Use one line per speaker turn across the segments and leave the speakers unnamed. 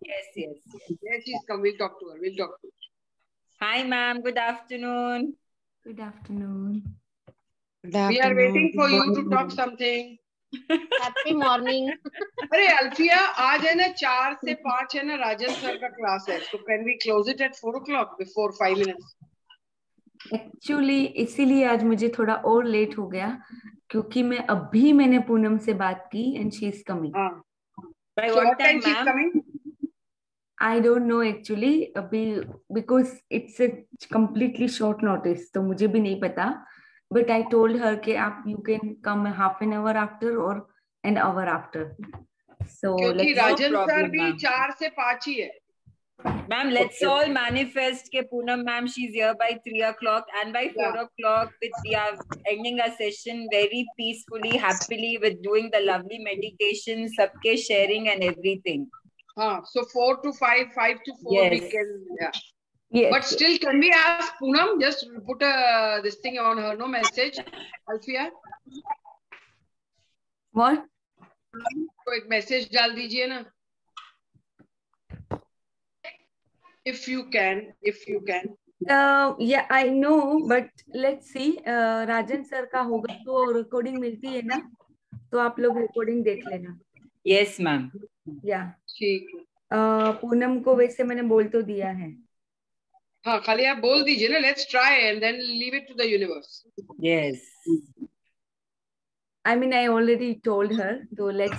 Yes.
Yes, she's come. We'll talk to her. We'll talk to her.
Hi, ma'am. Good afternoon.
Good afternoon.
We are waiting for you to talk something.
Happy morning.
अरे अल्फिया आज है ना 4 से 5 है ना राजन sir का class है. So can we close it at 4 o'clock before 5 minutes?
Actually इसीलिए आज मुझे थोड़ा और लेट हो गया क्योंकि मैंने पूनम से बात की and she is coming.
By
So
what time,
she's
ma'am?
coming?
I don't know actually अभी because it's a completely short notice तो मुझे भी नहीं पता. बट आई टोल्ड हर कि आप you can come half an hour after और an hour after. सो
क्योंकि राजन सर भी 4 से 5 ही है.
Ma'am, let's all manifest ke Poonam ma'am, she's here by 3 o'clock and by 4 o'clock we are ending our session very peacefully, happily with doing the lovely meditation, sabke sharing and everything.
So 4 to 5, 5 to 4
Yes.
we can, yeah.
yes.
But still, can we ask Poonam, just put this thing on her, no message, Alfia?
What?
तो एक message डाल दीजिए ना. If you can.
Yeah, I know, but let's see. Rajan sir का होगा तो recording मिलती है ना, तो आप लोग रिकॉर्डिंग देख लेना.
Yes, ma'am.
Yeah.
ठीक है.
पूनम को वैसे मैंने बोल तो दिया है.
हाँ, खाली आप बोल दीजिए ना. Let's try and then leave it to the universe.
Yes.
I mean, I already told her, so let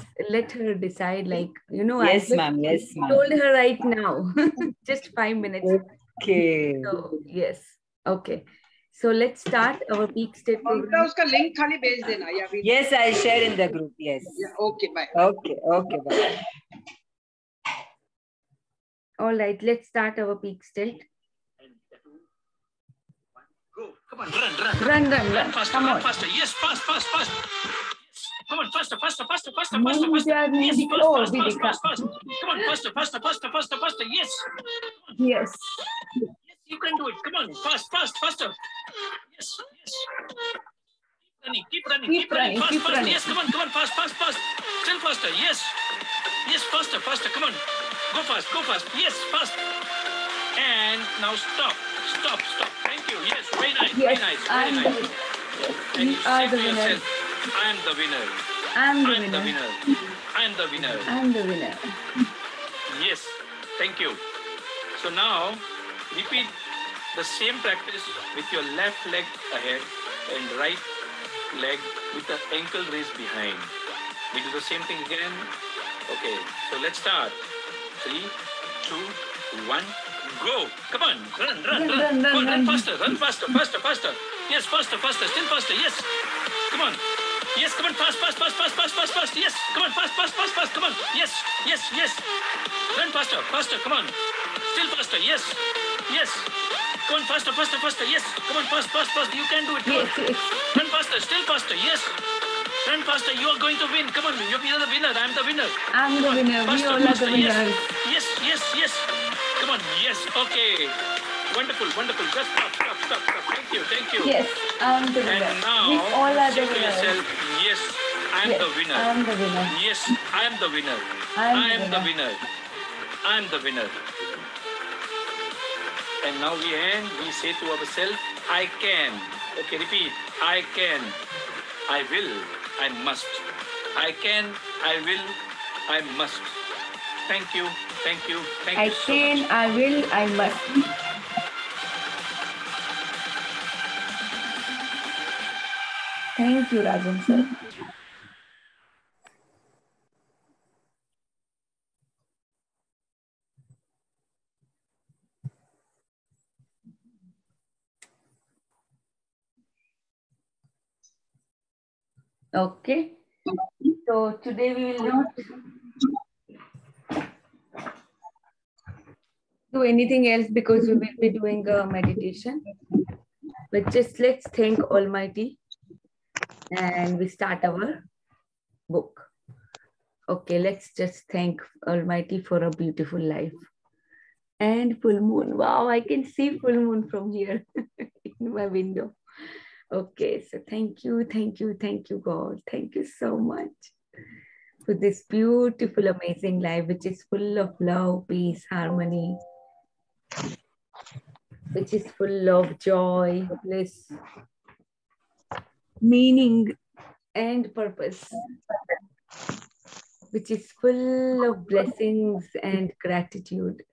her decide. Like, you know,
Yes,
I
ma'am. Yes, ma'am.
told her right now, just 5 minutes.
Okay.
So yes, okay. So let's start our peak state
उनका
program.
उसका link खाली भेज देना या भी.
Yes, I'll share in the group. Yes.
Yeah, okay, bye.
Okay, bye.
All right, let's start our peak state.
Go. Come on, run. Faster,
Come
run
on.
faster. Yes, fast. Come on, faster.
Move your
Yes,
music.
fast. Come on, faster. Yes.
Yes.
Yes, you can do it. Come on, faster. Yes. Keep running. Fast. Yes, come on, fast. Still faster. Yes, faster. Come on, go fast. Yes, fast. And now stop. Thank you. Yes, very nice.
Yes,
Very nice. And
you are
say
the
to
winner.
yourself, I am the winner.
I'm the winner.
Yes, thank you. So now repeat the same practice with your left leg ahead and right leg with the ankle raised behind. We do the same thing again. Okay, so let's start. 3, 2, 1, go. Come on, run. Come on, run faster. Yes, faster. Still faster. Yes. Come on. Yes, come on, fast. Yes, come on, fast. Come on. Yes. Run faster. Come on. Still faster. Yes. Come on, faster. Yes. Come on, fast. You can do it. Come on. Run faster. Still faster. Yes. Run faster. You are going to win. Come on. You're the winner. I'm the winner.
I'm the winner. We all are the winners.
Yes. Come on. Yes. Okay. Wonderful. Just stop. Thank you.
Yes, I'm the winner.
And now,
we all are the
say to
winners.
yourself, yes, I am the winner.
I'm the winner.
Yes, I am the winner.
I am the
winner. And now we say to ourselves, I can. Okay, repeat. I can. I will. I must. I can. I will. I must. Thank you.
I
so
can,
much.
I will, I must. Thank you, Rajan sir. Okay. So today we will not do anything else because we will be doing a meditation. But just let's thank Almighty and we start our book. Okay, let's just thank Almighty for a beautiful life. And full moon. Wow, I can see full moon from here in my window. Okay, so thank you, God. Thank you so much for this beautiful, amazing life, which is full of love, peace, harmony, which is full of joy, bliss, meaning, and purpose, which is full of blessings and gratitude,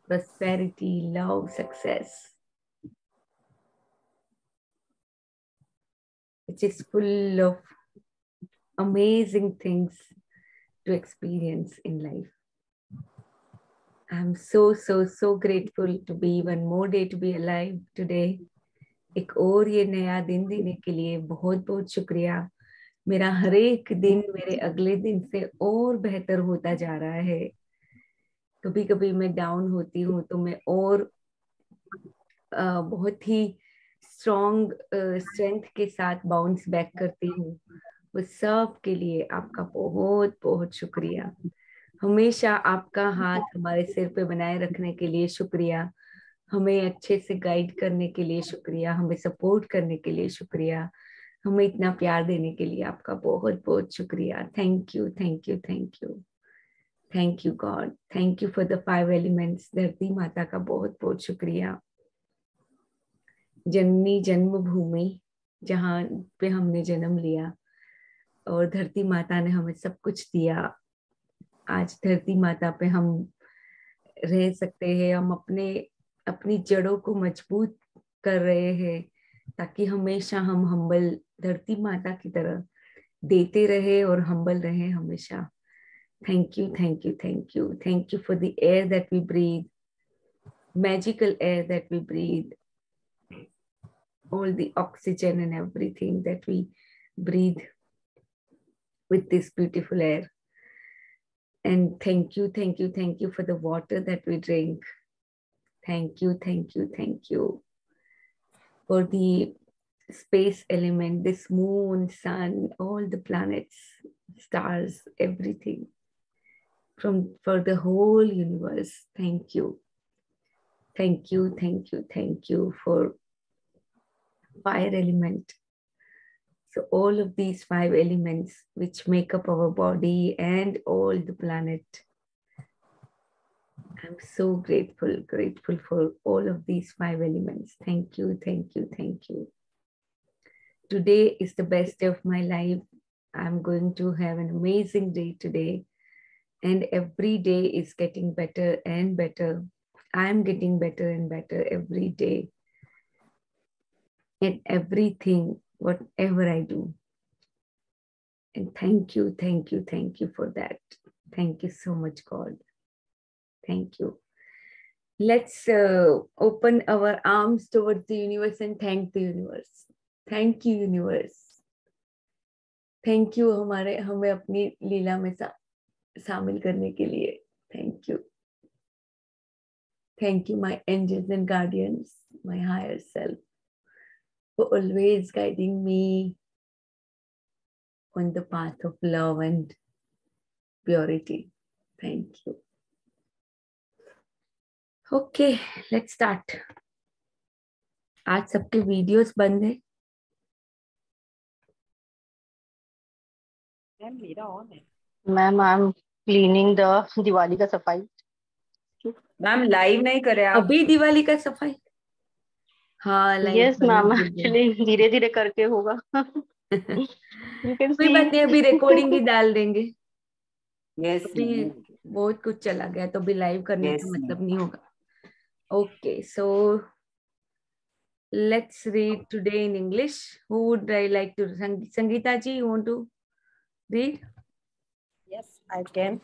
prosperity, love, success, which is full of amazing things to experience in life. I'm so grateful to be one more day to be alive today. एक और ये नया दिन देने के लिए बहुत बहुत शुक्रिया. मेरा हर एक दिन मेरे अगले दिन से और बेहतर होता जा रहा है. कभी कभी मैं डाउन होती हूँ तो मैं और बहुत ही स्ट्रेंथ के साथ बाउंस बैक करती हूँ. वो सब के लिए आपका बहुत बहुत शुक्रिया. हमेशा आपका हाथ हमारे सिर पे बनाए रखने के लिए शुक्रिया. हमें अच्छे से गाइड करने के लिए शुक्रिया. हमें सपोर्ट करने के लिए शुक्रिया. हमें इतना प्यार देने के लिए आपका बहुत बहुत शुक्रिया. Thank you, thank you, thank you, thank you God. Thank you for the 5 elements. धरती माता का बहुत बहुत शुक्रिया. जननी जन्मभूमि, जहाँ पे हमने जन्म लिया और धरती माता ने हमें सब कुछ दिया. आज धरती माता पे हम रह सकते हैं. हम अपनी जड़ों को मजबूत कर रहे हैं ताकि हमेशा हम हम्बल धरती माता की तरह देते रहे और हम्बल रहे हमेशा. Thank you, thank you, thank you. Thank you for the air that we breathe, magical air that we breathe, all the oxygen and everything that we breathe with this beautiful air. And thank you, thank you, thank you for the water that we drink. Thank you, thank you, thank you for the space element, this moon, sun, all the planets, stars, everything for the whole universe. Thank you. Thank you, thank you, thank you for fire element. So all of these 5 elements which make up our body and all the planet. I'm so grateful for all of these 5 elements. Thank you, thank you, thank you. Today is the best day of my life. I'm going to have an amazing day today. And every day is getting better and better. I'm getting better and better every day. In everything, whatever I do. And thank you, thank you, thank you for that. Thank you so much, God. Thank you. Let's open our arms towards the universe and thank the universe. Thank you, universe. Thank you हमें अपनी लीला में शामिल करने के लिए. Thank you. Thank you, my angels and guardians, my higher self, for always guiding me on the path of love and purity. Thank you. Okay, let's start. आज सबके videos बंद है.
Ma'am I am cleaning the Diwali का सफाई.
Ma'am live नहीं करे आप
अभी दिवाली का सफाई? हाँ
यस मैम, एक्चुअली धीरे धीरे करके होगा.
कोई बात नहीं, अभी रिकॉर्डिंग ही डाल देंगे.
यस
अभी बहुत कुछ चला गया तो अभी लाइव करने का मतलब नहीं होगा. Okay, so let's read today in English. Who would I like to? Sangeeta ji, you want to read?
Yes, I can.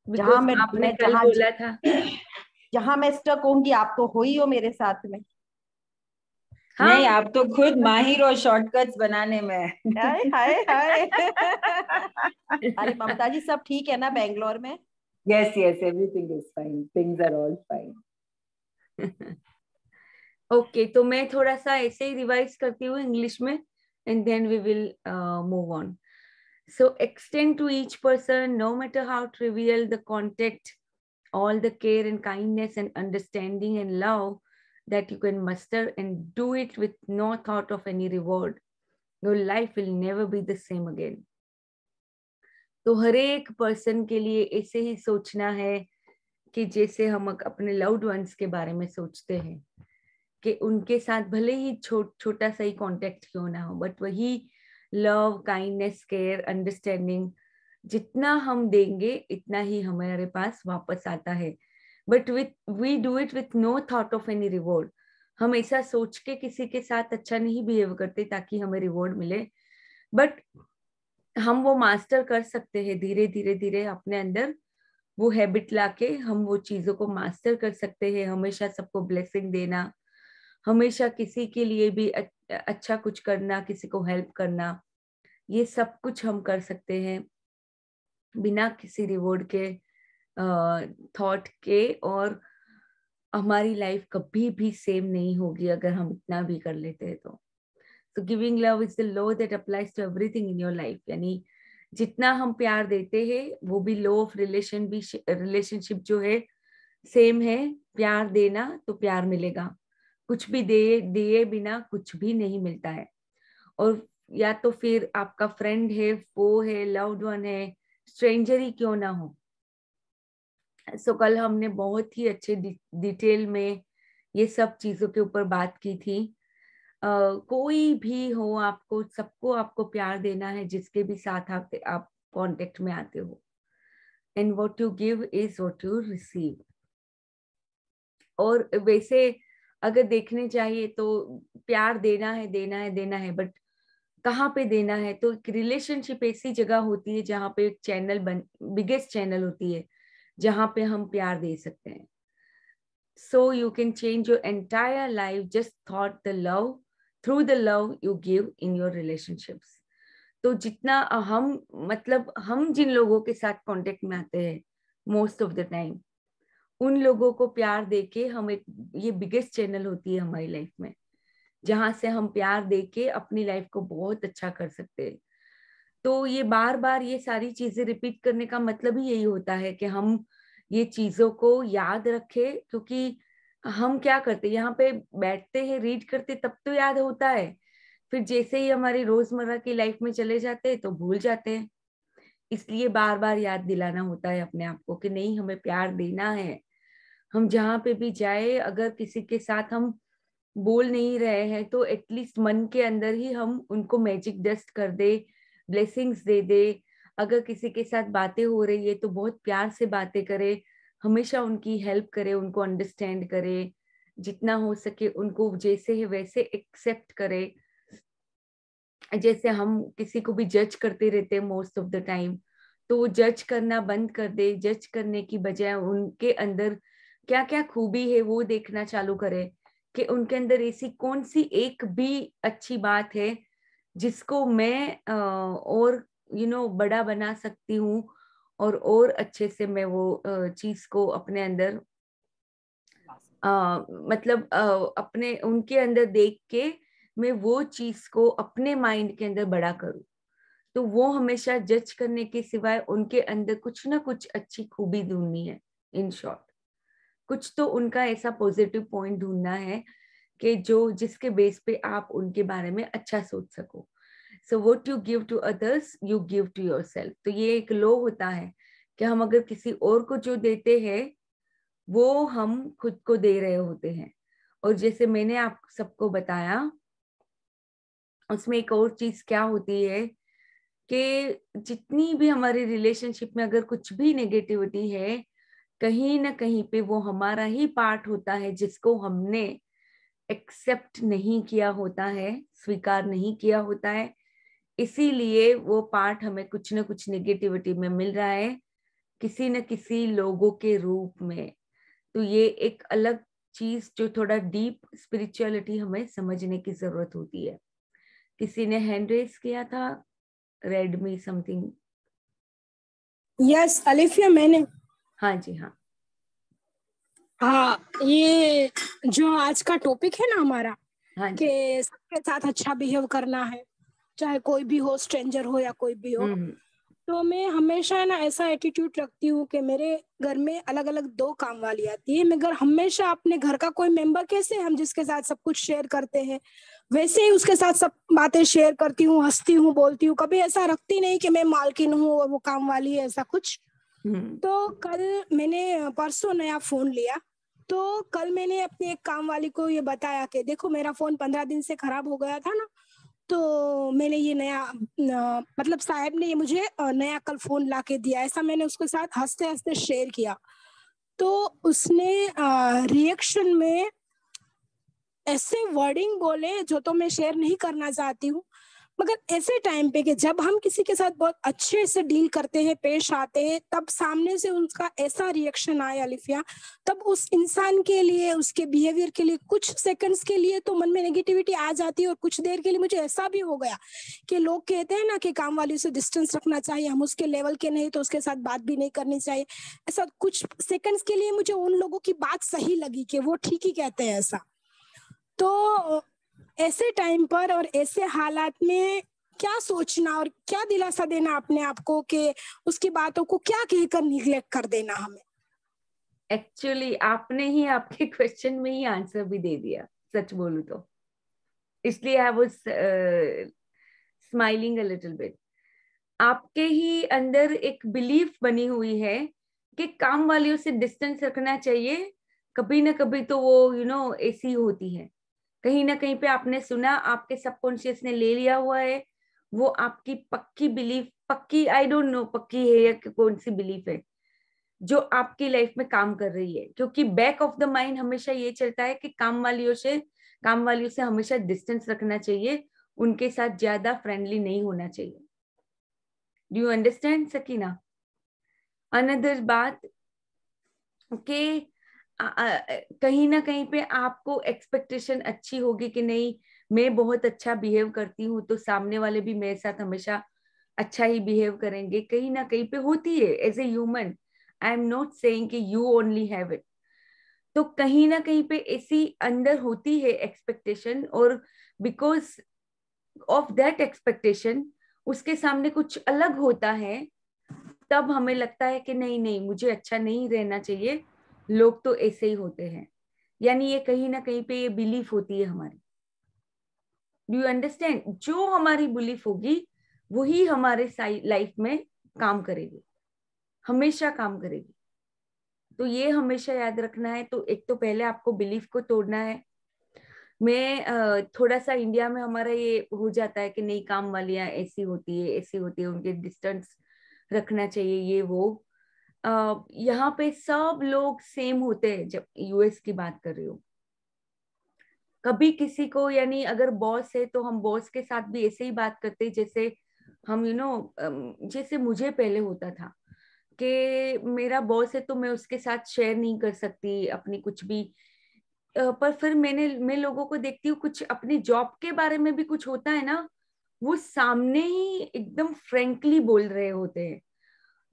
Because आपने कल बोला था.
जहाँ मैं स्टक होंगी आप तो हो ही हो मेरे साथ में.
हाँ? नहीं, आप तो खुद माहिर हो शॉर्टकट्स बनाने में.
हाय हाय हाय. अरे ममता जी सब ठीक है ना बेंगलोर में?
Yes, everything is fine. Things are all fine.
Okay, तो मैं थोड़ा सा ऐसे ही रिवाइज करती हूँ इंग्लिश में, and then we will move on. So extend to each person, no matter how trivial the contact, all the care and kindness and understanding and love that you can muster, and do it with no thought of any reward. Your life will never be the same again. तो हर एक person के लिए ऐसे ही सोचना है कि जैसे हम अपने लव्ड वंस के बारे में सोचते हैं कि उनके साथ भले ही छोटा सा ही कांटेक्ट क्यों ना हो, बट वही लव, काइंडनेस, केयर, अंडरस्टैंडिंग जितना हम देंगे इतना ही हमारे पास वापस आता है. But we do it with no thought of any reward. हम ऐसा सोच के किसी के साथ अच्छा नहीं बिहेव करते ताकि हमें रिवॉर्ड मिले, बट हम वो मास्टर कर सकते हैं. धीरे धीरे धीरे अपने अंदर वो हैबिट लाके हम वो चीजों को मास्टर कर सकते हैं. हमेशा सबको ब्लेसिंग देना, हमेशा किसी के लिए भी अच्छा कुछ करना, किसी को हेल्प करना, ये सब कुछ हम कर सकते हैं बिना किसी रिवॉर्ड के थॉट के. और हमारी लाइफ कभी भी सेम नहीं होगी अगर हम इतना भी कर लेते हैं तो. So giving love is the law that applies to everything in your life. यानी जितना हम प्यार देते हैं वो भी लॉ ऑफ रिलेशनशिप जो है सेम है. प्यार देना तो प्यार मिलेगा, कुछ भी दिए बिना कुछ भी नहीं मिलता है. और या तो फिर आपका फ्रेंड है, वो है, लव्ड वन है, स्ट्रेंजर ही क्यों ना हो. सो कल हमने बहुत ही अच्छे डिटेल में ये सब चीजों के ऊपर बात की थी. कोई भी हो, आपको सबको आपको प्यार देना है जिसके भी साथ आप कांटेक्ट में आते हो. And what you give is what you receive. और वैसे अगर देखने चाहिए तो प्यार देना है, बट कहाँ पे देना है. तो एक रिलेशनशिप ऐसी जगह होती है जहाँ पे एक बिगेस्ट चैनल होती है जहाँ पे हम प्यार दे सकते हैं. So you can change your entire life just through the love you give in your relationships. तो जितना हम जिन लोगों के साथ कांटेक्ट में आते हैं मोस्ट ऑफ द टाइम, उन लोगों को प्यार देके हम ये बिगेस्ट चैनल होती है हमारी लाइफ में जहां से हम प्यार देके अपनी लाइफ को बहुत अच्छा कर सकते हैं. तो ये बार बार ये सारी चीजें रिपीट करने का मतलब ही यही होता है कि हम ये चीजों को याद रखें. क्योंकि हम क्या करते हैं, यहाँ पे बैठते हैं, रीड करते, तब तो याद होता है, फिर जैसे ही हमारी रोजमर्रा की लाइफ में चले जाते हैं तो भूल जाते हैं. इसलिए बार बार याद दिलाना होता है अपने आप को कि नहीं, हमें प्यार देना है. हम जहाँ पे भी जाए, अगर किसी के साथ हम बोल नहीं रहे हैं तो एटलीस्ट मन के अंदर ही हम उनको मैजिक डस्ट कर दे, ब्लेसिंग्स दे दे. अगर किसी के साथ बातें हो रही है तो बहुत प्यार से बातें करे, हमेशा उनकी हेल्प करे, उनको अंडरस्टैंड करे, जितना हो सके उनको जैसे है वैसे एक्सेप्ट करे. जैसे हम किसी को भी जज करते रहते हैं मोस्ट ऑफ द टाइम, तो वो जज करना बंद कर दे. जज करने की बजाय उनके अंदर क्या क्या खूबी है वो देखना चालू करे कि उनके अंदर ऐसी कौन सी एक भी अच्छी बात है जिसको मैं और बड़ा बना सकती हूँ और अच्छे से मैं वो चीज को अपने अंदर अपने उनके अंदर देख के मैं वो चीज को अपने माइंड के अंदर बड़ा करूँ. तो वो हमेशा जज करने के सिवाय उनके अंदर कुछ ना कुछ अच्छी खूबी ढूंढनी है. इन शॉर्ट, कुछ तो उनका ऐसा पॉजिटिव पॉइंट ढूंढना है कि जिसके बेस पे आप उनके बारे में अच्छा सोच सको. So what you give to others, you give to yourself. तो ये एक लॉ होता है कि हम अगर किसी और को जो देते हैं वो हम खुद को दे रहे होते हैं. और जैसे मैंने आप सबको बताया, उसमें एक और चीज क्या होती है कि जितनी भी हमारी रिलेशनशिप में अगर कुछ भी नेगेटिविटी है, कहीं ना कहीं पे वो हमारा ही पार्ट होता है जिसको हमने एक्सेप्ट नहीं किया होता है, स्वीकार नहीं किया होता है. इसीलिए वो पार्ट हमें कुछ ना कुछ नेगेटिविटी में मिल रहा है, किसी न किसी लोगों के रूप में. तो ये एक अलग चीज जो थोड़ा डीप स्पिरिचुअलिटी हमें समझने की जरूरत होती है. किसी ने हैंड रेज किया था, red me something.
Yes Alifiya, मैंने.
हाँ जी, हाँ.
हाँ, ये जो आज का टॉपिक है ना हमारा,
हाँ जी.
कि सबके साथ अच्छा बिहेव करना है, चाहे कोई भी हो, स्ट्रेंजर हो या कोई भी हो. तो मैं हमेशा ना ऐसा एटीट्यूड रखती हूँ कि मेरे घर में अलग अलग 2 काम वाली आती है, मगर हमेशा अपने घर का कोई मेंबर कैसे हम जिसके साथ सब कुछ शेयर करते हैं वैसे ही उसके साथ सब बातें शेयर करती हूँ, हंसती हूँ, बोलती हूँ, कभी ऐसा रखती नहीं कि मैं मालकिन हूँ और वो काम वाली है, ऐसा कुछ। तो कल मैंने परसों नया फोन लिया, तो कल मैंने अपने एक काम वाली को ये बताया कि देखो मेरा फोन 15 दिन से खराब हो गया था ना, तो मैंने ये नया मतलब साहब ने ये मुझे नया कल फोन ला के दिया, ऐसा मैंने उसके साथ हंसते हंसते शेयर किया। तो उसने रिएक्शन में ऐसे वर्डिंग बोले जो तो मैं शेयर नहीं करना चाहती हूँ, मगर ऐसे टाइम पे कि जब हम किसी के साथ बहुत अच्छे से डील करते हैं, पेश आते हैं, तब सामने से उनका ऐसा रिएक्शन आया अलिफिया, तब उस इंसान के लिए, उसके बिहेवियर के लिए कुछ सेकंड्स के लिए तो मन में नेगेटिविटी आ जाती है, और कुछ देर के लिए मुझे ऐसा भी हो गया कि लोग कहते हैं ना कि काम वाली से डिस्टेंस रखना चाहिए, हम उसके लेवल के नहीं तो उसके साथ बात भी नहीं करनी चाहिए, ऐसा कुछ सेकंड्स के लिए मुझे उन लोगों की बात सही लगी कि वो ठीक ही कहते हैं ऐसा। तो ऐसे टाइम पर और ऐसे हालात में क्या सोचना और क्या दिलासा देना अपने आप को कि उसकी बातों को क्या कहकर निग्लेक्ट कर देना हमें?
एक्चुअली आपने ही आपके क्वेश्चन में ही आंसर भी दे दिया, सच बोलूं तो, इसलिए I was smiling a little bit. आपके ही अंदर एक बिलीफ बनी हुई है कि काम वालियों से डिस्टेंस रखना चाहिए, कभी ना कभी तो वो ऐसी होती है, कहीं ना कहीं पे आपने सुना, आपके सबकॉन्शियस ने ले लिया हुआ है, वो आपकी पक्की बिलीफ, पक्की आई डोंट नो पक्की है या कौन सी बिलीफ है जो आपकी लाइफ में काम कर रही है, क्योंकि बैक ऑफ द माइंड हमेशा ये चलता है कि काम वालियों से हमेशा डिस्टेंस रखना चाहिए, उनके साथ ज्यादा फ्रेंडली नहीं होना चाहिए। Do you understand Sakina? Another बात कि कहीं ना कहीं पे आपको एक्सपेक्टेशन अच्छी होगी कि नहीं, मैं बहुत अच्छा बिहेव करती हूँ तो सामने वाले भी मेरे साथ हमेशा अच्छा ही बिहेव करेंगे, कहीं ना कहीं पे होती है as a human. I am not saying कि यू ओनली हैव इट, तो कहीं ना कहीं पे ऐसी अंदर होती है एक्सपेक्टेशन, और बिकॉज ऑफ दैट एक्सपेक्टेशन उसके सामने कुछ अलग होता है, तब हमें लगता है कि नहीं नहीं मुझे अच्छा नहीं रहना चाहिए, लोग तो ऐसे ही होते हैं, यानी ये कहीं ना कहीं पे ये बिलीफ होती है हमारी। Do you understand? जो हमारी बिलीफ होगी वही हमारे लाइफ में काम करेगी, हमेशा काम करेगी। तो ये हमेशा याद रखना है। तो एक तो पहले आपको बिलीफ को तोड़ना है। मैं थोड़ा सा इंडिया में हमारा ये हो जाता है कि नहीं काम वालियां ऐसी होती है ऐसी होती है, उनके डिस्टेंस रखना चाहिए ये वो। यहाँ पे सब लोग सेम होते हैं। जब यूएस की बात कर रही हूँ, कभी किसी को, यानी अगर बॉस है तो हम बॉस के साथ भी ऐसे ही बात करते हैं जैसे हम जैसे मुझे पहले होता था कि मेरा बॉस है तो मैं उसके साथ शेयर नहीं कर सकती अपनी कुछ भी। पर फिर मैं लोगों को देखती हूँ, कुछ अपनी जॉब के बारे में भी कुछ होता है ना, वो सामने ही एकदम फ्रेंकली बोल रहे होते हैं।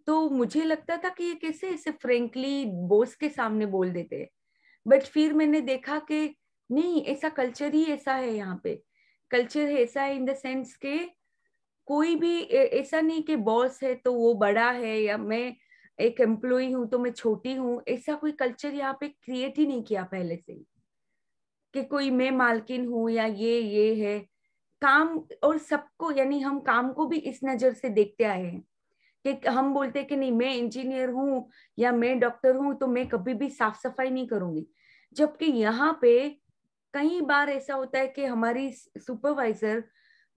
तो मुझे लगता था कि ये कैसे ऐसे फ्रेंकली बॉस के सामने बोल देते हैं, बट फिर मैंने देखा कि नहीं, ऐसा कल्चर ही ऐसा है यहाँ पे। कल्चर ऐसा है इन द सेंस के कोई भी ऐसा नहीं कि बॉस है तो वो बड़ा है या मैं एक एम्प्लॉई हूँ तो मैं छोटी हूँ, ऐसा कोई कल्चर यहाँ पे क्रिएट ही नहीं किया पहले से ही कि कोई मैं मालकिन हूँ या ये है काम। और सबको, यानी हम काम को भी इस नजर से देखते आए हैं कि हम बोलते हैं कि नहीं मैं इंजीनियर हूँ या मैं डॉक्टर हूँ तो मैं कभी भी साफ सफाई नहीं करूंगी, जबकि यहाँ पे कई बार ऐसा होता है कि हमारी सुपरवाइजर,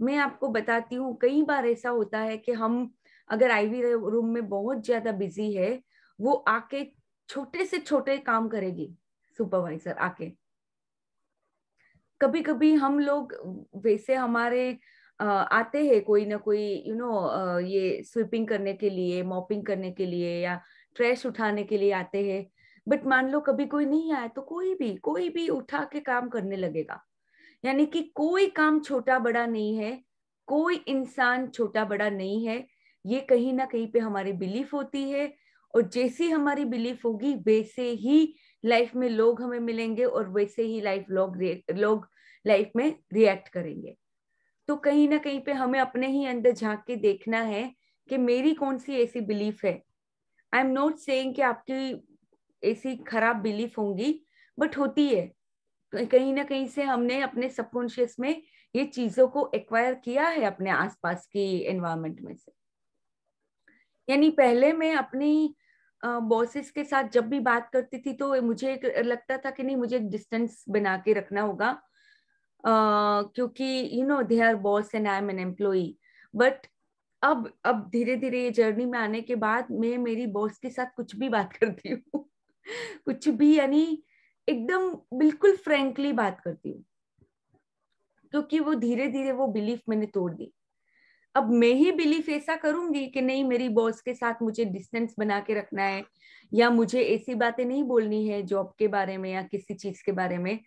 मैं आपको बताती हूँ, कई बार ऐसा होता है कि हम अगर आईवी रूम में बहुत ज्यादा बिजी है, वो आके छोटे से छोटे काम करेगी सुपरवाइजर आके। कभी कभी हम लोग वैसे हमारे आते हैं कोई ना कोई ये स्वीपिंग करने के लिए, मॉपिंग करने के लिए या ट्रैश उठाने के लिए आते हैं, बट मान लो कभी कोई नहीं आया तो कोई भी उठा के काम करने लगेगा। यानी कि कोई काम छोटा बड़ा नहीं है, कोई इंसान छोटा बड़ा नहीं है, ये कहीं ना कहीं पे हमारी बिलीफ होती है। और जैसी हमारी बिलीफ होगी वैसे ही लाइफ में लोग हमें मिलेंगे और वैसे ही लोग लाइफ में रिएक्ट करेंगे। तो कहीं ना कहीं पे हमें अपने ही अंदर झांक के देखना है कि मेरी कौन सी ऐसी बिलीफ है। आई एम नॉट सेइंग कि आपकी ऐसी खराब बिलीफ होंगी, बट होती है कहीं ना कहीं से। हमने अपने सबकॉन्शियस में ये चीजों को एक्वायर किया है अपने आसपास की एनवायरनमेंट में से। यानी पहले मैं अपनी बॉसेस के साथ जब भी बात करती थी तो मुझे लगता था कि नहीं, मुझे डिस्टेंस बना के रखना होगा, क्योंकि they are boss and I am an employee. But अब धीरे धीरे ये जर्नी में आने के बाद मैं मेरी बॉस के साथ कुछ भी बात करती हूँ कुछ भी, यानी एकदम बिल्कुल फ्रैंकली बात करती हूँ, क्योंकि वो धीरे धीरे वो बिलीफ मैंने तोड़ दी। अब मैं ही बिलीफ ऐसा करूंगी कि नहीं, मेरी बॉस के साथ मुझे डिस्टेंस बना के रखना है, या मुझे ऐसी बातें नहीं बोलनी है जॉब के बारे में या किसी चीज के बारे में,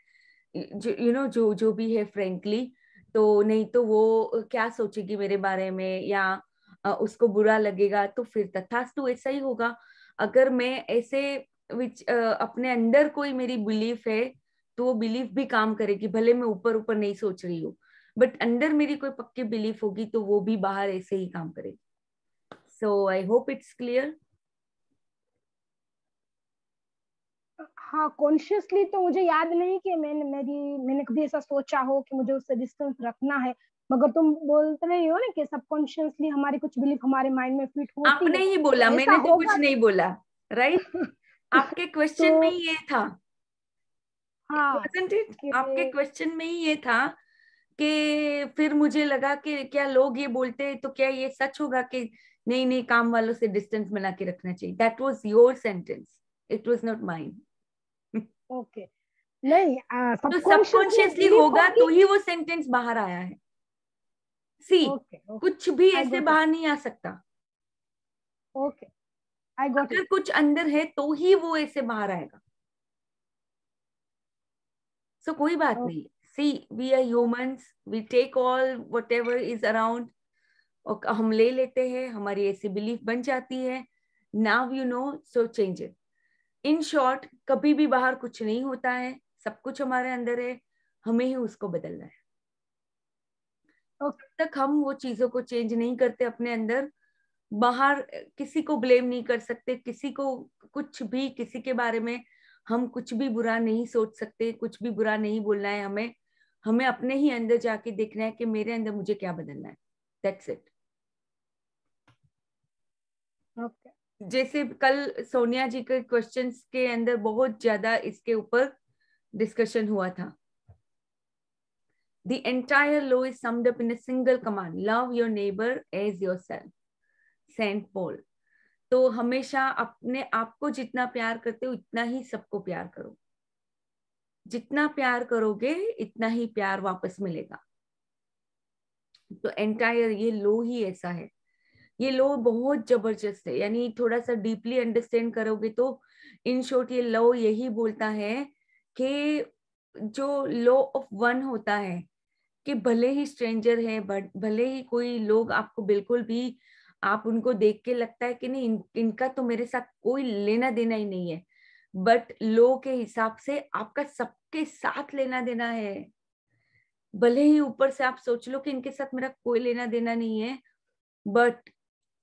जो जो भी है फ्रेंकली, तो नहीं तो वो क्या सोचेगी मेरे बारे में, या उसको बुरा लगेगा, तो फिर तथास्तु ऐसा ही होगा। अगर मैं ऐसे अपने अंदर कोई मेरी बिलीफ है तो वो बिलीफ भी काम करेगी, भले मैं ऊपर ऊपर नहीं सोच रही हूँ, बट अंदर मेरी कोई पक्की बिलीफ होगी तो वो भी बाहर ऐसे ही काम करेगी। सो आई होप इट्स क्लियर।
हाँ, कॉन्शियसली तो मुझे याद नहीं कि मैंने कभी ऐसा सोचा हो कि मुझे उससे डिस्टेंस रखना है, मगर तुम बोलते रही हो ना कि सबकॉन्शियसली हमारी कुछ बिलीफ हमारे माइंड में फिट होती
आपने
है,
ही बोला,
तो
मैंने तो कुछ
होगा।
नहीं बोला, राइट? आपके क्वेश्चन
तो
में ही ये था,
हाँ
wasn't it?
कि
आपके क्वेश्चन में ही ये था कि फिर मुझे लगा कि क्या लोग ये बोलते हैं तो क्या ये सच होगा कि नहीं नहीं, काम वालों से डिस्टेंस बना के रखना चाहिए। That was your sentence, it was not mine.
Okay, नहीं
तो
सबकॉन्शियसली
सबकॉन्शियसली
बिलीफ
होगा
होगी।
तो ही वो सेंटेंस बाहर आया है। सी,
ओके
कुछ भी
आई
ऐसे
गॉट
बाहर नहीं आ सकता।
ओके, आई गॉट
अगर
इट।
कुछ अंदर है तो ही वो ऐसे बाहर आएगा। सो कोई बात नहीं। See, we are humans, we take all whatever is around, और हम ले लेते हैं, हमारी ऐसी बिलीफ बन जाती है। Now you know, so change it. In short, कभी भी बाहर कुछ नहीं होता है, सब कुछ हमारे अंदर है, हमें ही उसको बदलना है। जब तक हम वो चीजों को चेंज नहीं करते अपने अंदर, बाहर किसी को ब्लेम नहीं कर सकते, किसी को कुछ भी, किसी के बारे में हम कुछ भी बुरा नहीं सोच सकते, कुछ भी बुरा नहीं बोलना है हमें। हमें अपने ही अंदर जाके देखना है कि मेरे अंदर मुझे क्या बदलना है। That's it.
ओके,
जैसे कल सोनिया जी के क्वेश्चंस के अंदर बहुत ज्यादा इसके ऊपर डिस्कशन हुआ था। The entire law is summed up in a single command: love your neighbor as yourself. Saint Paul. तो हमेशा अपने आप को जितना प्यार करते हो उतना ही सबको प्यार करो। जितना प्यार करोगे इतना ही प्यार वापस मिलेगा। तो एंटायर ये लॉ ही ऐसा है। ये लॉ बहुत जबरदस्त है, यानी थोड़ा सा डीपली अंडरस्टैंड करोगे तो इन शॉर्ट ये लॉ यही बोलता है कि जो लॉ ऑफ वन होता है, कि भले ही स्ट्रेंजर है, भले ही कोई लोग आपको बिल्कुल भी, आप उनको देख के लगता है कि नहीं इनका तो मेरे साथ कोई लेना देना ही नहीं है, बट लॉ के हिसाब से आपका सबके साथ लेना देना है। भले ही ऊपर से आप सोच लो कि इनके साथ मेरा कोई लेना देना नहीं है, बट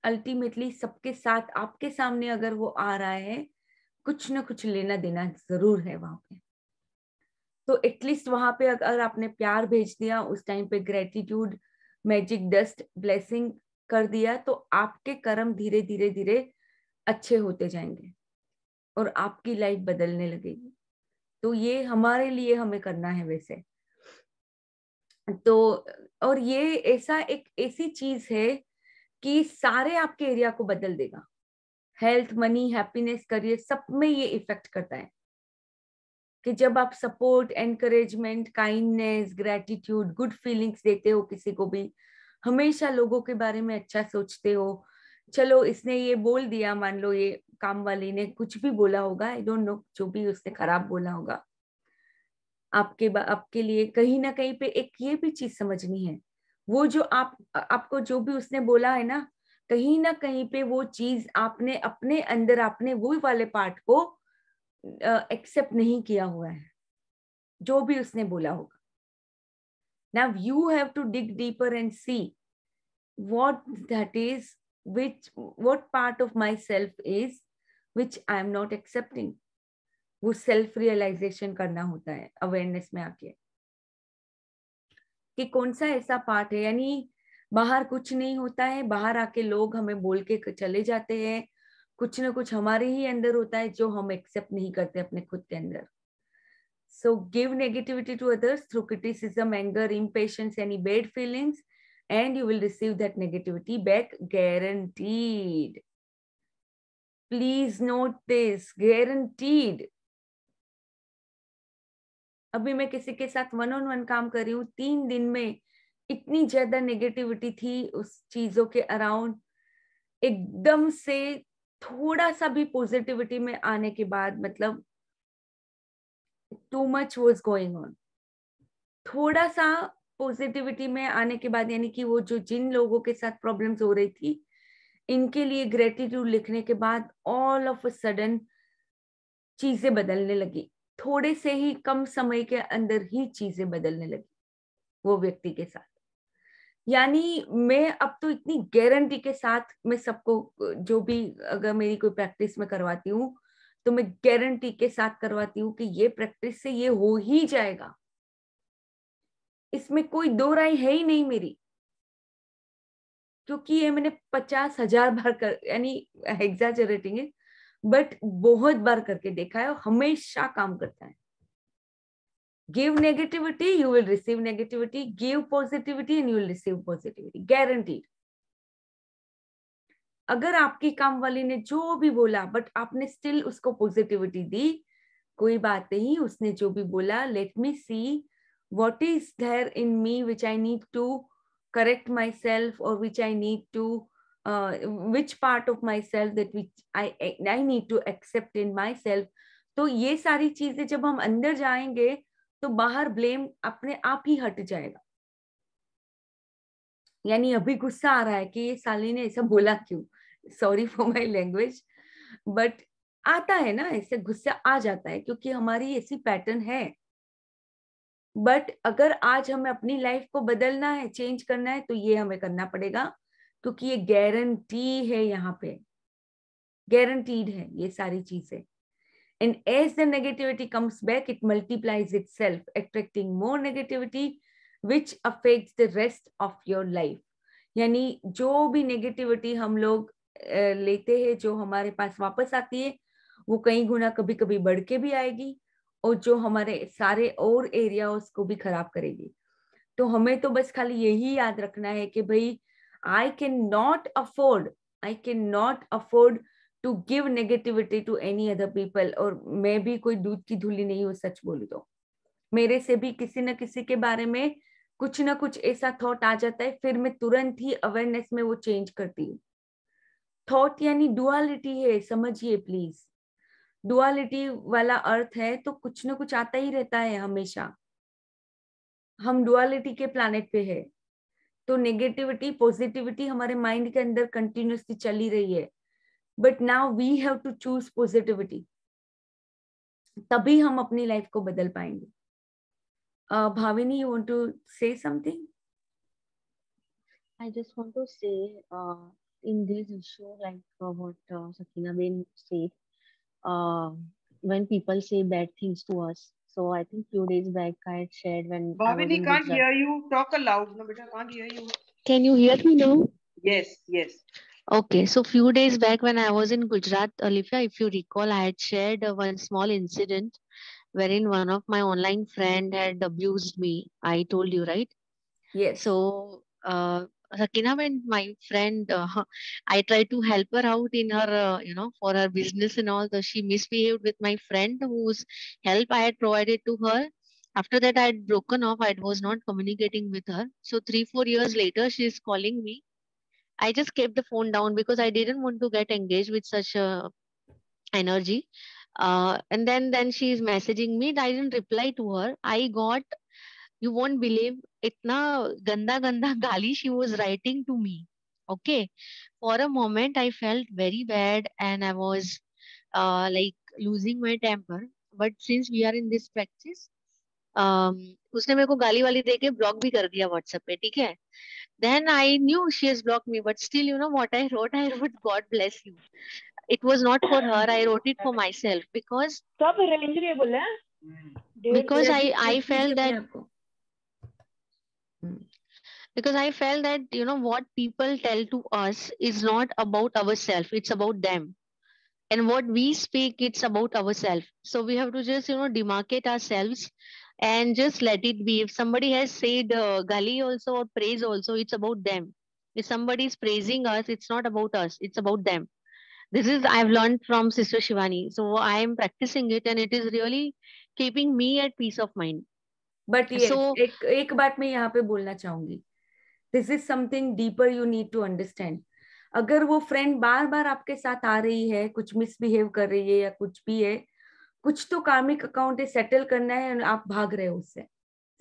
अल्टीमेटली सबके साथ आपके सामने अगर वो आ रहा है, कुछ ना कुछ लेना देना जरूर है वहां पे। तो एटलीस्ट वहां पे अगर आपने प्यार भेज दिया, उस टाइम पे ग्रेटिट्यूड, मैजिक डस्ट, ब्लेसिंग कर दिया, तो आपके कर्म धीरे धीरे धीरे अच्छे होते जाएंगे और आपकी लाइफ बदलने लगेगी। तो ये हमारे लिए हमें करना है वैसे तो। और ये ऐसा एक ऐसी चीज है कि सारे आपके एरिया को बदल देगा। हेल्थ, मनी, हैप्पीनेस, करियर, सब में ये इफेक्ट करता है कि जब आप support, encouragement, kindness, gratitude, good feelings देते हो किसी को भी, हमेशा लोगों के बारे में अच्छा सोचते हो। चलो इसने ये बोल दिया, मान लो ये काम वाली ने कुछ भी बोला होगा, आई डोंट नो, जो भी उसने खराब बोला होगा, आपके लिए कहीं ना कहीं पे एक ये भी चीज समझनी है, वो जो आपको जो भी उसने बोला है ना कहीं पे वो चीज आपने अपने अंदर, आपने वो वाले पार्ट को एक्सेप्ट नहीं किया हुआ है, जो भी उसने बोला होगा। Now you have to dig deeper and see what that is what part of myself is which I am not accepting. वो सेल्फ रियलाइजेशन करना होता है अवेयरनेस में आके कि कौन सा ऐसा पार्ट है. यानी बाहर कुछ नहीं होता है, बाहर आके लोग हमें बोल के चले जाते हैं, कुछ ना कुछ हमारे ही अंदर होता है जो हम एक्सेप्ट नहीं करते अपने खुद के अंदर. So give negativity to others through criticism, anger, impatience, any bad feelings, and you will receive that negativity back, guaranteed. Please note this, guaranteed. अभी मैं किसी के साथ 1-on-1 काम कर रही हूँ, 3 दिन में इतनी ज्यादा नेगेटिविटी थी उस चीजों के अराउंड. एकदम से थोड़ा सा भी पॉजिटिविटी में आने के बाद, मतलब too much was going on. थोड़ा सा पॉजिटिविटी में आने के बाद, यानी कि वो जो जिन लोगों के साथ प्रॉब्लम्स हो रही थी, इनके लिए ग्रेटिट्यूड लिखने के बाद ऑल ऑफ अ सडन चीजें बदलने लगी. थोड़े से ही कम समय के अंदर ही चीजें बदलने लगी वो व्यक्ति के साथ. यानी मैं अब तो इतनी गारंटी के साथ मैं सबको, जो भी अगर मेरी कोई प्रैक्टिस में करवाती हूँ तो मैं गारंटी के साथ करवाती हूँ कि ये प्रैक्टिस से ये हो ही जाएगा. इसमें कोई दो राय है ही नहीं मेरी, क्योंकि ये मैंने 50,000 बार कर, यानी एग्जैजरेटिंग है, बट बहुत बार करके देखा है और हमेशा काम करता है. Give negativity, you will receive negativity. Give positivity and you will receive positivity, guaranteed. अगर आपकी काम वाली ने जो भी बोला बट आपने स्टिल उसको पॉजिटिविटी दी, कोई बात नहीं, उसने जो भी बोला, let me see what is there in me which I need to correct myself, or which I need to which part of myself that which I need to accept in myself. तो ये सारी चीजें जब हम अंदर जाएंगे तो बाहर ब्लेम अपने आप ही हट जाएगा. यानी अभी गुस्सा आ रहा है कि ये साली ने ऐसा बोला क्यों, sorry for my language, but आता है ना, ऐसे गुस्सा आ जाता है क्योंकि हमारी ऐसी पैटर्न है. बट अगर आज हमें अपनी लाइफ को बदलना है, चेंज करना है, तो ये हमें करना पड़ेगा, क्योंकि ये गारंटी है, यहाँ पे गारंटीड है ये सारी चीजें. And as the negativity comes back, it multiplies itself, attracting more negativity which affects the rest of your life. यानी जो भी नेगेटिविटी हम लोग लेते हैं, जो हमारे पास वापस आती है, वो कई गुना कभी कभी बढ़ के भी आएगी, और जो हमारे सारे और एरिया उसको भी खराब करेगी. तो हमें तो बस खाली यही याद रखना है कि भाई I can not afford to give negativity to any other people. और मैं भी कोई दूध की धूली नहीं हूँ, सच बोलूं तो मेरे से भी किसी न किसी के बारे में कुछ ना कुछ ऐसा थॉट आ जाता है, फिर मैं तुरंत ही अवेयरनेस में वो चेंज करती हूँ. थॉट यानी डुअलिटी है, समझिए प्लीज. डुअलिटी वाला अर्थ है तो कुछ ना कुछ आता ही रहता है हमेशा. हम डुअलिटी के प्लैनेट पे है, तो नेगेटिविटी पॉजिटिविटी हमारे माइंड के अंदर कंटिन्यूसली चली रही है. But now we have to choose positivity, तभी हम अपनी लाइफ को बदल पाएंगे. Bhavini, you want to say something?
I just want to say, in this issue, like what Sakina Ben said, when people say bad things to us. So I think few days back I had shared when I was
Bhavini,
in
can't
Gujarat.
hear you. Talk aloud. No, beta, can't hear you.
Can you hear me now?
Yes, yes.
Okay, so few days back when I was in Gujarat, Olivia, if you recall, I had shared one small incident wherein one of my online friend had abused me. I told you, right?
Yes.
So, Sakina, when my friend, I tried to help her out in her, for her business and all, though she misbehaved with my friend whose help I had provided to her. After that, I had broken off. I was not communicating with her. So 3-4 years later, she is calling me. I just kept the phone down because I didn't want to get engaged with such energy. And then she is messaging me. I didn't reply to her. I got, you won't believe, itna ganda ganda gali she was writing to me. Okay. For a moment, I felt very bad and I was like losing my temper. But since we are in this practice, उसने मेरे को गाली वाली दे के block भी कर दिया WhatsApp पे, ठीक है. Then I knew she has blocked me, but still, you know what I wrote? I wrote, God bless you. It was not for her. I wrote it for myself because
सब range रे बोले हैं?
because I
Repeat
felt
कीजिए
that
अपने आप को.
because I felt that, you know, what people tell to us is not about ourselves, it's about them. And what we speak, it's about ourselves. So we have to just, you know, demarcate ourselves and just let it be. If somebody has said gali also or praise also, it's about them. If somebody is praising us, it's not about us, it's about them. This is I've learned from Sister Shivani. So I am practicing it and it is really keeping me at peace of mind.
But yes,
So
एक बात मैं यहाँ पे बोलना चाहूंगी. This is something deeper you need to understand. अगर वो friend बार बार आपके साथ आ रही है, कुछ मिसबिहेव कर रही है या कुछ भी है, कुछ तो कार्मिक अकाउंट सेटल करना है और आप भाग रहे हो उससे.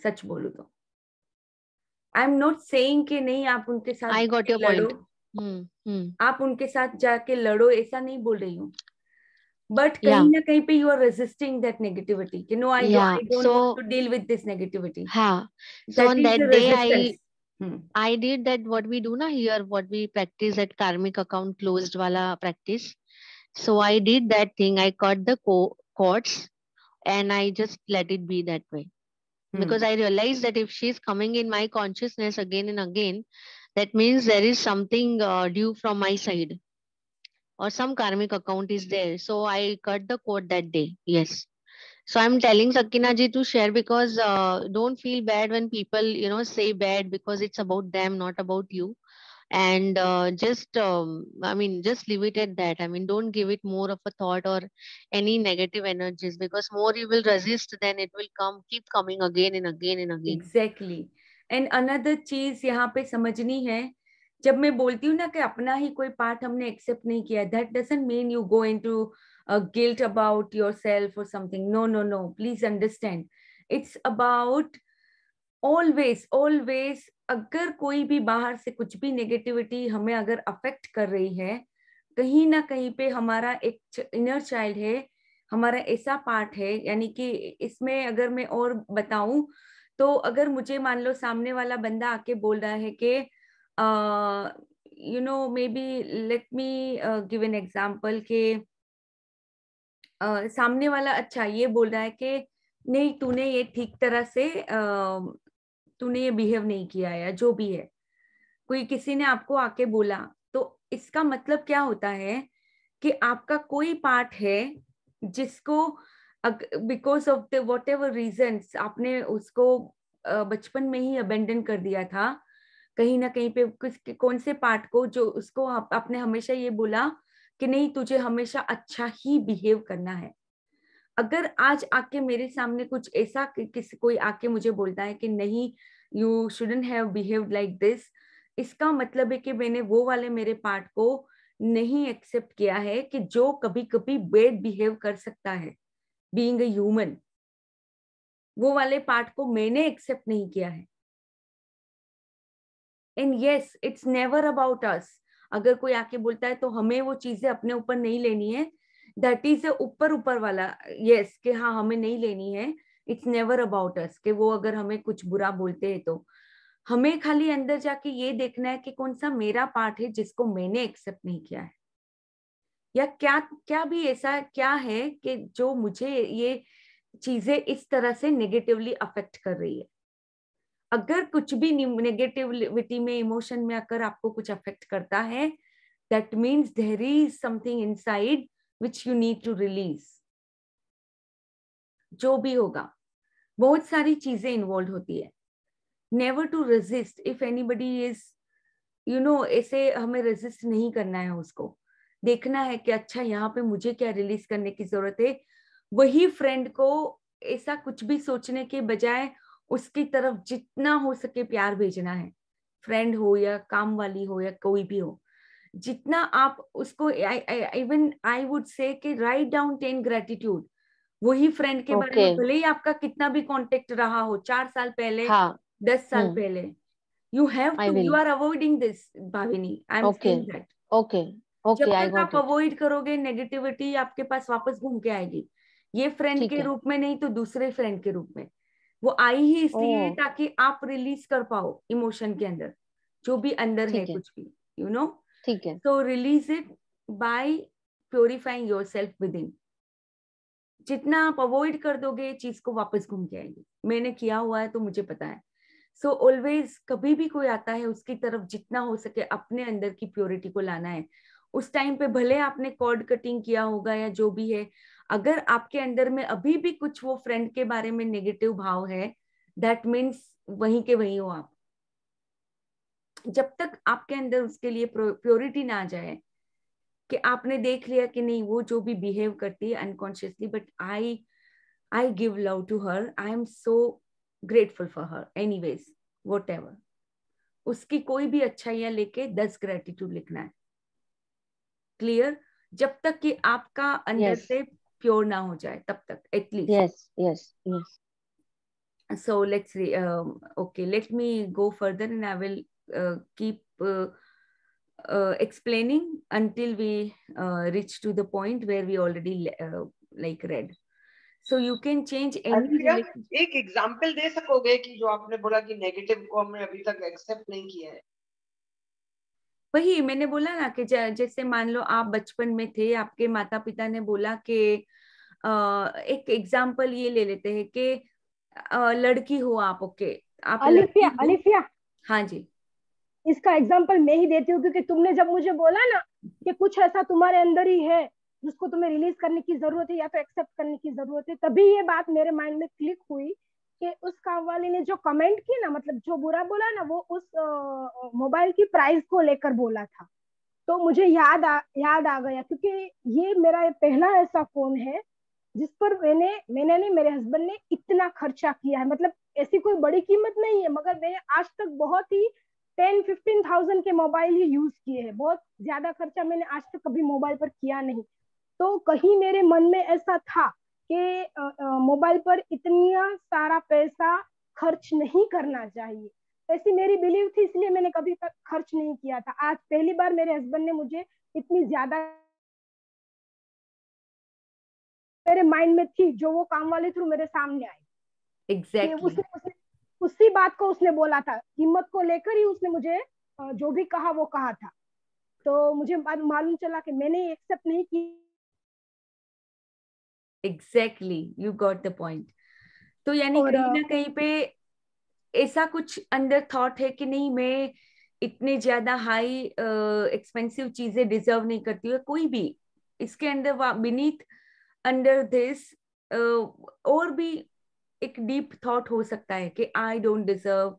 सच बोलूं तो आई एम नॉट सेइंग कि नहीं आप उनके साथ
I got your
लड़ो.
point.
आप उनके साथ जाके लड़ो, ऐसा नहीं बोल रही हूँ. But
Yeah.
कहीं ना कहीं पे you are resisting that negativity कि no I
Yeah.
Don't
So
want to deal with this negativity.
हाँ. So
That
on
is
that
the
day,
resistance.
I did that what we do na here, what we practice at karmic account closed wala practice. So I did that thing. I cut the cords and I just let it be that way. Because I realized that if she's coming in my consciousness again and again, that means there is something due from my side or some karmic account is there. So I cut the cord that day. Yes. So I'm telling Sakina ji to share because don't feel bad when people, you know, say bad because it's about them, not about you. And just leave it at that. I mean, don't give it more of a thought or any negative energies because more you will resist, then it will keep coming again and again and again.
Exactly. And another चीज यहाँ पे समझनी है, जब मैं बोलती हूँ ना कि अपना ही कोई पार्ट हमने एक्सेप्ट नहीं किया, that doesn't mean you go into guilt about yourself or something. No. Please understand. It's about always अगर कोई भी बाहर से कुछ भी नेगेटिविटी हमें अगर अफेक्ट कर रही है, कहीं ना कहीं पे हमारा एक इनर चाइल्ड है, हमारा ऐसा पार्ट है. यानी कि इसमें अगर मैं और बताऊं तो अगर मुझे मान लो सामने वाला बंदा आके बोल रहा है कि you know may be let me give an example के सामने वाला अच्छा ये बोल रहा है कि नहीं तूने ये ठीक तरह से तूने ये बिहेव नहीं किया या जो भी है, कोई किसी ने आपको आके बोला, तो इसका मतलब क्या होता है कि आपका कोई पार्ट है जिसको because of the whatever reasons आपने उसको बचपन में ही अबेंडन कर दिया था. कहीं ना कहीं पे कौन से पार्ट को जो उसको आपने हमेशा ये बोला कि नहीं तुझे हमेशा अच्छा ही बिहेव करना है. अगर आज आके मेरे सामने कुछ ऐसा किसी कोई आके मुझे बोलता है कि नहीं you shouldn't have behaved like this, इसका मतलब है कि मैंने वो वाले मेरे पार्ट को नहीं एक्सेप्ट किया है कि जो कभी कभी बैड बिहेव कर सकता है, बीइंग अ ह्यूमन. वो वाले पार्ट को मैंने एक्सेप्ट नहीं किया है. And yes it's never about us. अगर कोई आके बोलता है तो हमें वो चीजें अपने ऊपर नहीं लेनी है. दैट इज ऊपर वाला यस कि हाँ हमें नहीं लेनी है. इट्स नेवर अबाउट अस कि वो अगर हमें कुछ बुरा बोलते हैं तो हमें खाली अंदर जाके ये देखना है कि कौन सा मेरा पार्ट है जिसको मैंने एक्सेप्ट नहीं किया है, या क्या भी ऐसा क्या है कि जो मुझे ये चीजें इस तरह से नेगेटिवली अफेक्ट कर रही है. अगर कुछ भी नेगेटिविटी में इमोशन में अगर आपको कुछ अफेक्ट करता है, that means there is something inside which you need to release. जो भी होगा बहुत सारी चीजें इन्वॉल्व होती है. Never to resist if anybody is you know ऐसे हमें रेजिस्ट नहीं करना है. उसको देखना है कि अच्छा यहाँ पे मुझे क्या रिलीज करने की जरूरत है. वही फ्रेंड को ऐसा कुछ भी सोचने के बजाय उसकी तरफ जितना हो सके प्यार भेजना है. फ्रेंड हो या काम वाली हो या कोई भी हो, जितना आप उसको इवन आई वुड से कि राइट डाउन 10 ग्रेटिट्यूड वही फ्रेंड के बारे में, भले ही आपका कितना भी कांटेक्ट रहा हो 4 साल पहले 10 साल पहले. You are avoiding this Bhavini. I am saying that जब तक आप अवॉइड करोगे नेगेटिविटी आपके पास वापस घूम के आएगी. ये फ्रेंड के रूप में नहीं तो दूसरे फ्रेंड के रूप में. वो आई ही इसलिए ताकि आप रिलीज कर पाओ इमोशन के अंदर जो भी अंदर है कुछ भी, यू नो।
ठीक है।
तो release it by purifying yourself with in. जितना आप अवॉइड कर दोगे चीज को वापस घूम के आएगी। मैंने किया हुआ है तो मुझे पता है। सो ऑलवेज कभी भी कोई आता है उसकी तरफ जितना हो सके अपने अंदर की प्योरिटी को लाना है। उस टाइम पे भले आपने कॉर्ड कटिंग किया होगा या जो भी है, अगर आपके अंदर में अभी भी कुछ वो फ्रेंड के बारे में नेगेटिव भाव है, दैट मीन्स वहीं के वहीं हो आप। जब तक आपके अंदर उसके लिए प्योरिटी ना आ जाए कि आपने देख लिया कि नहीं वो जो भी बिहेव करती है unconsciously, but I give love to her, I am so grateful for her anyways whatever, उसकी कोई भी अच्छाइयां लेके 10 ग्रेटिट्यूड लिखना है। क्लियर? जब तक कि आपका अंदर से प्योर ना हो जाए तब तक at least.
Yes yes yes.
So let's see. Okay, let me go further and I will keep explaining until we reach to the point where we already like read. So you can change any relationship.
एक example दे सकोगे कि जो आपने बोला कि negative को हमने अभी तक एक्सेप्ट नहीं किया है?
वही मैंने बोला ना कि जैसे मान लो आप बचपन में थे, आपके माता पिता ने बोला कि एक एग्जांपल ये ले लेते हैं कि लड़की हो आप, ओके आप
अलिफिया, अलिफिया,
हाँ जी,
इसका एग्जांपल मैं ही देती हूँ क्योंकि तुमने जब मुझे बोला ना कि कुछ ऐसा तुम्हारे अंदर ही है जिसको तुम्हें रिलीज करने की जरूरत है या तो एक्सेप्ट करने की जरूरत है, तभी ये बात मेरे माइंड में क्लिक हुई कि उस काम वाली ने जो कमेंट की ना, मतलब जो बुरा बोला ना, वो उस मोबाइल की प्राइस को लेकर बोला था। तो मुझे याद आ गया क्योंकि ये मेरा पहला ऐसा फोन है जिस पर मैंने नहीं, मेरे हस्बैंड ने इतना खर्चा किया है। मतलब ऐसी कोई बड़ी कीमत नहीं है, मगर मैंने आज तक बहुत ही 10-15,000 के मोबाइल ही यूज किए हैं। बहुत ज्यादा खर्चा मैंने आज तक कभी मोबाइल पर किया नहीं। तो कहीं मेरे मन में ऐसा था कि मोबाइल पर इतना सारा पैसा खर्च नहीं करना चाहिए, ऐसी मेरी बिलीव थी, इसलिए मैंने कभी तक खर्च नहीं किया था। आज पहली बार मेरे हस्बैंड ने मुझे इतनी ज्यादा, मेरे माइंड में थी, जो वो काम वाले थ्रू मेरे सामने आई।
एग्जैक्टली
उसी बात को उसने बोला था, कीमत को लेकर ही उसने मुझे जो भी कहा वो कहा था। तो मुझे बाद मालूम चला कि मैंने एक्सेप्ट नहीं की।
Exactly, you got the point. तो यानी कहीं ना कहीं पे ऐसा कुछ अंदर थॉट है कि नहीं मैं इतने ज्यादा हाई एक्सपेंसिव चीजें डिजर्व नहीं करती हूँ, कोई भी इसके अंदर बीनीथ अंडर दिस और भी एक डीप थॉट हो सकता है कि आई डोंट डिजर्व,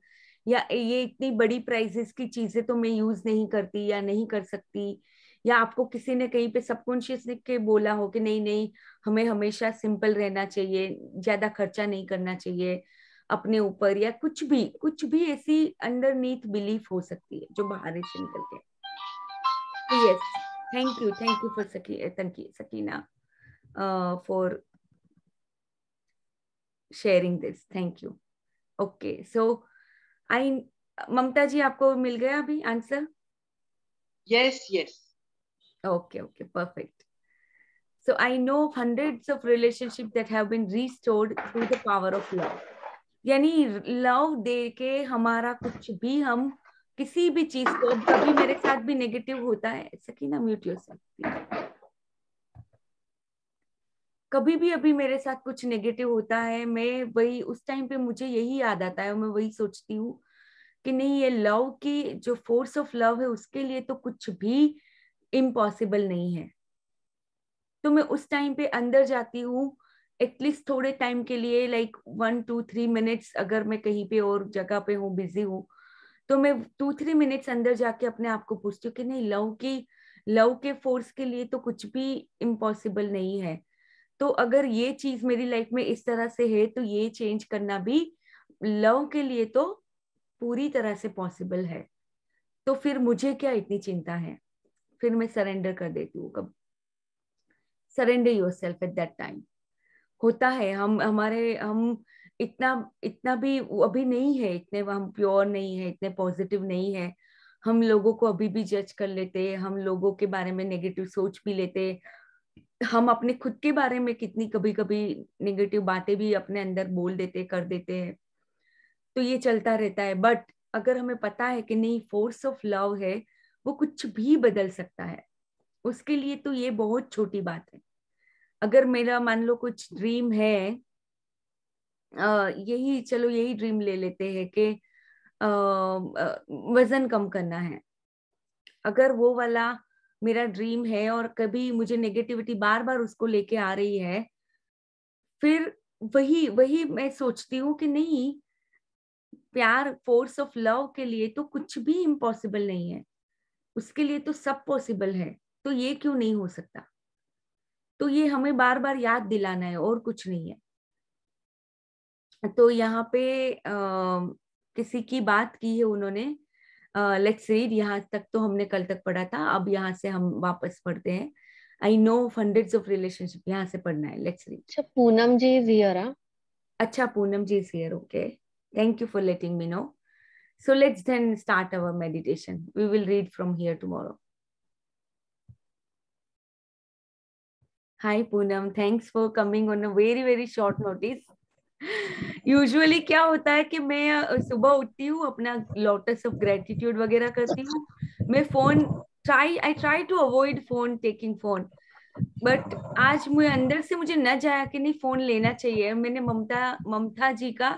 या ये इतनी बड़ी प्राइजेस की चीजें तो मैं यूज नहीं करती या नहीं कर सकती, या आपको किसी ने कहीं पे सबकॉन्शियस के बोला हो कि नहीं नहीं हमें हमेशा सिंपल रहना चाहिए, ज्यादा खर्चा नहीं करना चाहिए अपने ऊपर, या कुछ भी ऐसी अंडरनीथ बिलीफ हो सकती है जो बाहर से निकल के। तो yes, thank you for Sakina for sharing this, thank you. Okay, so Mamta ji आपको मिल गया अभी answer?
Yes
okay, perfect. So I know of hundreds of relationships that have been restored through the power of love. यानी love they के हमारा कुछ भी, हम किसी भी चीज को, कभी मेरे साथ भी नेगेटिव होता है, सकीना म्यूट योरसेल्फ, कभी भी अभी मेरे साथ कुछ नेगेटिव होता है, मैं वही उस टाइम पे मुझे यही याद आता है और मैं वही सोचती हूँ कि नहीं ये लव की जो फोर्स ऑफ लव है उसके लिए तो कुछ भी इम्पॉसिबल नहीं है। तो मैं उस टाइम पे अंदर जाती हूँ एटलीस्ट थोड़े टाइम के लिए, लाइक 1-2-3 मिनट्स, अगर मैं कहीं पे और जगह पे हूँ, बिजी हूँ, तो मैं 2-3 मिनट्स अंदर जाके अपने आप को पूछती हूँ कि नहीं लव के फोर्स के लिए तो कुछ भी इम्पॉसिबल नहीं है। तो अगर ये चीज मेरी लाइफ में इस तरह से है तो ये चेंज करना भी लव के लिए तो पूरी तरह से पॉसिबल है। तो फिर मुझे क्या इतनी चिंता है, फिर मैं सरेंडर कर देती हूँ। कब surrender yourself at that time होता है। हम इतना भी अभी नहीं है, इतने हम प्योर नहीं है, इतने पॉजिटिव नहीं है, हम लोगों को अभी भी जज कर लेते हैं, हम लोगों के बारे में नेगेटिव सोच भी लेते हैं, हम अपने खुद के बारे में कितनी कभी कभी नेगेटिव बातें भी अपने अंदर बोल देते कर देते हैं, तो ये चलता रहता है। बट अगर हमें पता है कि नहीं, फोर्स ऑफ लव है, वो कुछ भी बदल सकता है, उसके लिए तो ये बहुत छोटी बात है। अगर मेरा मान लो कुछ ड्रीम है, यही चलो यही ड्रीम ले लेते हैं कि वजन कम करना है, अगर वो वाला मेरा ड्रीम है और कभी मुझे नेगेटिविटी बार बार उसको लेके आ रही है, फिर वही वही मैं सोचती हूँ कि नहीं, प्यार फोर्स ऑफ लव के लिए तो कुछ भी इम्पॉसिबल नहीं है, उसके लिए तो सब पॉसिबल है, तो ये क्यों नहीं हो सकता। तो ये हमें बार बार याद दिलाना है और कुछ नहीं है। तो यहाँ पे किसी की बात की है उन्होंने, लेट्स रीड, यहाँ तक तो हमने कल तक पढ़ा था, अब यहाँ से हम वापस पढ़ते हैं। I know hundreds of relationship, यहाँ से पढ़ना है, लेट्स रीड।
अच्छा, पूनम जी इज हियर।
अच्छा, Poonam ji is here, okay, thank you for letting me know. So let's then start our meditation. We will read from here tomorrow. Hi Poonam, thanks for coming on a very very short notice. Usually क्या होता है कि मैं सुबह उठती हूँ, अपना lotus of gratitude वगैरह करती हूँ, मैं phone I try to avoid phone taking phone, but आज मुझे अंदर से मुझे न जाया कि नहीं फोन लेना चाहिए। मैंने ममता जी का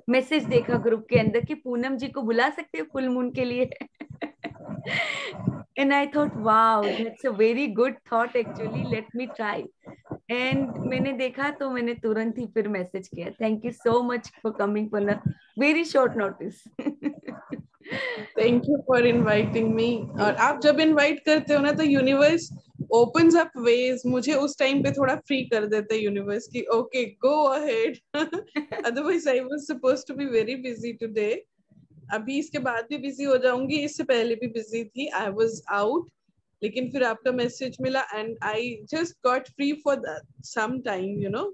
मैसेज देखा ग्रुप के अंदर कि पूनम जी को बुला सकते हो फुल मून के लिए। And I thought wow, that's a very good thought actually, let me try. And मैंने देखा तो मैंने तुरंत ही फिर मैसेज किया। Thank you so much for coming for a very short notice.
Thank you for inviting मी। और आप जब इनवाइट करते हो ना तो यूनिवर्स opens up ways, मुझे उस टाइम पे थोड़ा फ्री कर देता है यूनिवर्स की, okay go ahead. Otherwise I was supposed to be very busy today. अभी इसके बाद भी बिजी हो जाऊंगी, इससे पहले भी बिजी थी, आई वाज आउट, लेकिन फिर आपका मैसेज मिला and I just got free for some time, you know.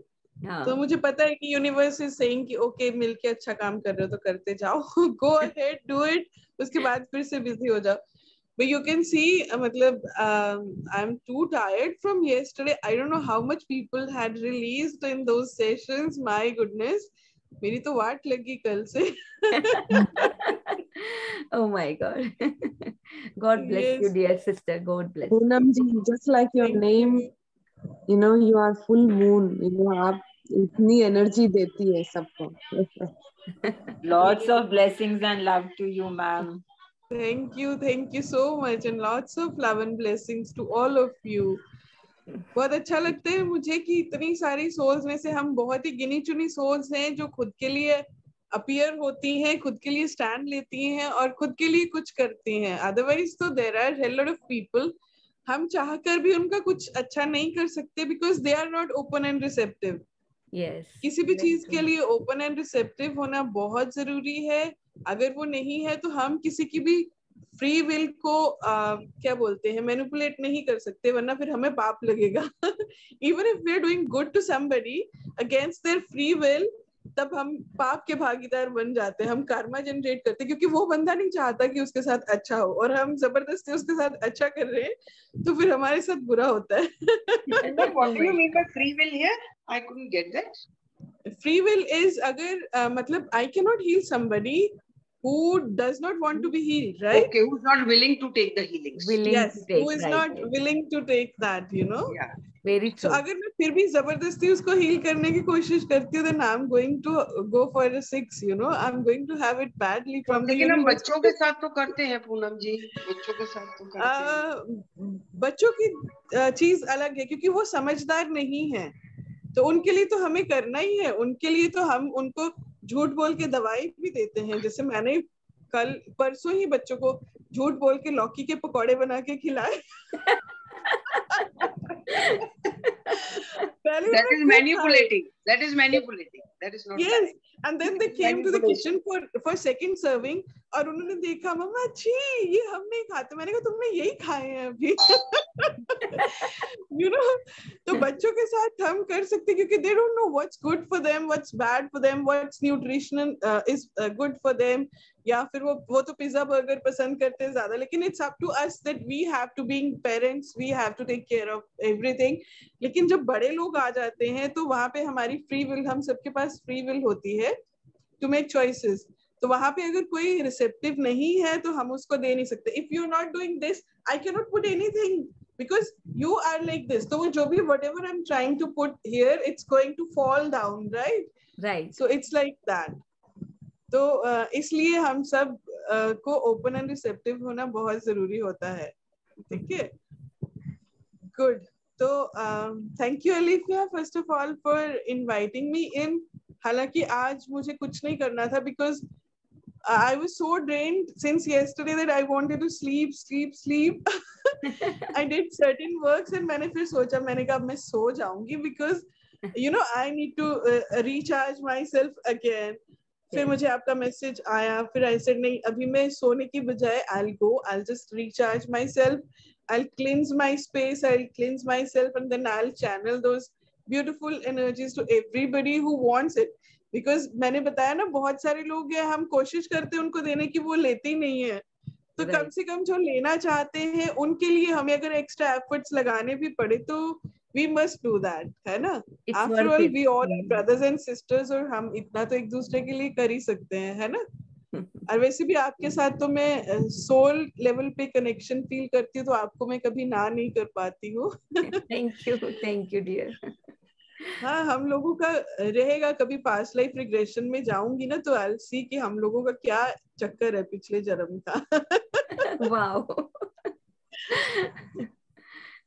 तो मुझे पता है कि यूनिवर्स इज सेइंग कि ओके मिलके अच्छा काम कर रहे हो तो करते जाओ, गो अहेड डू इट, उसके बाद फिर से बिजी हो जाओ। But you can see, मतलब I'm too tired from yesterday. I don't know how much people had released in those sessions. My goodness, मेरी तो वाट लगी कल से।
Oh my God. God bless
Yes.
you, dear sister. God bless.
Poonam ji, just like your name, you know, you are full moon. You know, आप इतनी energy देती है सबको।
Lots of blessings and love to you, ma'am.
Thank you so much, and lots of love and blessings to all of you. बहुत अच्छा लगता है मुझे कि इतनी सारी सोल्स में से हम बहुत ही गिनी चुनी सोल्स हैं जो खुद के लिए अपीयर होती हैं, खुद के लिए स्टैंड लेती हैं और खुद के लिए कुछ करती हैं। अदरवाइज तो there are a lot of people, हम चाहकर भी उनका कुछ अच्छा नहीं कर सकते because they are not open and receptive.
Yes.
किसी भी चीज के लिए ओपन एंड रिसेप्टिव होना बहुत जरूरी है। अगर वो नहीं है तो हम किसी की भी फ्री विल को क्या बोलते हैं, मैनिपुलेट नहीं कर सकते, वरना फिर हमें पाप लगेगा। Even if we are doing good to somebody against their free will, तब हम पाप के भागीदार बन जाते हैं, हम कर्मा जनरेट करते हैं, क्योंकि वो बंदा नहीं चाहता कि उसके साथ अच्छा हो और हम जबरदस्ती उसके साथ अच्छा कर रहे हैं तो फिर हमारे साथ बुरा होता है।
What do you mean by free will here? I couldn't get that.
Free will is अगर मतलब I cannot heal somebody who does not want to be healed, right?
Okay, who's not willing to take the healings.
Yes, who is not willing to take that, you know.
Yeah.
Very true.
So अगर मैं फिर भी जबरदस्ती उसको heal करने की कोशिश करती हूँ, then I'm going to go for a 6, you know. I'm going to have it badly from the
लेकिन हम
universe.
बच्चों के साथ तो करते हैं पूनम जी, बच्चों के साथ तो करते हैं।
बच्चों की चीज अलग है क्योंकि वो समझदार नहीं है, तो उनके लिए तो हमें करना ही है। उनके लिए तो हम उनको झूठ बोल के दवाई भी देते हैं। जैसे मैंने कल परसों ही बच्चों को झूठ बोल के लौकी के पकौड़े बना के खिलाए।
That is manipulating. That is manipulating. That is not
Yes,
correct.
and then they came to the kitchen for second serving, और उन्होंने देखा मम्मा छी ये हम नहीं खाते. मैंने कहा तुमने यही खाए हैं अभी. You know, तो बच्चों के साथ हम कर सकते क्योंकि they don't know what's good for them, what's bad for them, what's nutritional is good for them. या फिर वो तो पिज्जा बर्गर पसंद करते हैं ज्यादा, लेकिन it's up to us that we have to being parents, we have to take care of everything. लेकिन जब बड़े लोग आ जाते हैं तो वहां पे हमारी फ्री विल, हम सबके पास फ्री विल होती है to make choices. तो वहां पे अगर कोई रिसेप्टिव नहीं है तो हम उसको दे नहीं सकते. If you're not doing this, I cannot put anything because you are like this. तो वो जो भी whatever I'm trying to put here, it's going to fall down, right?
Right.
So it's like that. तो इसलिए हम सब को open and receptive होना बहुत जरूरी होता है. ठीक है, गुड. तो thank you Alifiya first of all for inviting me in. हालांकि आज मुझे कुछ नहीं करना था because I was so drained since yesterday that I wanted to sleep. I did certain works and मैंने फिर सोचा, मैंने कहा मैं सो जाऊंगी because you know I need to recharge myself again. फिर मुझे आपका मैसेज आया, फिर I said नहीं, अभी मैं सोने की बजाय I'll just recharge myself, I'll cleanse my space, I'll cleanse myself and then I'll channel those beautiful energies to everybody who wants it. Because मैंने बताया ना, बहुत सारे लोग हैं, हम कोशिश करते हैं उनको देने की, वो लेते ही नहीं है. तो कम से कम जो लेना चाहते हैं उनके लिए हमें अगर एक्स्ट्रा एफर्ट्स लगाने भी पड़े तो we must do that, है ना? After all, we all are brothers and sisters और हम इतना तो एक दूसरे के लिए कर ही सकते हैं, है ना? और वैसे भी आपके साथ तो मैं सोल लेवल पे कनेक्शन फील करती हूँ, तो आपको मैं कभी ना नहीं कर पाती हूँ.
Thank you dear.
हाँ, हम लोगों का रहेगा. कभी पास्ट लाइफ रिग्रेशन में जाऊंगी ना तो I'll see कि हम लोगों का क्या चक्कर है पिछले जन्म का. वाओ.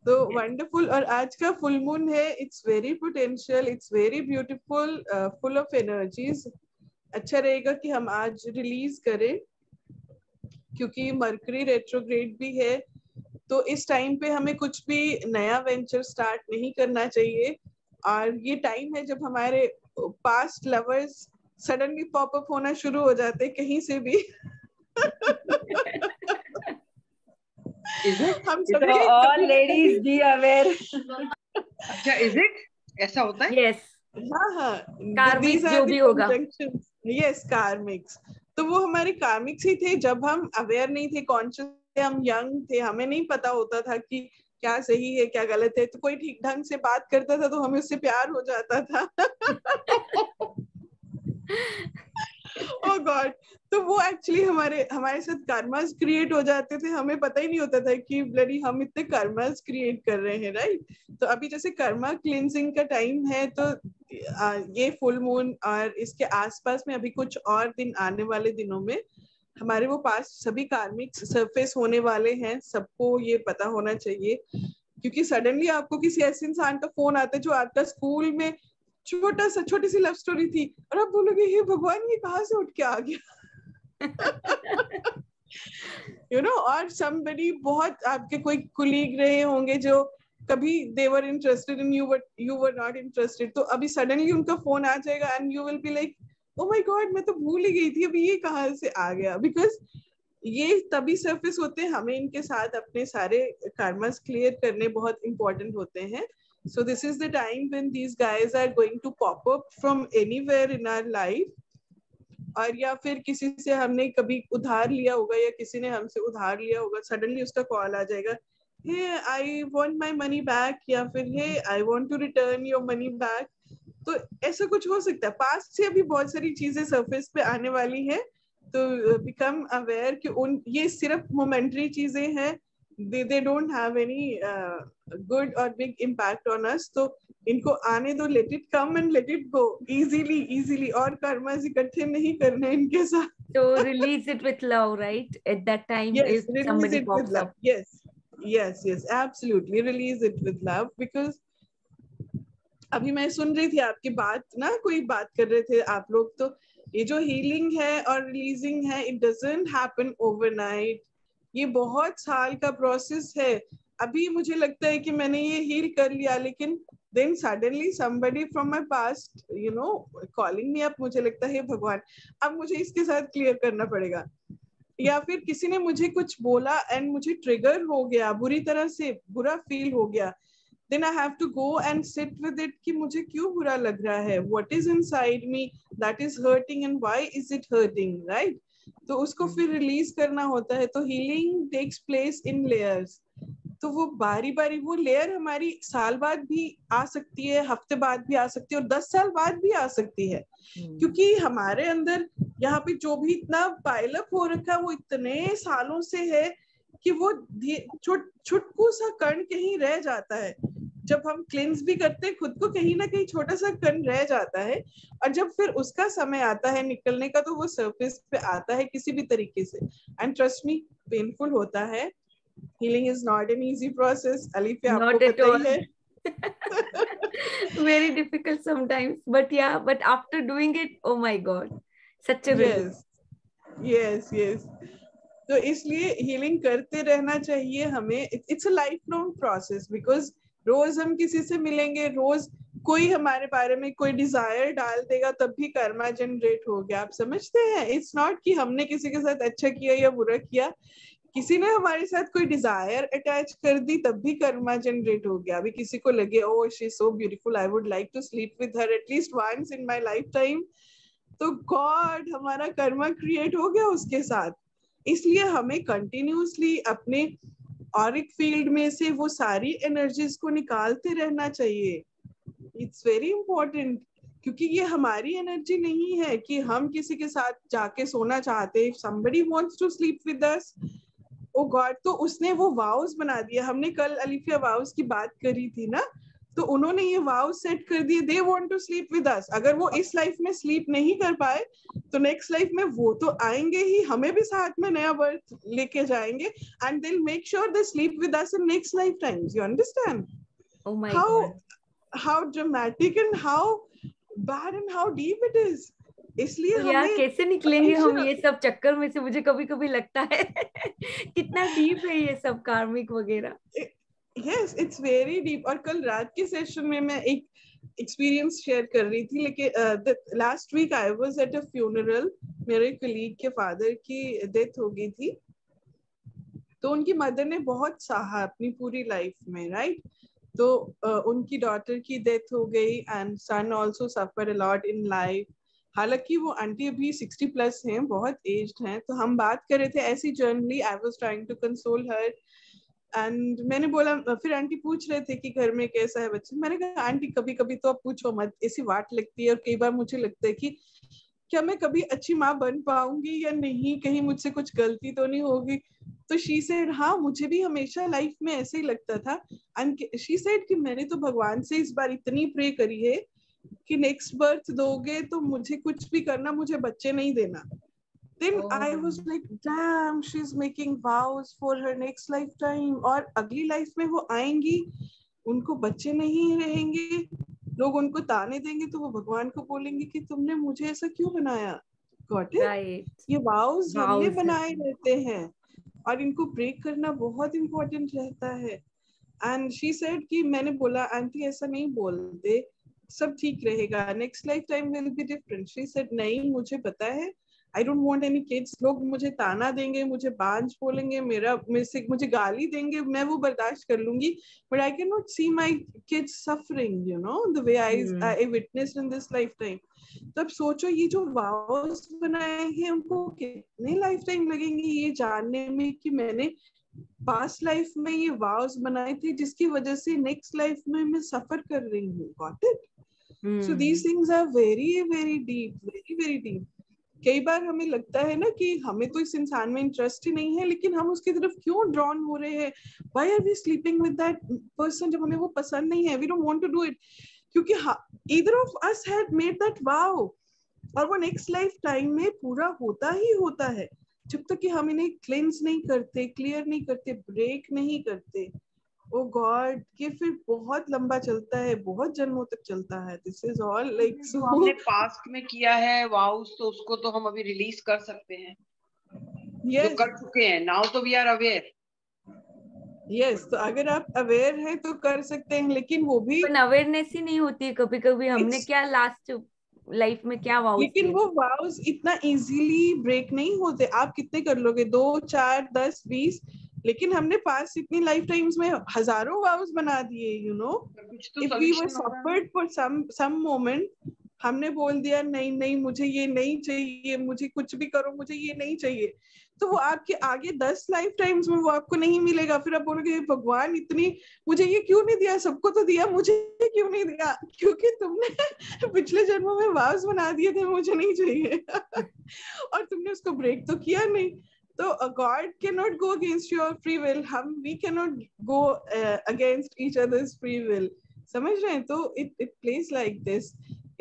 तो वंडरफुल. और आज का फुल मून है. It's very potential, it's very beautiful, full of energies. अच्छा रहेगा कि हम आज रिलीज करें क्योंकि मरकरी रेट्रोग्रेड भी है. तो इस टाइम पे हमें कुछ भी नया वेंचर स्टार्ट नहीं करना चाहिए. और ये टाइम है जब हमारे पास्ट लवर्स सडनली पॉपअप होना शुरू हो जाते कहीं से भी.
हम
सब all ladies be aware.
अच्छा, is it? ऐसा होता है?
Yes.
हाँ,
कार्मिक्स जो भी होगा.
Yes, karmics. तो वो हमारे कार्मिक्स ही थे जब हम अवेयर नहीं थे, कॉन्शियस थे, हम यंग थे, हमें नहीं पता होता था कि क्या सही है क्या गलत है. तो कोई ठीक ढंग से बात करता था तो हमें उससे प्यार हो जाता था. ओह गॉड. तो वो एक्चुअली हमारे साथ कर्मास क्रिएट हो जाते थे, हमें पता ही नहीं होता था कि ब्लडी हम इतने कर्मास क्रिएट कर रहे हैं, राइट? तो अभी जैसे कर्मा क्लींजिंग का टाइम है तो ये फुल मून और इसके आसपास में अभी कुछ और दिन आने वाले दिनों में हमारे वो पास सभी कार्मिक सरफेस होने वाले हैं. सबको ये पता होना चाहिए क्योंकि सडनली आपको किसी ऐसे इंसान का फोन आता है जो आपका स्कूल में छोटी सी लव स्टोरी थी और आप बोलोगे हे भगवान ये कहाँ से उठ के आ गया. You know, और somebody बहुत आपके कोई कुलीग रहे होंगे जो कभी they were interested in you but you were not interested. तो अभी suddenly उनका फोन आ जाएगा and you will be like oh my god, मैं तो भूल ही गई थी, अभी ये कहाँ से आ गया. Because ये तभी सरफेस होते हैं, हमें इनके साथ अपने सारे कर्मास क्लियर करने बहुत important होते हैं. So this is the time when these guys are going to pop up from anywhere in our life. और या फिर किसी से हमने कभी उधार लिया होगा या किसी ने हमसे उधार लिया होगा, सडनली उसका कॉल आ जाएगा, hey I want my money back, या फिर hey I want to return your money back. तो ऐसा कुछ हो सकता है. पास्ट से अभी बहुत सारी चीजें सरफेस पे आने वाली हैं. तो बिकम अवेयर कि ये सिर्फ मोमेंटरी चीजें हैं. they don't have any good or big impact on us. तो इनको आने दो, let it come and let it go easily. और कर्मास इकट्ठे नहीं करने इनके साथ.
So release it with love, right? At that time,
yes,
if somebody pops up.
Yes, absolutely. Release it with love because अभी मैं सुन रही थी आपकी बात ना, कोई बात कर रहे थे आप लोग. तो ये जो हीलिंग है और रिलीजिंग है, it doesn't happen overnight. ये बहुत साल का प्रोसेस है. अभी मुझे लगता है कि मैंने ये हील कर लिया, लेकिन then suddenly somebody from my past, you know, calling me up, मुझे लगता है भगवान अब मुझे इसके साथ क्लियर करना पड़ेगा, या फिर किसी ने मुझे कुछ बोला एंड मुझे ट्रिगर हो गया, बुरी तरह से बुरा फील हो गया, then I have to go and sit with it कि मुझे क्यों बुरा लग रहा है, what is inside me that is hurting and why is it hurting, right? तो उसको फिर रिलीज करना होता है. तो healing takes place in layers. तो वो बारी बारी वो लेयर हमारी साल बाद भी आ सकती है, हफ्ते बाद भी आ सकती है और 10 साल बाद भी आ सकती है, क्योंकि हमारे अंदर यहाँ पे जो भी इतना पाइलअप हो रखा है वो इतने सालों से है कि वो छुटकू सा कण कहीं रह जाता है. जब हम क्लींस भी करते हैं खुद को, कहीं ना कहीं छोटा सा कण रह जाता है, और जब फिर उसका समय आता है निकलने का तो वो सरफेस पे आता है किसी भी तरीके से. एंड ट्रस्ट मी, पेनफुल होता है. Healing is not an easy process. Alifia,
Not
आपको
at
पता
all.
ही है.
Very difficult sometimes, but yeah, but after doing it, oh my God, such a relief.
Yes. तो इसलिए हीलिंग करते रहना चाहिए हमें. It's a lifelong process, because रोज हम किसी से मिलेंगे, रोज कोई हमारे बारे में कोई डिजायर डाल देगा तब भी कर्मा जनरेट हो गया. आप समझते हैं? इट्स नॉट कि हमने किसी के साथ अच्छा किया या बुरा किया, किसी ने हमारे साथ कोई डिजायर अटैच कर दी तब भी कर्मा जनरेट हो गया. अभी किसी को लगे oh she is so beautiful, I would like to sleep with her at least once in my life time, तो गॉड हमारा कर्मा क्रिएट हो गया उसके साथ. इसलिए हमें कंटिन्यूअसली अपने ऑरिक फील्ड में से वो सारी एनर्जीज को निकालते रहना चाहिए. इट्स वेरी इंपॉर्टेंट, क्योंकि ये हमारी एनर्जी नहीं है कि हम किसी के साथ जाके सोना चाहते. If somebody wants to sleep with us, oh god, तो उसने वो वाउस बना दिया. हमने कल अलीफिया वाउस की बात करी थी ना, तो उन्होंने ये वाउस सेट कर दिए, they want to sleep with us. अगर वो इस लाइफ में स्लीप नहीं कर पाए तो नेक्स्ट लाइफ में वो तो आएंगे ही, हमें भी साथ में नया बर्थ लेके जाएंगे, and they will make sure they sleep with us in next life times. You understand how dramatic and how bad and how deep it is. इसलिए
तो यार कैसे निकलेंगे हम ये सब चक्कर में से, मुझे कभी कभी लगता है कितना डीप है ये सब कार्मिक वगैरह.
Yes, it's very deep. और कल रात के सेशन में मैं एक एक्सपीरियंस शेयर कर रही थी, लेकिन last week I was at a funeral. मेरे कलीग के फादर की डेथ हो गई थी, तो उनकी मदर ने बहुत सहा अपनी पूरी लाइफ में, राइट? तो उनकी डॉटर की डेथ हो गई and son also suffer a lot in life. हालांकि वो आंटी अभी 60 प्लस हैं, बहुत एज्ड हैं. तो हम बात कर रहे थे ऐसी जर्नली, I was trying to console her, and मैंने बोला, फिर आंटी पूछ रहे थे कि घर में कैसा है बच्चे. मैंने कहा आंटी कभी कभी तो आप पूछो मत, ऐसी वाट लगती है, और कई बार मुझे लगता है कि क्या मैं कभी अच्छी माँ बन पाऊंगी या नहीं, कहीं मुझसे कुछ गलती तो नहीं होगी. तो शी सेड हाँ, मुझे भी हमेशा लाइफ में ऐसे ही लगता था. एंड शी सेड कि मैंने तो भगवान से इस बार इतनी प्रे करी है कि नेक्स्ट बर्थ दोगे तो मुझे कुछ भी करना, मुझे बच्चे नहीं देना. Then I was like, damn, she's making vows for her next lifetime. और अगली लाइफ में वो आएंगी, उनको बच्चे नहीं रहेंगे, लोग उनको ताने देंगे, तो वो भगवान को बोलेंगे कि तुमने मुझे ऐसा क्यों बनाया. Got it?
Right.
ये vows हमने बनाए रहते हैं और इनको ब्रेक करना बहुत इम्पोर्टेंट रहता है. एंड शी सेड कि मैंने बोला आंटी ऐसा नहीं बोलते, सब ठीक रहेगा, next life time will be different. She said नहीं, मुझे पता है, I don't want any kids. लोग मुझे ताना देंगे, मुझे बांझ बोलेंगे, मुझे गाली देंगे, मैं वो बर्दाश्त कर लूंगी, but I can not see my kids suffering, you know, the way I witnessed in this life time. तो अब सोचो, ये जो वाउस बनाए हैं उनको कितने लाइफ टाइम लगेंगे ये जानने में कि मैंने पास्ट लाइफ में ये वाउस बनाए थे, जिसकी वजह से नेक्स्ट लाइफ में मैं सफर कर रही हूँ. Got it? So these things are very very deep, very very deep. कई बार हमें लगता है ना कि हमें तो इस इंसान में इंटरेस्ट ही नहीं है, लेकिन हम उसकी तरफ क्यों ड्रॉन हो रहे हैं? Why are we sleeping with that person जब हमें वो पसंद नहीं है? We don't want to do it, क्योंकि either of us had made that vow, और वो नेक्स्ट लाइफ टाइम में पूरा होता ही होता है. जब तक कि हम इन्हें क्लेंस नहीं करते, क्लियर नहीं करते, ब्रेक नहीं करते, ओ गॉड, कि फिर बहुत लंबा चलता है, बहुत जन्मों तक चलता है. This is all like so
हमने पास्ट में किया है वाउस, तो उसको तो हम अभी रिलीज कर सकते हैं.
yes.
जो कर चुके हैं, नाउ तो वी आर अवेयर.
यस तो अगर आप अवेयर हैं तो कर सकते हैं, लेकिन वो भी
अवेयरनेस ही नहीं होती है कभी कभी। हमने क्या लास्ट लाइफ में क्या वाउस
लेकिन वो वाउस इतना इजीली ब्रेक नहीं होते। आप कितने कर लोगे, 2 4 10 20, लेकिन हमने पास इतनी लाइफ टाइम्स में हजारों वाउस बना दिए, you know. If we were suffered for some moment, हमने बोल दिया नहीं नहीं मुझे ये नहीं चाहिए, मुझे कुछ भी करो मुझे ये नहीं चाहिए, तो वो आपके आगे 10 लाइफ टाइम्स में वो आपको नहीं मिलेगा। फिर आप बोलोगे भगवान इतनी मुझे ये क्यों नहीं दिया, सबको तो दिया, मुझे क्यों नहीं दिया? क्योंकि तुमने पिछले जन्मों में वास बना दिए थे मुझे नहीं चाहिए और तुमने उसको ब्रेक तो किया नहीं। तो God can not go against your free will, हम we can not go against each others free will, समझ रहे हैं? तो इट प्लेस लाइक दिस।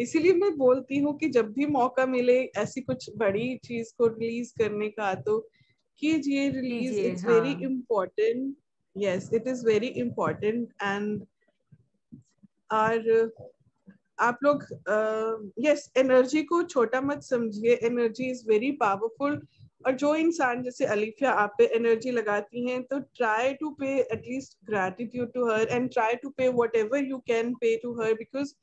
इसीलिए मैं बोलती हूँ कि जब भी मौका मिले ऐसी कुछ बड़ी चीज को रिलीज करने का तो कीजिए release. It's very important, yes it is very important. And और आप लोग यस एनर्जी को छोटा मत समझिए, एनर्जी इज वेरी पावरफुल। और जो इंसान जैसे अलीफिया आप पे एनर्जी लगाती हैं, तो try to pay at least gratitude to her and try to pay whatever you can pay to her, because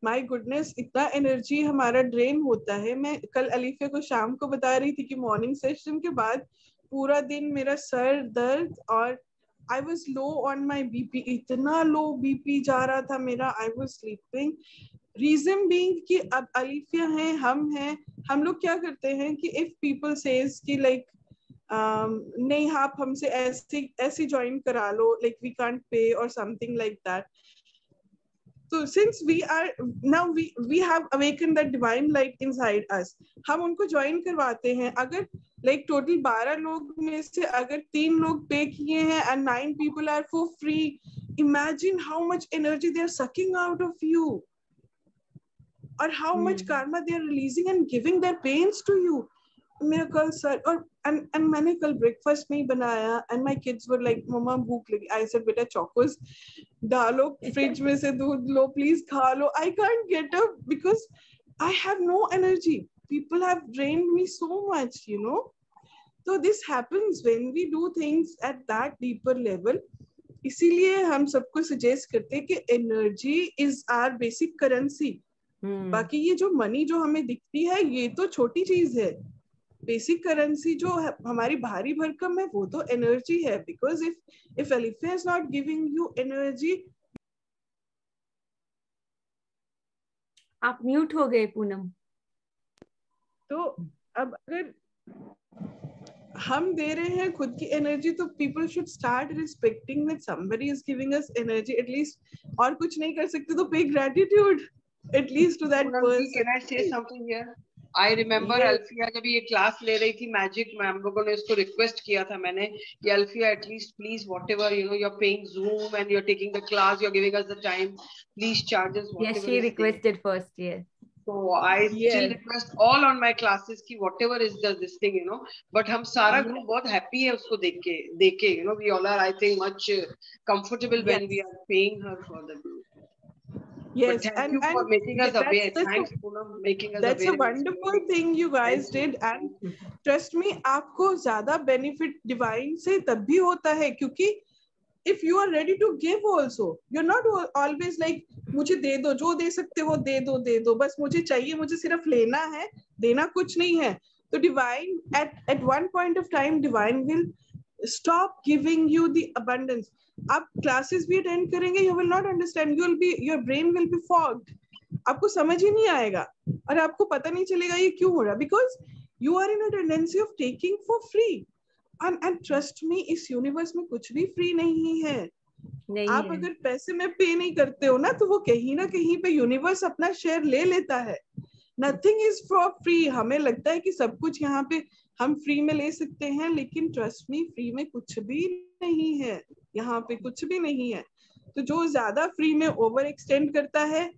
my goodness इतना एनर्जी हमारा ड्रेन होता है। मैं कल अलीफिया को शाम को बता रही थी कि मॉर्निंग सेशन के बाद पूरा दिन मेरा सर दर्द और I was low on my BP, इतना लो बीपी जा रहा था मेरा, I was sleeping. Reason being कि अब अलीफिया हैं, हम लोग क्या करते हैं कि इफ पीपल सेज कि लाइक नहीं आप हमसे ऐसी ज्वाइन करा लो, लाइक वी कांट पे और something like that. So since we are now we have awakened that divine light inside us, हम उनको ज्वाइन करवाते हैं। अगर like total 12 लोग में से अगर 3 लोग पे किए हैं and 9 people are for free, imagine how much energy they are sucking out of you or how much karma they are releasing and giving their pains to you. मेरा कल सर और and मैंने कल ब्रेकफास्ट नहीं बनाया and my kids were like मम्मा भूख लगी। I said बेटा चौकोस डालो फ्रिज में से, दूध लो प्लीज खा लो। I can't get up because I have no energy. People have drained me so much, you know. So this happens when we do things at that deeper level. इसीलिए हम सबको suggest करते हैं कि energy is our basic currency. बाकी ये जो money जो हमें दिखती है ये तो छोटी चीज है, बेसिक करेंसी जो हमारी भारी भरकम है वो तो एनर्जी है। Because if elephant is not giving you energy.
आप म्यूट हो गए पूनम।
तो अब अगर हम दे रहे हैं खुद की एनर्जी तो people should start respecting that somebody is giving us energy at least. और कुछ नहीं कर सकते तो पे gratitude at least to that person.
Can I से something here? I remember Alfiya जब ये क्लास ले रही थी मैजिक में, हम लोगों ने इसको रिक्वेस्ट किया था मैंने कि Alfiya at least please whatever you know you are paying Zoom and you're taking the class, you're giving us the time, please charge us whatever.
Yes, she requested first, yes.
So I still request all on my classes कि whatever is just this thing, you know. But हम सारा group बहुत happy है उसको देख के, you know, we all are I think much comfortable when we are paying her for the group.
Yes,
but thank you for making us aware. Thanks for making us aware.
That's a wonderful thing you guys did, and trust me, आपको ज्यादा benefit divine से तब भी होता है क्योंकि if you are ready to give also, you're not always like मुझे दे दो, जो दे सकते हो दे दो, बस मुझे चाहिए, मुझे सिर्फ लेना है, देना कुछ नहीं है। तो divine at one point of time divine will stop giving you the abundance. आप क्लासेस भी अटेंड करेंगे, you will not understand, your brain will be fogged, आपको समझ ही नहीं आएगा और आपको पता नहीं चलेगा ये क्यों हो रहा, because you are in a tendency of taking for free. And trust me, इस यूनिवर्स में कुछ भी फ्री नहीं है। आप अगर पैसे में पे नहीं करते हो ना तो वो कहीं ना कहीं पे यूनिवर्स अपना शेयर ले लेता है। Nothing is for free. हमें लगता है कि सब कुछ यहाँ पे हम फ्री में ले सकते हैं, लेकिन ट्रस्ट मी फ्री में कुछ भी नहीं है, यहाँ पे कुछ भी नहीं है। तो जो ज्यादा फ्री में ओवर एक्सटेंड करता है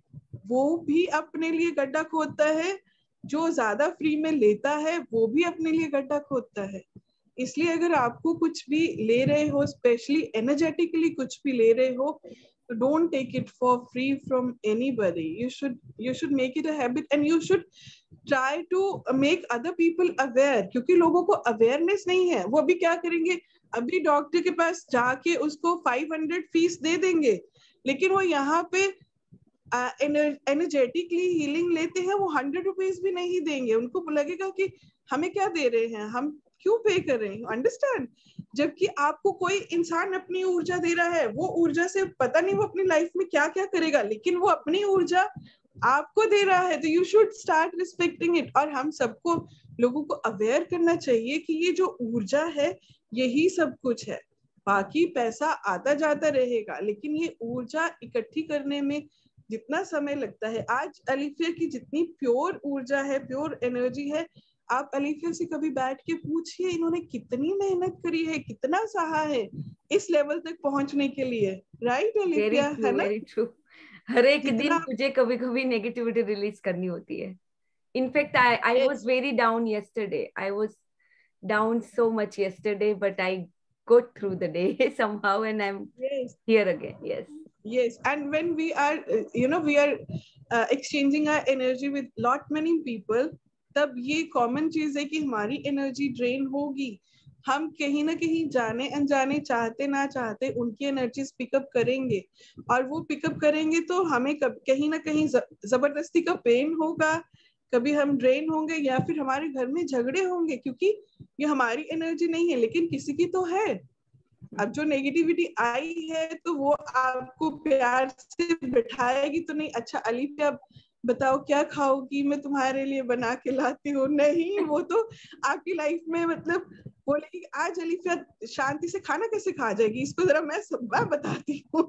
वो भी अपने लिए गड्ढा खोदता है, जो ज्यादा फ्री में लेता है वो भी अपने लिए गड्ढा खोदता है। इसलिए अगर आपको कुछ भी ले रहे हो, स्पेशली एनर्जेटिकली कुछ भी ले रहे हो, Don't take it for free from anybody. You should make it a habit, and you should try to make other people aware, क्योंकि लोगों को awareness नहीं है. वो अभी क्या करेंगे, अभी डॉक्टर के पास जाके उसको 500 फीस दे देंगे, लेकिन वो यहाँ पे एनर्जेटिकली हीलिंग लेते हैं, वो 100 रुपीज भी नहीं देंगे. उनको लगेगा कि हमें क्या दे रहे हैं, हम क्यों पे कर रहे हैं. अंडरस्टैंड. जबकि आपको कोई इंसान अपनी ऊर्जा दे रहा है, वो ऊर्जा से पता नहीं वो अपनी लाइफ में क्या क्या करेगा, लेकिन वो अपनी ऊर्जा आपको दे रहा है. तो you should start respecting it. और हम सबको लोगों को अवेयर करना चाहिए कि ये जो ऊर्जा है यही सब कुछ है. बाकी पैसा आता जाता रहेगा, लेकिन ये ऊर्जा इकट्ठी करने में जितना समय लगता है, आज अलीफिया की जितनी प्योर ऊर्जा है, प्योर एनर्जी है, आप अलीफिया से कभी बैठ के पूछिए इन्होंने कितनी मेहनत करी है, कितना सहा है इस लेवल तक पहुंचने के लिए. राइट अलीफिया, है ना?
Very true. हर एक दिन मुझे कभी कभी नेगेटिविटी रिलीज करनी होती है. In fact I was very down yesterday. I was down so much yesterday, but I got through the day somehow, and I'm here again.
Yes, and when we are we are exchanging our energy with lot many people, तब ये common चीज है कि हमारी energy drain होगी. हम कहीं ना कहीं जाने अनजाने, चाहते ना चाहते, उनकी एनर्जीज पिकअप करेंगे, और वो पिकअप करेंगे तो हमें कहीं ना कहीं जबरदस्ती का पेन होगा, कभी हम ड्रेन होंगे, या फिर हमारे घर में झगड़े होंगे, क्योंकि ये हमारी एनर्जी नहीं है लेकिन किसी की तो है. अब जो नेगेटिविटी आई है तो वो आपको प्यार से बिठाएगी तो नहीं, अच्छा अलीफिया बताओ क्या खाओगी, मैं तुम्हारे लिए बना के लाती हूँ. नहीं, वो तो आपकी लाइफ में मतलब बोलेगी आज अलीफिया शांति से खाना कैसे खा जाएगी, इसको जरा मैं सब बताती हूँ.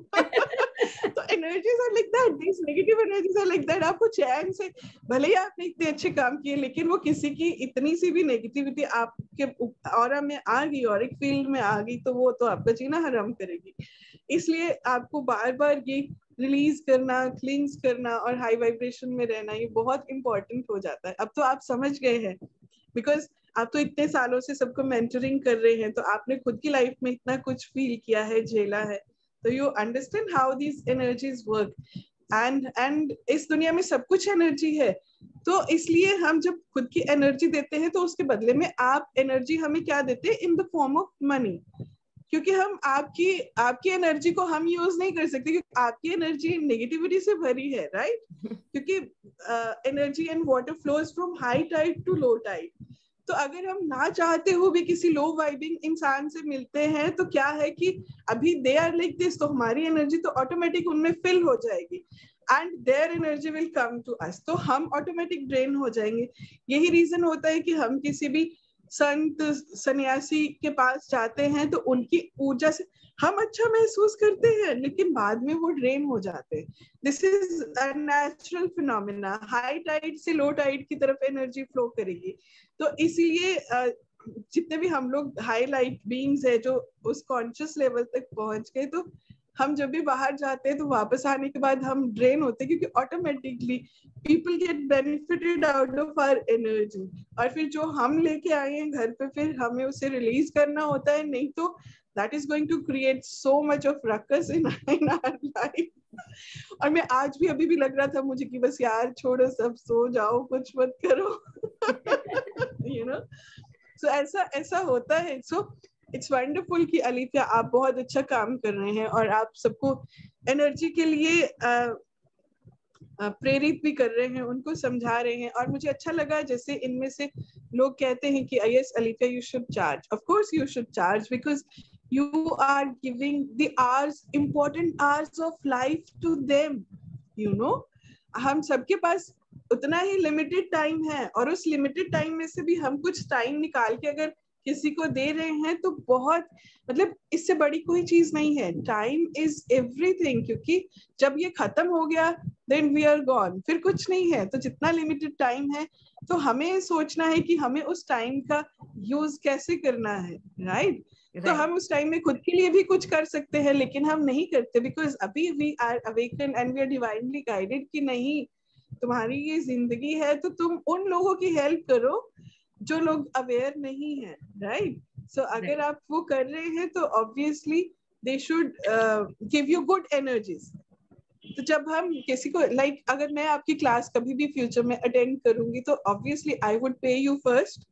तो energies are like that, this negative energies are like that. आपको चैन से, भले ही आपने इतने अच्छे काम किए, लेकिन वो किसी की इतनी सी भी नेगेटिविटी आपके ऑरा में आ गई, और एक फील्ड में आ गई, तो वो तो आपका जीना हराम करेगी. इसलिए आपको बार बार ये रिलीज करना, क्लींस करना और हाई वाइब्रेशन में रहना, ये बहुत इंपॉर्टेंट हो जाता है. अब तो आप समझ गए हैं, बिकॉज आप तो इतने सालों से सबको मेंटरिंग कर रहे हैं, तो आपने खुद की लाइफ में इतना कुछ फील किया है, झेला है, तो you understand how these energies work. And इस दुनिया में सब कुछ एनर्जी है, तो इसलिए हम जब खुद की एनर्जी देते हैं तो उसके बदले में आप एनर्जी हमें क्या देते हैं, in the form of money. क्योंकि हम आपकी एनर्जी को हम यूज नहीं कर सकते, क्योंकि आपकी एनर्जी नेगेटिविटी से भरी है. राइट? क्योंकि energy and water flows from high tide to low tide. तो अगर हम ना चाहते हो भी किसी लो वाइबिंग इंसान से मिलते हैं, तो क्या है कि अभी दे आर लाइक दिस, तो हमारी एनर्जी तो ऑटोमेटिक उनमें फिल हो जाएगी, and their energy will come to us, तो हम ऑटोमेटिक ड्रेन हो जाएंगे. यही रीजन होता है कि हम किसी भी संत सन्यासी के पास जाते हैं तो उनकी ऊर्जा से हम अच्छा महसूस करते हैं, लेकिन बाद में वो ड्रेन हो जाते हैं. This is a natural phenomena. High tide से लो टाइड की तरफ एनर्जी फ्लो करेगी. तो इसीलिए जितने भी हम लोग हाई लाइट बीइंग्स है जो उस कॉन्शियस लेवल तक पहुंच गए, तो हम जब भी बाहर जाते हैं तो वापस आने के बाद हम ड्रेन होते हैं, क्योंकि automatically people get benefited out of our energy. और फिर जो हम लेके आए हैं घर पे, फिर हमें उसे रिलीज करना होता है, नहीं तो that is going to create so much of ruckus in our life. और मैं आज भी अभी भी लग रहा था मुझे कि बस यार छोड़ो सब, सो जाओ, कुछ मत करो. So ऐसा होता है. So it's wonderful कि अलीफिया आप बहुत अच्छा काम कर रहे हैं, और आप सबको एनर्जी के लिए प्रेरित भी कर रहे हैं, उनको समझा रहे हैं. और मुझे अच्छा लगा जैसे इनमें से लोग कहते हैं कि yes Alifiya you should charge. Of course you should charge, because you are giving the hours, important hours of life to them. हम सबके पास उतना ही लिमिटेड टाइम है, और उस लिमिटेड टाइम में से भी हम कुछ टाइम निकाल के अगर किसी को दे रहे हैं तो बहुत, मतलब इससे बड़ी कोई चीज नहीं है. टाइम इज एवरीथिंग, क्योंकि जब ये खत्म हो गया देन वी आर गॉन, फिर कुछ नहीं है. तो जितना लिमिटेड टाइम है, तो हमें सोचना है कि हमें उस टाइम का यूज कैसे करना है. राइट? तो हम उस टाइम में खुद के लिए भी कुछ कर सकते हैं, लेकिन हम नहीं करते, बिकॉज अभी we are awaken and we are divinely guided कि नहीं, तुम्हारी ये जिंदगी है तो तुम उन लोगों की हेल्प करो जो लोग अवेयर नहीं है. राइट? सो अगर आप वो कर रहे हैं तो obviously they should give you good energies. तो जब हम किसी को like अगर मैं आपकी क्लास कभी भी फ्यूचर में अटेंड करूंगी तो obviously I would pay you first,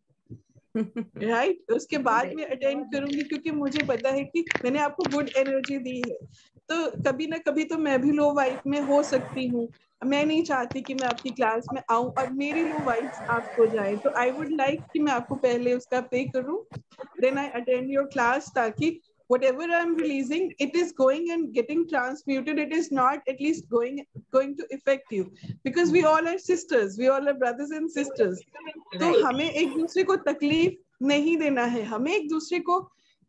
right? उसके बाद में अटेंड करूंगी क्योंकि मुझे पता है कि मैंने आपको गुड एनर्जी दी है. तो कभी ना कभी तो मैं भी लो वाइब में हो सकती हूँ. मैं नहीं चाहती कि मैं आपकी क्लास में आऊं और मेरी लो वाइब्स आपको जाए. तो आई वुड लाइक कि मैं आपको पहले उसका पे करूं, then I attend your class, ताकि whatever I'm releasing, it is going and getting transmuted. It is not at least going to affect you, because we all are sisters, we all are brothers and sisters. तो हमें एक दूसरे को तकलीफ नहीं देना है, हमें एक दूसरे को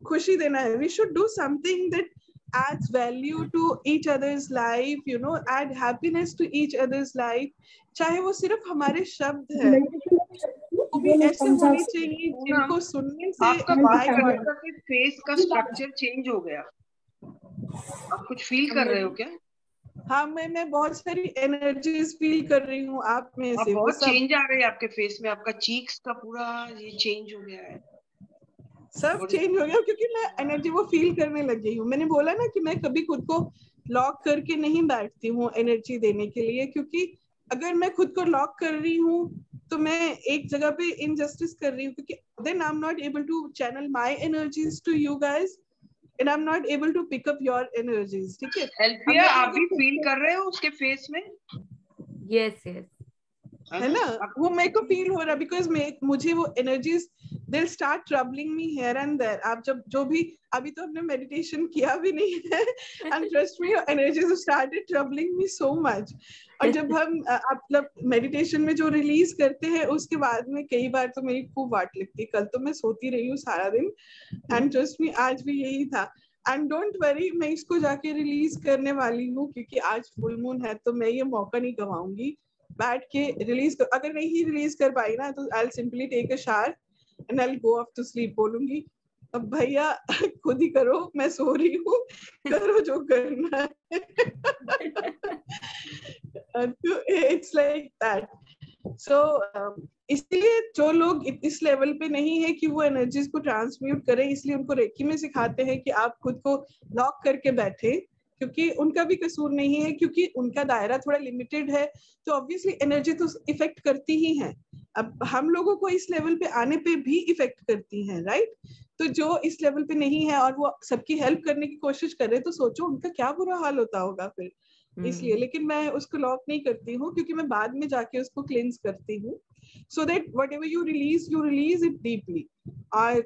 खुशी देना है. We should do something that adds value to each other's life, you know, add happiness to each other's life. चाहे वो सिर्फ हमारे शब्द है, वो भी ऐसे होने चाहिए जिनको सुनने से
आपका फेस का स्ट्रक्चर चेंज हो गया. आप कुछ फील कर रहे हो क्या?
हाँ, मैं बहुत सारी एनर्जीज फील कर रही हूँ आप में से.
बहुत चेंज आ रही है आपके फेस में, आपका चीक्स का पूरा ये चेंज हो गया है.
सब चेंज हो गया क्योंकि मैं एनर्जी वो फील करने लग गई हूँ. मैंने बोला ना कि मैं कभी खुद को लॉक करके नहीं बैठती हूँ एनर्जी देने के लिए, क्योंकि अगर मैं खुद को लॉक कर रही हूँ तो मैं एक जगह पे इनजस्टिस कर रही हूँ, क्योंकि then I'm not able to channel my energies to you guys and I'm not able to pick up your energies. ठीक है
एल्फिया, आप भी फील कर रहे हो उसके फेस में?
yes
है ना, वो मेरे को फील हो रहा है, बिकॉज मुझे वो energies they'll start troubling me here and there. आप जब जो भी, अभी तो हमने मेडिटेशन किया भी नहीं है and trust me, your energies have started troubling me so much. और जब हम आप मतलब मेडिटेशन में जो रिलीज करते हैं उसके बाद में कई बार तो मेरी खूब वाट लगती है. कल तो मैं सोती रही हूँ सारा दिन and trust me, आज भी यही था. And don't worry, मैं इसको जाके रिलीज करने वाली हूँ, क्योंकि आज फुल मून है तो मैं ये मौका नहीं गवाऊंगी बैठ के रिलीज. अगर नहीं रिलीज कर पाई ना तो I'll simply take a shower and I'll go off to sleep. बोलूंगी अब भैया खुद ही करो, मैं सो रही हूँ, करो जो करना है. तो it's like that. So इसलिए जो लोग इस लेवल पे नहीं है कि वो एनर्जीज को ट्रांसम्यूट करें, इसलिए उनको रेकी में सिखाते हैं कि आप खुद को लॉक करके बैठे, क्योंकि उनका भी कसूर नहीं है, क्योंकि उनका दायरा थोड़ा लिमिटेड है. तो ऑब्वियसली एनर्जी तो इफेक्ट करती ही है. अब हम लोगों को इस लेवल पे आने पे भी इफेक्ट करती हैं, राइट? तो जो इस लेवल पे नहीं है और वो सबकी हेल्प करने की कोशिश कर रहे, तो सोचो उनका क्या बुरा हाल होता होगा फिर. इसलिए लेकिन मैं उसको लॉक नहीं करती हूँ, क्योंकि मैं बाद में जाके उसको क्लींस करती हूँ, so that whatever you release it deeply.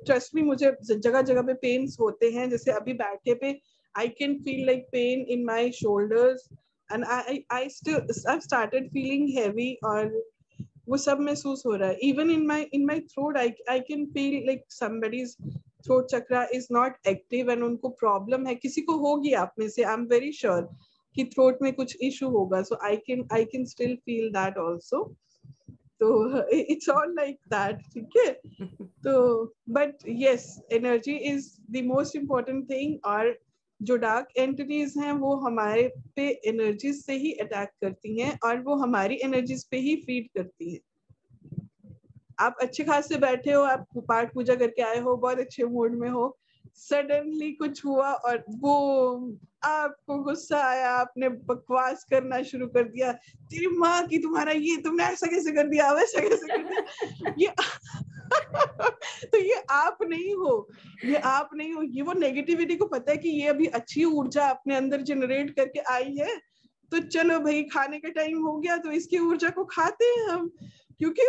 Trust me, मुझे जगह जगह पे पेन्स होते हैं, जैसे अभी बैठे पे I can feel like pain in my shoulders and I've started feeling heavy, और वो सब महसूस हो रहा है. Even in my throat I can feel like somebody's throat chakra is not active and उनको problem है. किसी को होगी आप में से, I'm very sure कि throat में कुछ issue होगा, so I can still feel that also. तो it's all like that, ठीक है? तो but yes, energy is the most important thing. और जो डार्क एंटिटीज हैं वो हमारे पे एनर्जीज से ही अटैक करती हैं और वो हमारी एनर्जीज पे ही फीड करती हैं. आप अच्छे खासे बैठे हो, आप पाठ पूजा करके आए हो, बहुत अच्छे मूड में हो, सडनली कुछ हुआ और वो आपको गुस्सा आया, आपने बकवास करना शुरू कर दिया, तेरी माँ की तुम्हारा ये, तुमने ऐसा कैसे कर दिया, वैसा कैसे कर दिया. ये तो ये आप नहीं हो, ये आप नहीं हो. ये वो नेगेटिविटी को पता है कि ये अभी अच्छी ऊर्जा अपने अंदर जनरेट करके आई है, तो चलो भाई खाने का टाइम हो गया तो इसकी ऊर्जा को खाते हैं हम, क्योंकि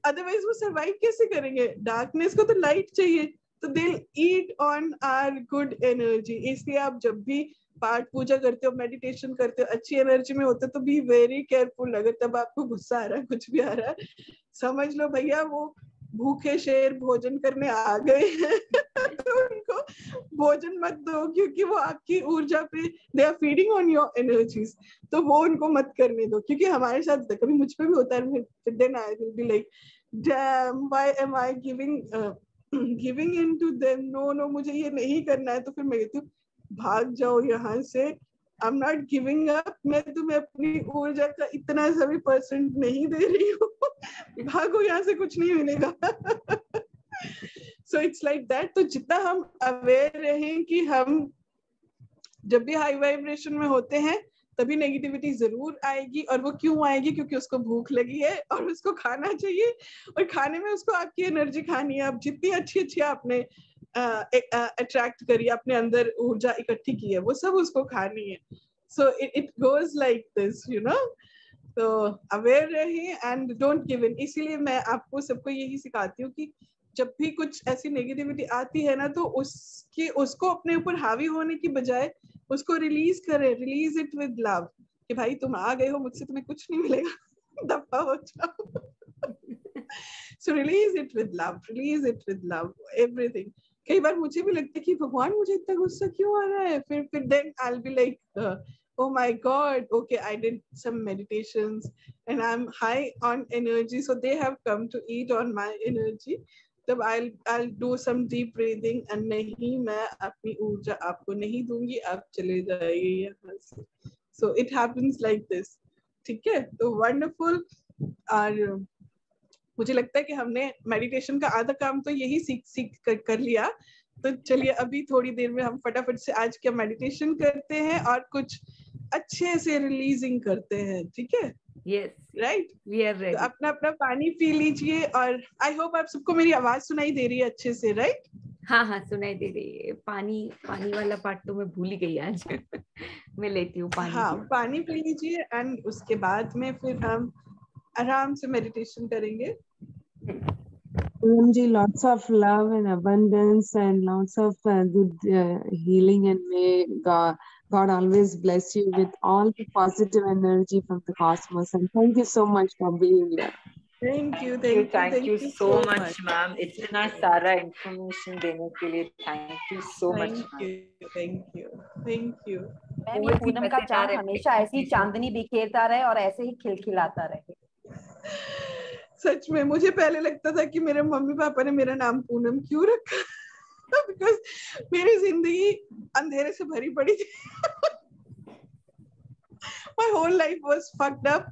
अदरवाइज वो सरवाइव कैसे करेंगे. डार्कनेस को तो लाइट चाहिए, तो they'll eat on our good energy. इसलिए आप जब भी पाठ पूजा करते हो, मेडिटेशन करते हो, अच्छी एनर्जी में होते हो, तो बी वेरी केयरफुल. अगर तब आपको गुस्सा आ रहा है, कुछ भी आ रहा है, समझ लो भैया वो भूखे शेर भोजन करने आ गए हैं. तो उनको भोजन मत दो, क्योंकि वो आपकी ऊर्जा पे they are feeding on your energies. तो वो उनको मत करने दो, क्योंकि हमारे साथ कभी मुझ पे भी होता है. Then I will be like damn, why am I giving into them. No, मुझे ये नहीं करना है. तो फिर मैं कहती हूँ भाग जाओ यहाँ से, I'm not giving up. मैं तुम्हें अपनी ऊर्जा का इतना सा भी % नहीं दे रही हूँ. भागो यहाँ से, कुछ नहीं मिलेगा. So it's like that. तो जितना हम अवेयर रहें कि हम जब भी हाई वाइब्रेशन में होते हैं तभी नेगेटिविटी जरूर आएगी. और वो क्यों आएगी? क्योंकि उसको भूख लगी है और उसको खाना चाहिए, और खाने में उसको आपकी एनर्जी खानी है. आप जितनी अच्छी आपने अट्रैक्ट करी, अपने अंदर ऊर्जा इकट्ठी की है, वो सब उसको खानी है. So it goes like this, you know. तो अवेयर रहें एंड डोंट गिव इन. इसीलिए मैं आपको सबको यही सिखाती हूँ कि जब भी कुछ ऐसी नेगेटिविटी आती है ना, तो उसको अपने ऊपर हावी होने की बजाय उसको रिलीज करें. Release it with love. कि भाई तुम आ गए हो, मुझसे तुम्हें कुछ नहीं मिलेगा, दफा हो जाओ. So release it with love, release it with love, everything. कई बार मुझे भी लगता है कि भगवान मुझे इतना गुस्सा क्यों आ रहा है. फिर then I will be like, oh my god, okay, I did some meditations and I'm high on energy, so they have come to eat on my energy. तब I'll do some deep breathing and नहीं, मैं अपनी ऊर्जा आपको नहीं दूंगी, आप चले जाइए यहाँ से. So it happens like this. ठीक है, तो wonderful. और मुझे लगता है कि हमने मेडिटेशन का आधा काम तो यही सीख कर लिया. तो चलिए अभी थोड़ी देर में हम फटाफट से आज का मेडिटेशन करते हैं और कुछ अच्छे से रिलीजिंग करते हैं. ठीक है?
Yes,
right,
we are ready.
तो अपना अपना पानी पी लीजिए. और आई होप आप सबको मेरी आवाज सुनाई दे रही है अच्छे से, राइट?
हाँ हाँ, सुनाई दे रही है. पानी वाला पार्ट तो मैं भूल ही गई आज. मैं लेती हूँ पानी.
हाँ, पानी पी लीजिए एंड उसके बाद में फिर हम आराम से मेडिटेशन करेंगे.
Poonamji, lots of love and abundance and lots of good healing, and may God always bless you with all the positive energy from the cosmos. And thank you so much for being here.
Thank you
so much, ma'am. इतना सारा information देने के लिए thank you so much.
Thank you.
Ma'am, ये पूनम का चांद हमेशा ऐसे ही चांदनी बिखेरता रहे और ऐसे ही खिलखिलाता रहे.
सच में मुझे पहले लगता था कि मेरे मम्मी पापा ने मेरा नाम पूनम क्यों रखा, बिकॉज मेरी जिंदगी अंधेरे से भरी पड़ी थी. My whole life was fucked up.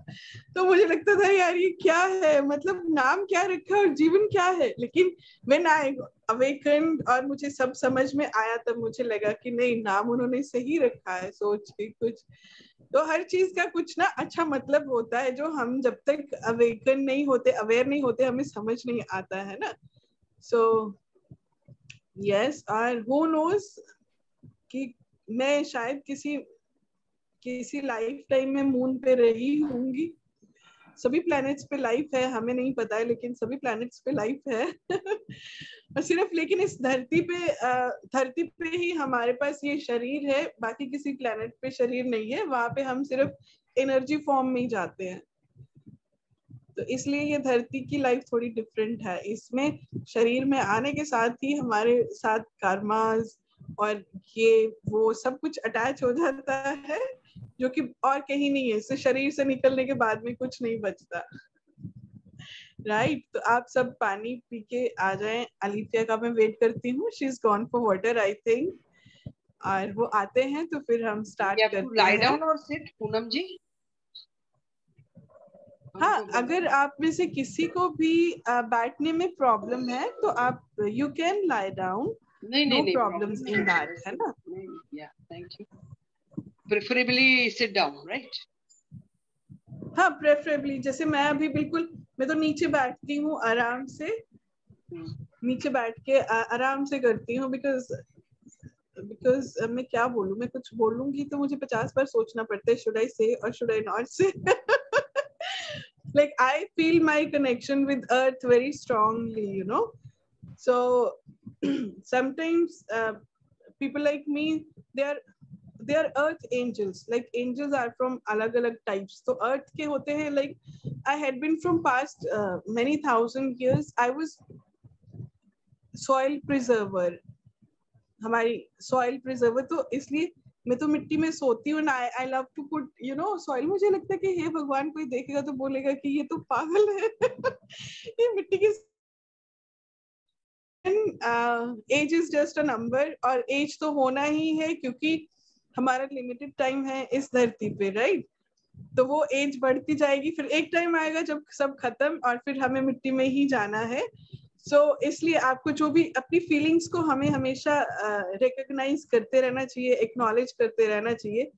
तो मुझे लगता था यार ये क्या है, मतलब नाम क्या रखा और जीवन क्या है. लेकिन when I awakened और मुझे सब समझ में आया, तब मुझे लगा कि नहीं, नाम उन्होंने सही रखा है सोच के कुछ. तो हर चीज का कुछ ना अच्छा मतलब होता है, जो हम जब तक अवेकन नहीं होते, अवेयर नहीं होते, हमें समझ नहीं आता है ना. सो यस, और who knows कि मैं शायद किसी लाइफ टाइम में मून पे रही होंगी. सभी प्लैनेट्स पे लाइफ है, हमें नहीं पता है, लेकिन सभी प्लैनेट्स पे लाइफ है. और सिर्फ लेकिन इस धरती पे ही हमारे पास ये शरीर है, बाकी किसी प्लैनेट पे शरीर नहीं है. वहां पे हम सिर्फ एनर्जी फॉर्म में ही जाते हैं. तो इसलिए ये धरती की लाइफ थोड़ी डिफरेंट है. इसमें शरीर में आने के साथ ही हमारे साथ कर्मास और ये वो सब कुछ अटैच हो जाता है, जो कि और कहीं नहीं है. इससे शरीर से निकलने के बाद में कुछ नहीं बचता, राइट? तो आप सब पानी पी के आ जाएं. अलिथिया का मैं वेट करती हूँ. She is gone for water I think. और वो आते हैं तो फिर हम स्टार्ट करते हैं.
लाई डाउन और सिट, पूनम जी.
हाँ, अगर आप में से किसी को भी बैठने में प्रॉब्लम है तो आप यू कैन लाई डाउन.
नहीं
प्रॉब्लम्स इन दैट, है ना?
या thank you. Preferably sit down, right?
हाँ, प्रेफरेबली. जैसे मैं अभी बिल्कुल, मैं तो नीचे बैठती हूँ आराम से. नीचे बैठ के आराम से करती हूँ. बिकॉज मैं क्या बोलूँ, मैं कुछ बोलूंगी तो मुझे 50 बार सोचना पड़ता है. शुड आई से और शुड आई नॉट से. Like I feel my connection with earth very strongly, you know. So sometimes people like me, they are earth angels. Like angels are from alag types. So earth ke hote hain, like I had been from past many thousand years. I was soil preserver. हमारी soil preserver. तो इसलिए मैं तो मिट्टी में सोती हूँ. I love to put you know soil. मुझे लगता है कि हे भगवान, कोई देखेगा तो बोलेगा कि ये तो पागल है. ये मिट्टी की. Age is just a number. और एज तो होना ही है क्योंकि हमारा लिमिटेड टाइम है इस धरती पे, राइट? तो वो एज बढ़ती जाएगी. फिर एक टाइम आएगा जब सब खत्म और फिर हमें मिट्टी में ही जाना है. इसलिए आपको जो भी अपनी फीलिंग्स को हमें हमेशा रिकॉग्नाइज करते रहना चाहिए, एक्नॉलेज करते रहना चाहिए।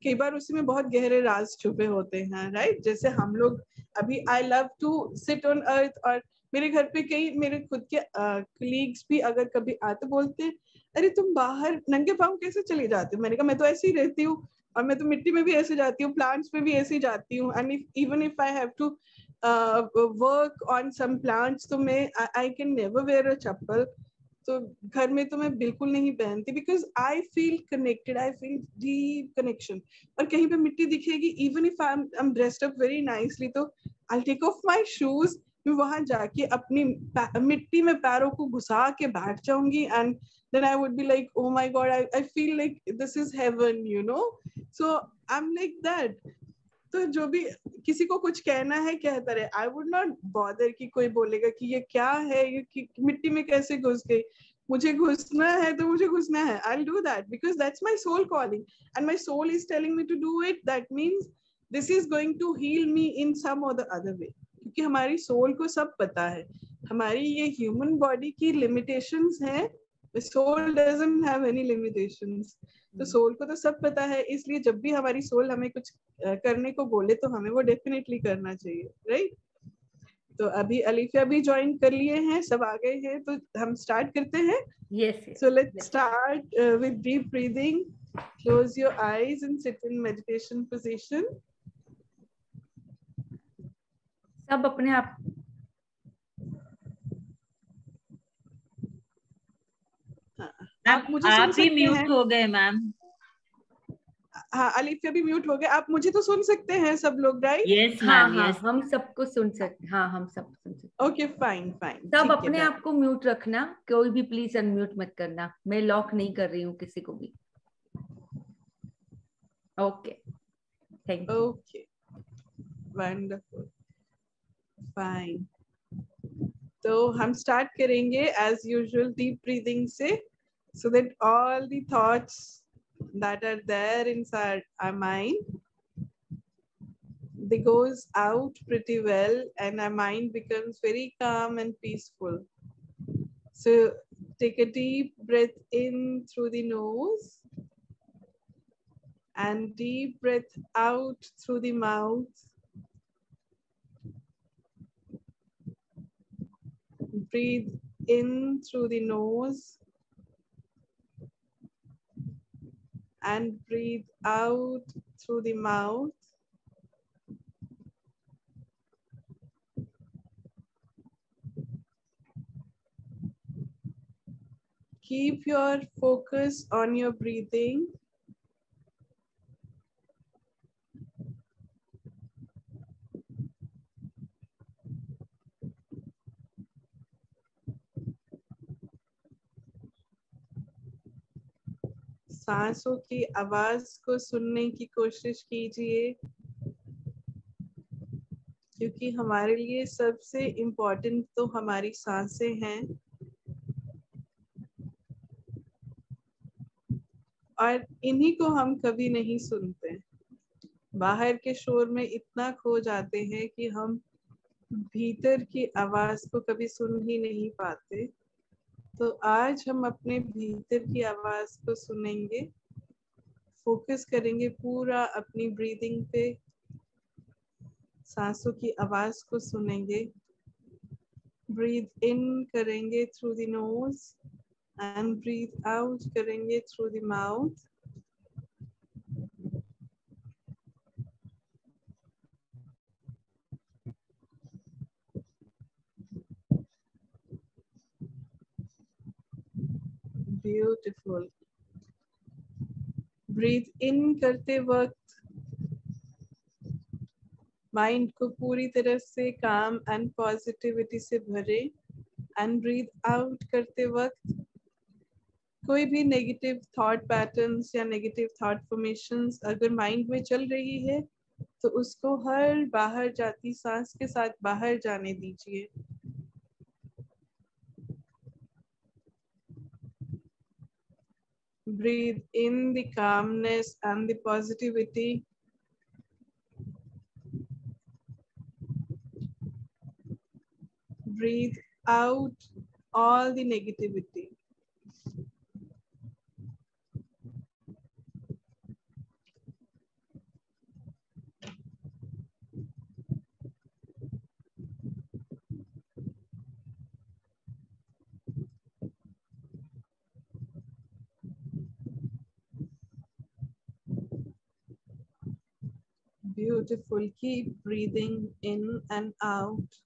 कई बार उसमें बहुत गहरे राज छुपे होते हैं, राइट? जैसे हम लोग अभी I love to sit on earth, और मेरे घर पे कई मेरे खुद के कलीग्स भी अगर कभी आते बोलते हैं, अरे तुम बाहर नंगे पाँव कैसे चले जाते हो? मैंने कहा मैं तो ऐसे ही रहती हूँ, और मैं तो मिट्टी में भी ऐसे जाती हूँ, प्लांट्स में भी ऐसे ही जाती हूँ, and even if I have to work on some plants, तो मैं I can never wear a chappal. तो घर में तो मैं बिल्कुल नहीं पहनती, because I feel connected, I feel deep connection. और कहीं पे मिट्टी दिखेगी, even if I am dressed up very nicely, तो I take off my shoes, मैं वहां जाके अपनी मिट्टी में पैरों को घुसा के बैठ जाऊंगी, and then I would be like, oh my god, I feel like this is heaven, you know. So I am like that. तो जो भी किसी को कुछ कहना है कहता रहे, आई वुड नॉट बॉदर कि कोई बोलेगा कि ये क्या है, ये मिट्टी में कैसे घुस गई। मुझे घुसना है तो मुझे घुसना है, I will do that, because that's my soul calling, and my soul is telling me to do it. That means this is going to heal me in some और द अदर वे, क्योंकि हमारी soul को सब पता है। हमारी ये human body की लिमिटेशंस हैं, soul doesn't have any limitations. तो सोल को तो सब पता है, इसलिए जब भी हमारी सोल हमें कुछ करने को बोले तो हमें वो डेफिनेटली करना चाहिए, राइट? तो अभी अलीफिया भी ज्वाइन कर लिए हैं, सब आ गए हैं, तो हम स्टार्ट करते हैं।
Yes.
So let's start with deep breathing. Close your eyes and sit in meditation position.
सब अपने आप
आप मुझे सुन
आप
सकते
ही
हैं?
म्यूट हो गए मैम।
हाँ, अलीफिया भी म्यूट हो गए। आप मुझे तो सुन सकते हैं सब लोग, राइट?
यस
हाँ
मैम,
हाँ,
यस।
हम सबको सुन सकते, हाँ हम सब सुन सकते।
Okay, fine fine.
सब अपने आप को म्यूट रखना, कोई भी प्लीज अनम्यूट मत करना, मैं लॉक नहीं कर रही हूँ किसी को भी। Okay, thank you.
Okay, wonderful, fine. तो हम स्टार्ट करेंगे एज यूजुअल डीप ब्रीदिंग से, so that all the thoughts that are there inside our mind, they goes out pretty well, and our mind becomes very calm and peaceful. So take a deep breath in through the nose and deep breath out through the mouth. Breathe in through the nose and breathe out through the mouth. Keep your focus on your breathing. सांसों की आवाज को सुनने की कोशिश कीजिए, क्योंकि हमारे लिए सबसे इम्पोर्टेंट तो हमारी सांसें हैं, और इन्हीं को हम कभी नहीं सुनते। बाहर के शोर में इतना खो जाते हैं कि हम भीतर की आवाज को कभी सुन ही नहीं पाते। तो आज हम अपने भीतर की आवाज को सुनेंगे, फोकस करेंगे पूरा अपनी ब्रीदिंग पे, सांसों की आवाज को सुनेंगे। ब्रीथ इन करेंगे through the nose and breathe out करेंगे through the mouth. Beautiful. Breathe in करते वक्त माइंड को पूरी तरह से काम एंड पॉजिटिविटी से भरे, एंड ब्रीथ आउट करते वक्त कोई भी नेगेटिव थॉट पैटर्न्स या नेगेटिव थॉट फॉर्मेशंस अगर माइंड में चल रही है तो उसको हर बाहर जाती सांस के साथ बाहर जाने दीजिए। Breathe in the calmness and the positivity. Breathe out all the negativity. Beautiful. Keep breathing in and out.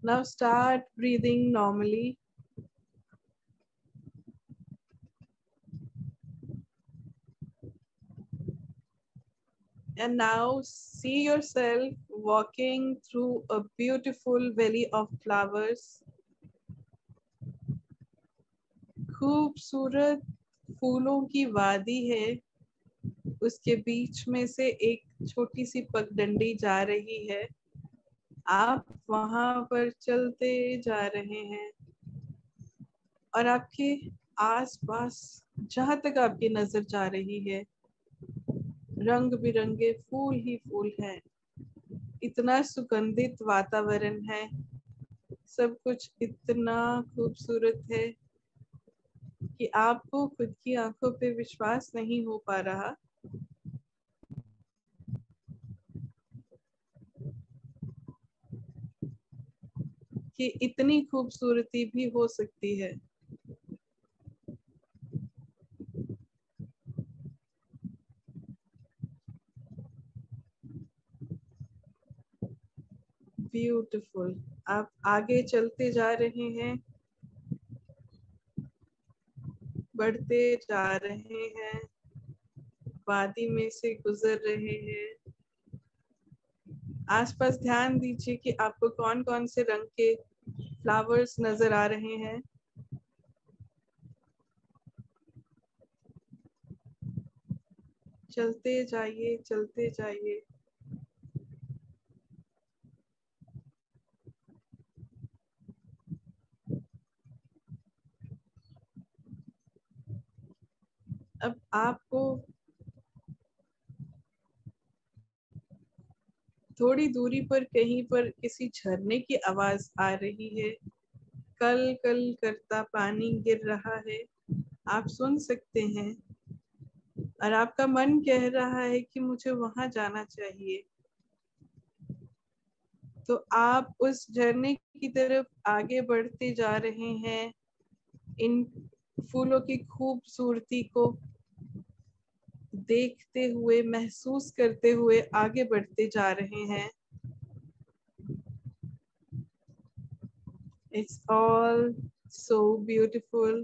Now start breathing normally. And now see yourself walking through a beautiful valley of flowers. खूबसूरत फूलों की वादी है, उसके बीच में से एक छोटी सी पगडंडी जा रही है। आप वहां पर चलते जा रहे हैं और आपके आसपास जहां तक आपकी नजर जा रही है रंग बिरंगे फूल ही फूल हैं। इतना सुगंधित वातावरण है, सब कुछ इतना खूबसूरत है कि आपको खुद की आंखों पे विश्वास नहीं हो पा रहा। कि इतनी खूबसूरती भी हो सकती है। ब्यूटीफुल। आप आगे चलते जा रहे हैं, बढ़ते जा रहे हैं, वादी में से गुजर रहे हैं। आसपास ध्यान दीजिए कि आपको कौन कौन से रंग के फ्लावर्स नजर आ रहे हैं। चलते जाइए, चलते जाइए। अब आपको थोड़ी दूरी पर कहीं पर किसी झरने की आवाज आ रही है। कल कल करता पानी गिर रहा है, आप सुन सकते हैं और आपका मन कह रहा है कि मुझे वहां जाना चाहिए। तो आप उस झरने की तरफ आगे बढ़ते जा रहे हैं, इन फूलों की खूबसूरती को देखते हुए, महसूस करते हुए आगे बढ़ते जा रहे हैं। It's all so beautiful.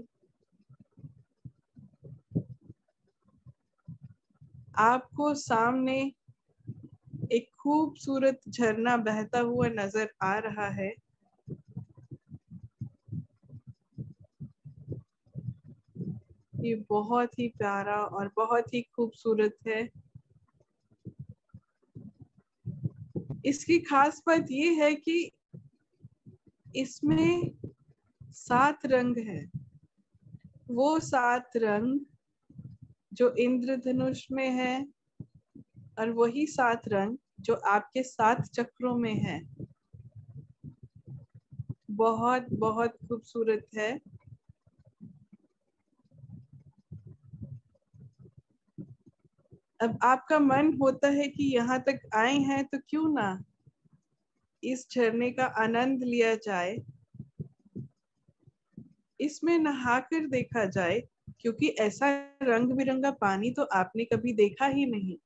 आपको सामने एक खूबसूरत झरना बहता हुआ नजर आ रहा है। ये बहुत ही प्यारा और बहुत ही खूबसूरत है। इसकी खास बात ये है कि इसमें 7 रंग है। वो 7 रंग जो इंद्रधनुष में है और वही 7 रंग जो आपके 7 चक्रों में है। बहुत बहुत खूबसूरत है। अब आपका मन होता है कि यहाँ तक आए हैं तो क्यों ना इस झरने का आनंद लिया जाए, इसमें नहाकर देखा जाए, क्योंकि ऐसा रंग बिरंगा पानी तो आपने कभी देखा ही नहीं।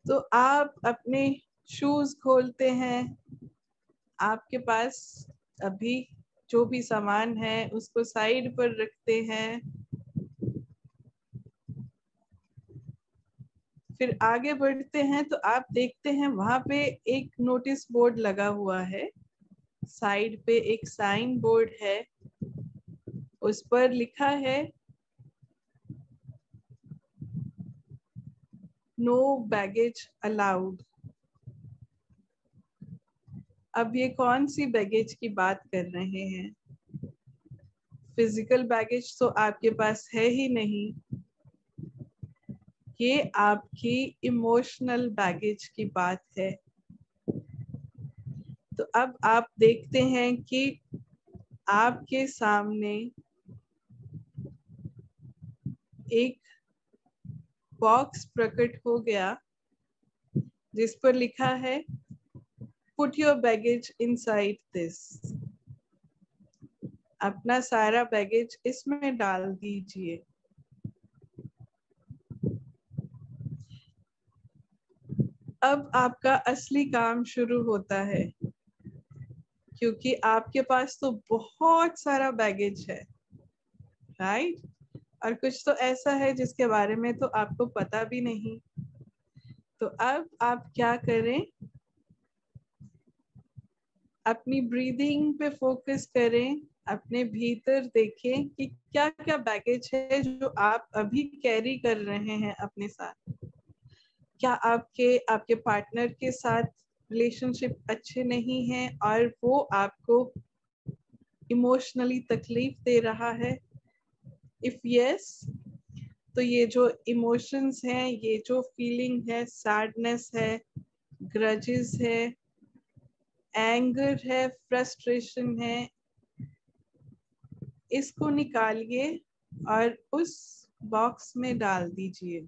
तो आप अपने शूज खोलते हैं, आपके पास अभी जो भी सामान है उसको साइड पर रखते हैं, फिर आगे बढ़ते हैं तो आप देखते हैं वहां पे एक नोटिस बोर्ड लगा हुआ है। साइड पे एक साइन बोर्ड है उस पर लिखा है नो बैगेज अलाउड। अब ये कौन सी बैगेज की बात कर रहे हैं? फिजिकल बैगेज तो आपके पास है ही नहीं, ये आपकी इमोशनल बैगेज की बात है। तो अब आप देखते हैं कि आपके सामने एक बॉक्स प्रकट हो गया जिस पर लिखा है put your baggage inside this. अपना सारा बैगेज इसमें डाल दीजिए। अब आपका असली काम शुरू होता है, क्योंकि आपके पास तो बहुत सारा बैगेज है, राइट? और कुछ तो ऐसा है जिसके बारे में तो आपको पता भी नहीं। तो अब आप क्या करें, अपनी ब्रीदिंग पे फोकस करें, अपने भीतर देखें कि क्या क्या बैगेज है जो आप अभी कैरी कर रहे हैं अपने साथ। क्या आपके पार्टनर के साथ रिलेशनशिप अच्छे नहीं हैं और वो आपको इमोशनली तकलीफ दे रहा है? इफ यस, तो ये जो इमोशंस हैं, ये जो फीलिंग है, सैडनेस है, ग्रजेस है, एंगर है, फ्रस्ट्रेशन है, इसको निकालिए और उस बॉक्स में डाल दीजिए।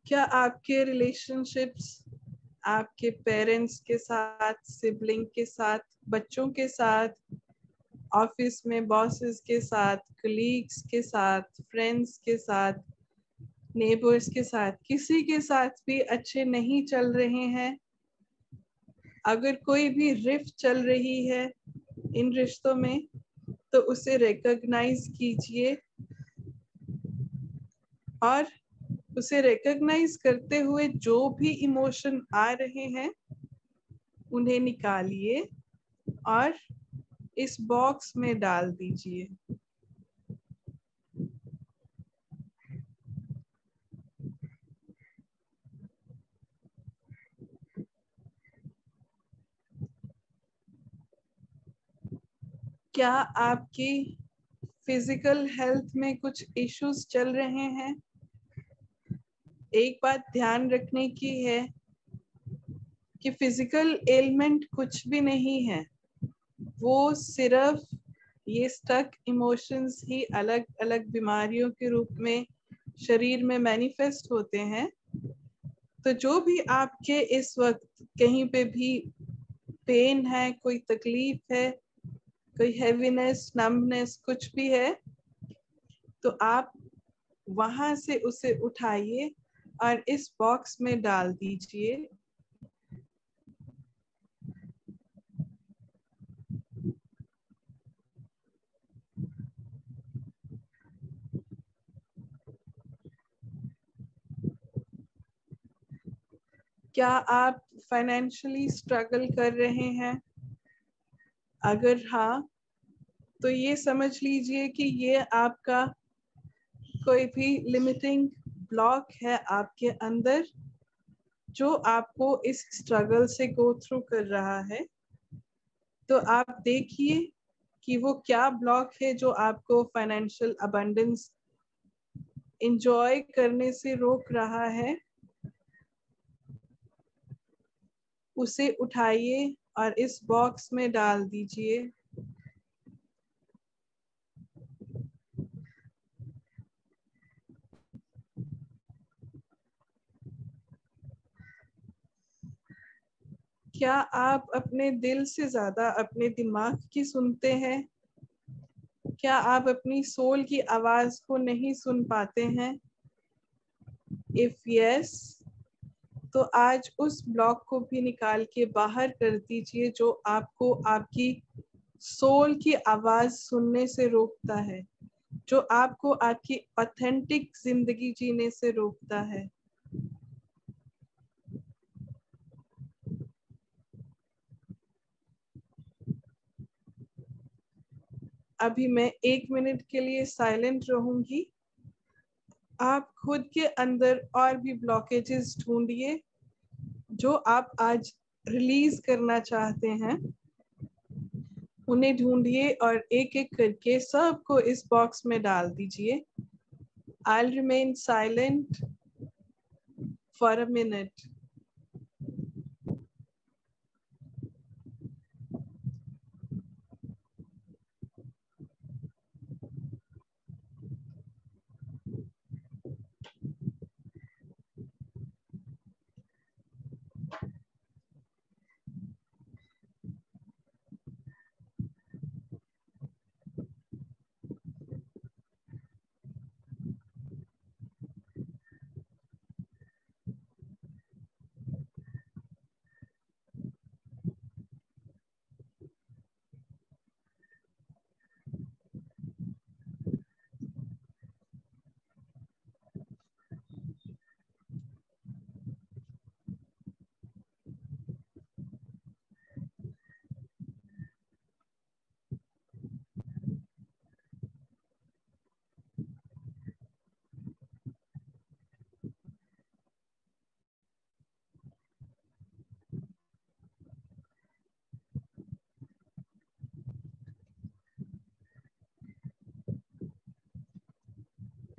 क्या आपके रिलेशनशिप्स आपके पेरेंट्स के साथ, सिबलिंग के साथ, बच्चों के साथ, ऑफिस में बॉसेस के साथ, कलीग्स के साथ, फ्रेंड्स के साथ, नेबर्स के साथ, किसी के साथ भी अच्छे नहीं चल रहे हैं? अगर कोई भी रिफ्ट चल रही है इन रिश्तों में, तो उसे रिकॉग्नाइज कीजिए और उसे रिकॉग्नाइज करते हुए जो भी इमोशन आ रहे हैं उन्हें निकालिए और इस बॉक्स में डाल दीजिए। क्या आपकी फिजिकल हेल्थ में कुछ इश्यूज चल रहे हैं? एक बात ध्यान रखने की है कि फिजिकल एलिमेंट कुछ भी नहीं है, वो सिर्फ ये स्टक इमोशंस ही अलग अलग बीमारियों के रूप में शरीर में मैनिफेस्ट होते हैं। तो जो भी आपके इस वक्त कहीं पे भी पेन है, कोई तकलीफ है, कोई हैवीनेस, नम्बनेस, कुछ भी है, तो आप वहां से उसे उठाइए और इस बॉक्स में डाल दीजिए। क्या आप फाइनेंशियली स्ट्रगल कर रहे हैं? अगर हाँ, तो ये समझ लीजिए कि ये आपका कोई भी लिमिटिंग ब्लॉक है आपके अंदर, जो आपको इस स्ट्रगल से गो थ्रू कर रहा है। तो आप देखिए कि वो क्या ब्लॉक है जो आपको फाइनेंशियल अबंडेंस एंजॉय करने से रोक रहा है। उसे उठाइए और इस बॉक्स में डाल दीजिए। क्या आप अपने दिल से ज्यादा अपने दिमाग की सुनते हैं? क्या आप अपनी सोल की आवाज को नहीं सुन पाते हैं? इफ यस, तो आज उस ब्लॉक को भी निकाल के बाहर कर दीजिए जो आपको आपकी सोल की आवाज सुनने से रोकता है, जो आपको आपकी ऑथेंटिक जिंदगी जीने से रोकता है। अभी मैं 1 मिनट के लिए साइलेंट रहूंगी। आप खुद के अंदर और भी ब्लॉकेजेस ढूंढिए जो आप आज रिलीज करना चाहते हैं, उन्हें ढूंढिए और एक एक करके सबको इस बॉक्स में डाल दीजिए। I'll remain silent for a minute.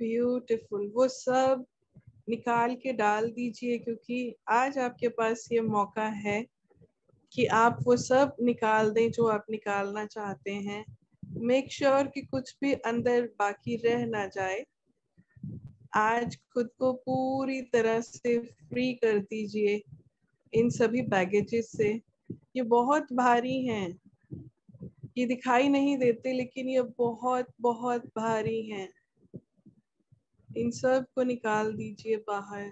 Beautiful. वो सब निकाल के डाल दीजिए, क्योंकि आज आपके पास ये मौका है कि आप वो सब निकाल दें जो आप निकालना चाहते हैं। मेक श्योर कि कुछ भी अंदर बाकी रह ना जाए। आज खुद को पूरी तरह से फ्री कर दीजिए इन सभी बैगेजेस से। ये बहुत भारी हैं, ये दिखाई नहीं देते लेकिन ये बहुत बहुत भारी हैं। इन सब को निकाल दीजिए बाहर।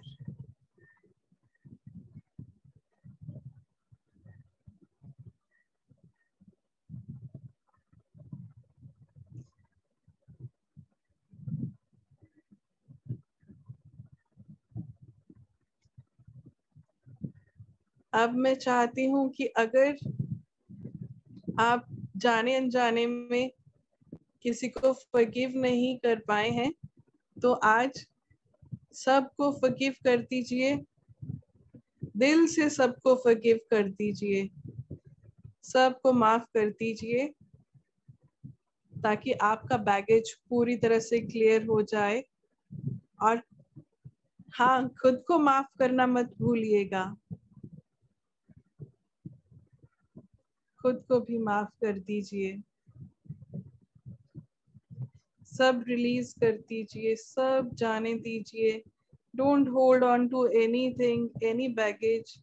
अब मैं चाहती हूँ कि अगर आप जाने अनजाने में किसी को फॉरगिव नहीं कर पाए हैं तो आज सबको फॉरगिव कर दीजिए, दिल से सबको फॉरगिव कर दीजिए, सबको माफ कर दीजिए, ताकि आपका बैगेज पूरी तरह से क्लियर हो जाए। और हाँ, खुद को माफ करना मत भूलिएगा, खुद को भी माफ कर दीजिए। सब रिलीज कर दीजिए, सब जाने दीजिए। Don't hold on to anything, any baggage.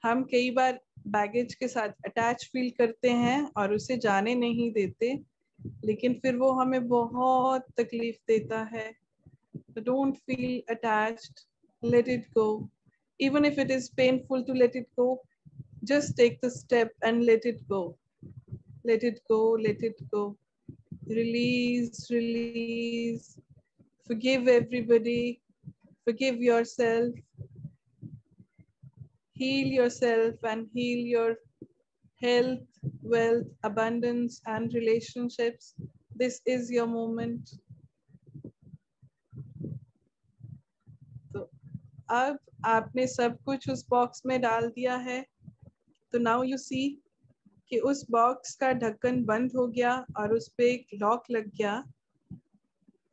हम कई बार बैगेज के साथ अटैच फील करते हैं और उसे जाने नहीं देते, लेकिन फिर वो हमें बहुत तकलीफ देता है। Don't feel attached, let it go. Even if it is painful to let it go, just take the step and let it go. Let it go, let it go. Release, release. Forgive everybody. Forgive yourself. Heal yourself and heal your health, wealth, abundance, and relationships. This is your moment. तो अब आपने सब कुछ उस box में डाल दिया है, तो नाउ यू सी कि उस बॉक्स का ढक्कन बंद हो गया और उस पे एक लॉक लग गया।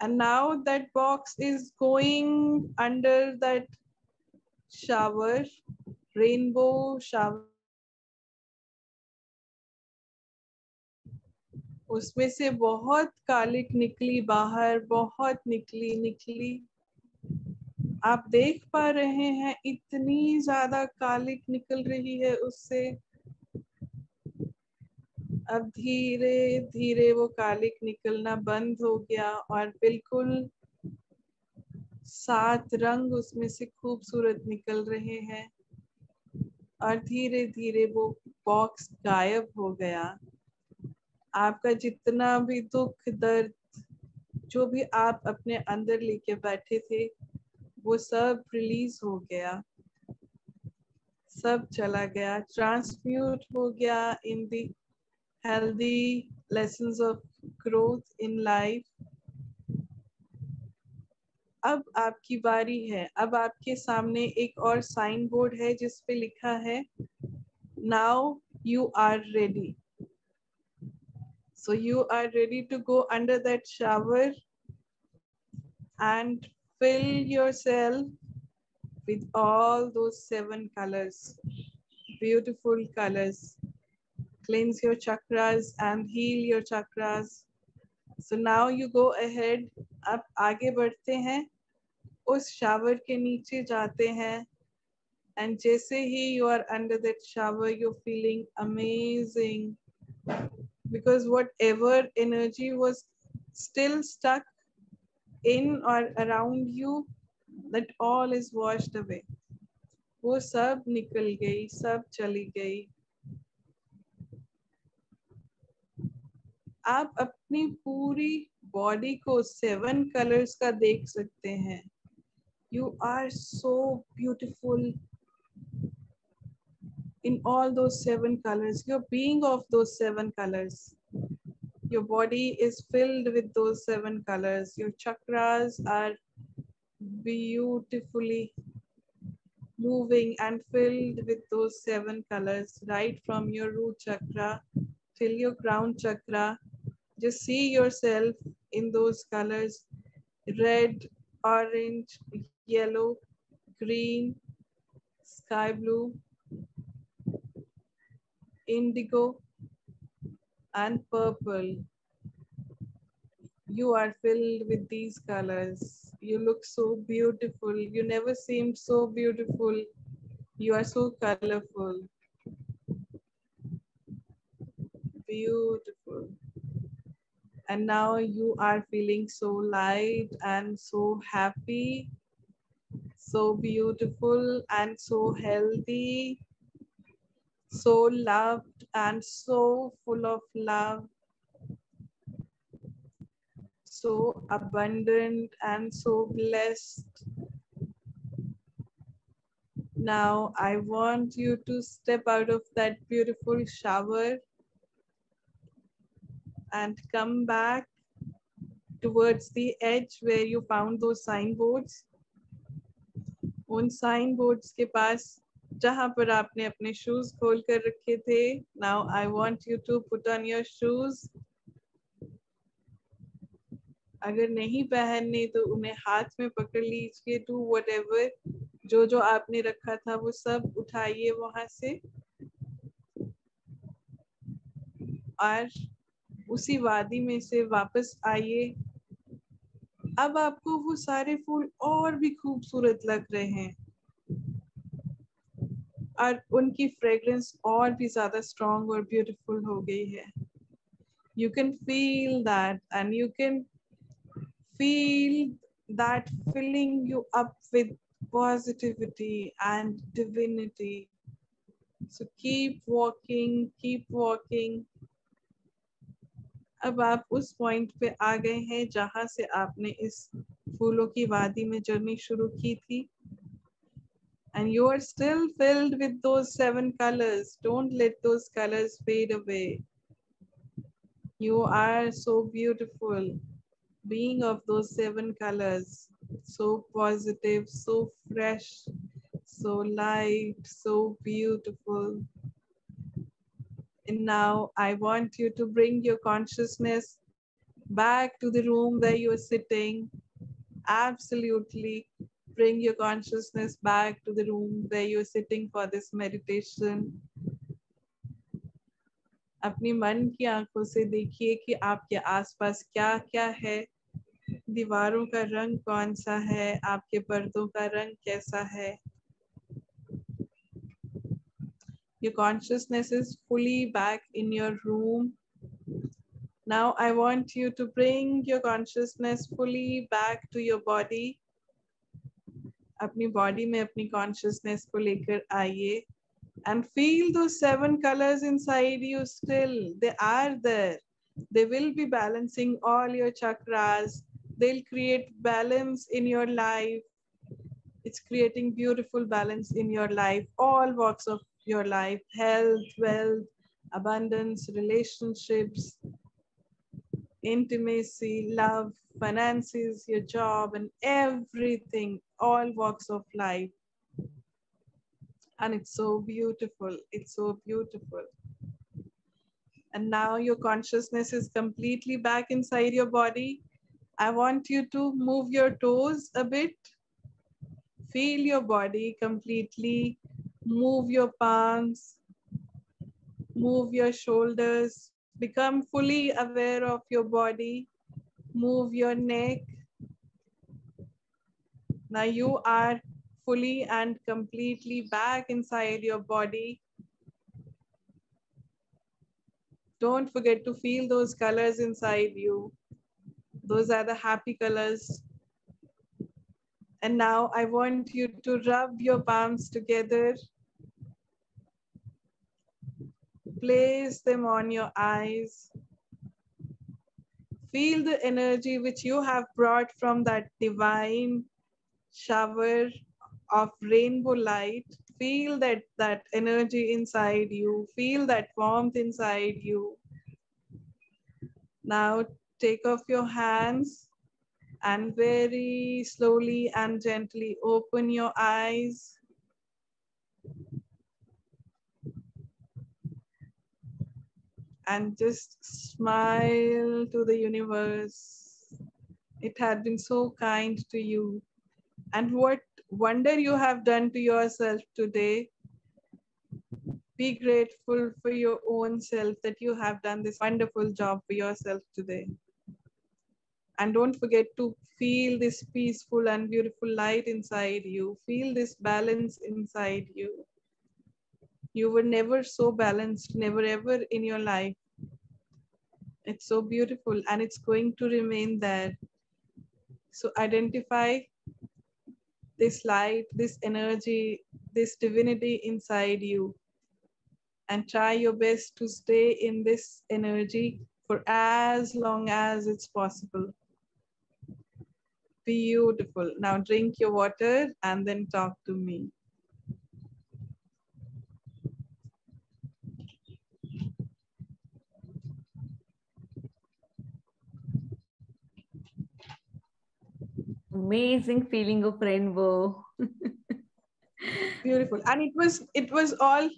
And now that box is going under that shower, rainbow shower. उसमें से बहुत कालिक निकली बाहर, बहुत निकली। आप देख पा रहे हैं इतनी ज्यादा कालिक निकल रही है उससे। अब धीरे धीरे वो कालिक निकलना बंद हो गया और बिल्कुल 7 रंग उसमें से खूबसूरत निकल रहे हैं और धीरे धीरे वो बॉक्स गायब हो गया। आपका जितना भी दुख, दर्द, जो भी आप अपने अंदर लेके बैठे थे, वो सब रिलीज हो गया, सब चला गया, ट्रांसम्यूट हो गया इन दी healthy lessons of growth in life. अब आपकी बारी है. अब आपके सामने एक और साइन बोर्ड है जिस पे लिखा है Now you are ready. So you are ready to go under that shower and fill yourself with all those 7 colors, beautiful colors. Cleanse your chakras and heal your chakras. So now you go ahead. आप आगे बढ़ते हैं, उस shower के नीचे जाते हैं, and जैसे ही you are under that shower, you're feeling amazing, because whatever energy was still stuck in or around you, that all is washed away. वो सब निकल गई, सब चली गई. आप अपनी पूरी बॉडी को 7 कलर्स का देख सकते हैं. You are so beautiful in all those 7 colors. You're being of those 7 colors. Your body is filled with those 7 colors. Your chakras are beautifully moving and filled with those 7 colors, right from your root chakra till your crown chakra. Just see yourself in those colors: red, orange, yellow, green, sky blue, indigo, and purple. You are filled with these colors. You look so beautiful. You never seemed so beautiful. You are so colorful. Beautiful. And now you are feeling so light and so happy, so beautiful and so healthy, so loved and so full of love, so abundant and so blessed. Now I want you to step out of that beautiful shower and come back towards the edge where you found those signboards. उन signboards के पास जहाँ पर आपने अपने shoes खोल कर रखे थे. Now I want you to put on your shoes. अगर नहीं पहनने तो उन्हें हाथ में पकड़ लीजिए. Do whatever, जो जो आपने रखा था वो सब उठाइए वहां से, और उसी वादी में से वापस आइए. अब आपको वो सारे फूल और भी खूबसूरत लग रहे हैं और उनकी फ्रेग्रेंस और भी ज्यादा स्ट्रॉन्ग और ब्यूटीफुल हो गई है. You can feel that, and you can feel that filling you up with positivity and divinity. So keep walking, keep walking. अब आप उस पॉइंट पे आ गए हैं जहां से आपने इस फूलों की वादी में जर्नी शुरू की थी. And you are still filled with those 7 colors. Don't let those colors fade away. You are so beautiful, being of those 7 colors. So positive, so fresh, so light, so beautiful. And now I want you to bring your consciousness back to the room where you are sitting. Absolutely. Bring your consciousness back to the room where you are sitting for this meditation. अपनी मन की आंखों से देखिए कि आपके आसपास क्या क्या है. दीवारों का रंग कौन सा है, आपके पर्दों का रंग कैसा है. Your consciousness is fully back in your room. Now I want you to bring your consciousness fully back to your body. अपनी बॉडी में अपनी कॉन्शियसनेस को लेकर आइए. And feel those 7 colors inside you still. They are there. They will be balancing all your chakras. They'll create balance in your life. It's creating beautiful balance in your life, all walks of your life, health, wealth, abundance, relationships, intimacy, love, finances, your job, and everything, all walks of life. And it's so beautiful. It's so beautiful. And now your consciousness is completely back inside your body. I want you to move your toes a bit. Feel your body completely. Move your palms. Move your shoulders. Become fully aware of your body. Move your neck. Now you are fully and completely back inside your body. Don't forget to feel those colors inside you. Those are the happy colors. And now I want you to rub your palms together. Place them on your eyes. Feel the energy which you have brought from that divine shower of rainbow light. Feel that energy inside you. Feel that warmth inside you. Now take off your hands and very slowly and gently open your eyes. And just smile to the universe. It had been so kind to you. And what wonder you have done to yourself today. Be grateful for your own self that you have done this wonderful job for yourself today. And don't forget to feel this peaceful and beautiful light inside you. Feel this balance inside you. You were never so balanced, never ever in your life. It's so beautiful and it's going to remain there. So identify this light, this energy, this divinity inside you, and try your best to stay in this energy for as long as it's possible. Beautiful. Now drink your water and then talk to me.
Amazing feeling of rainbow.
Beautiful. And it was all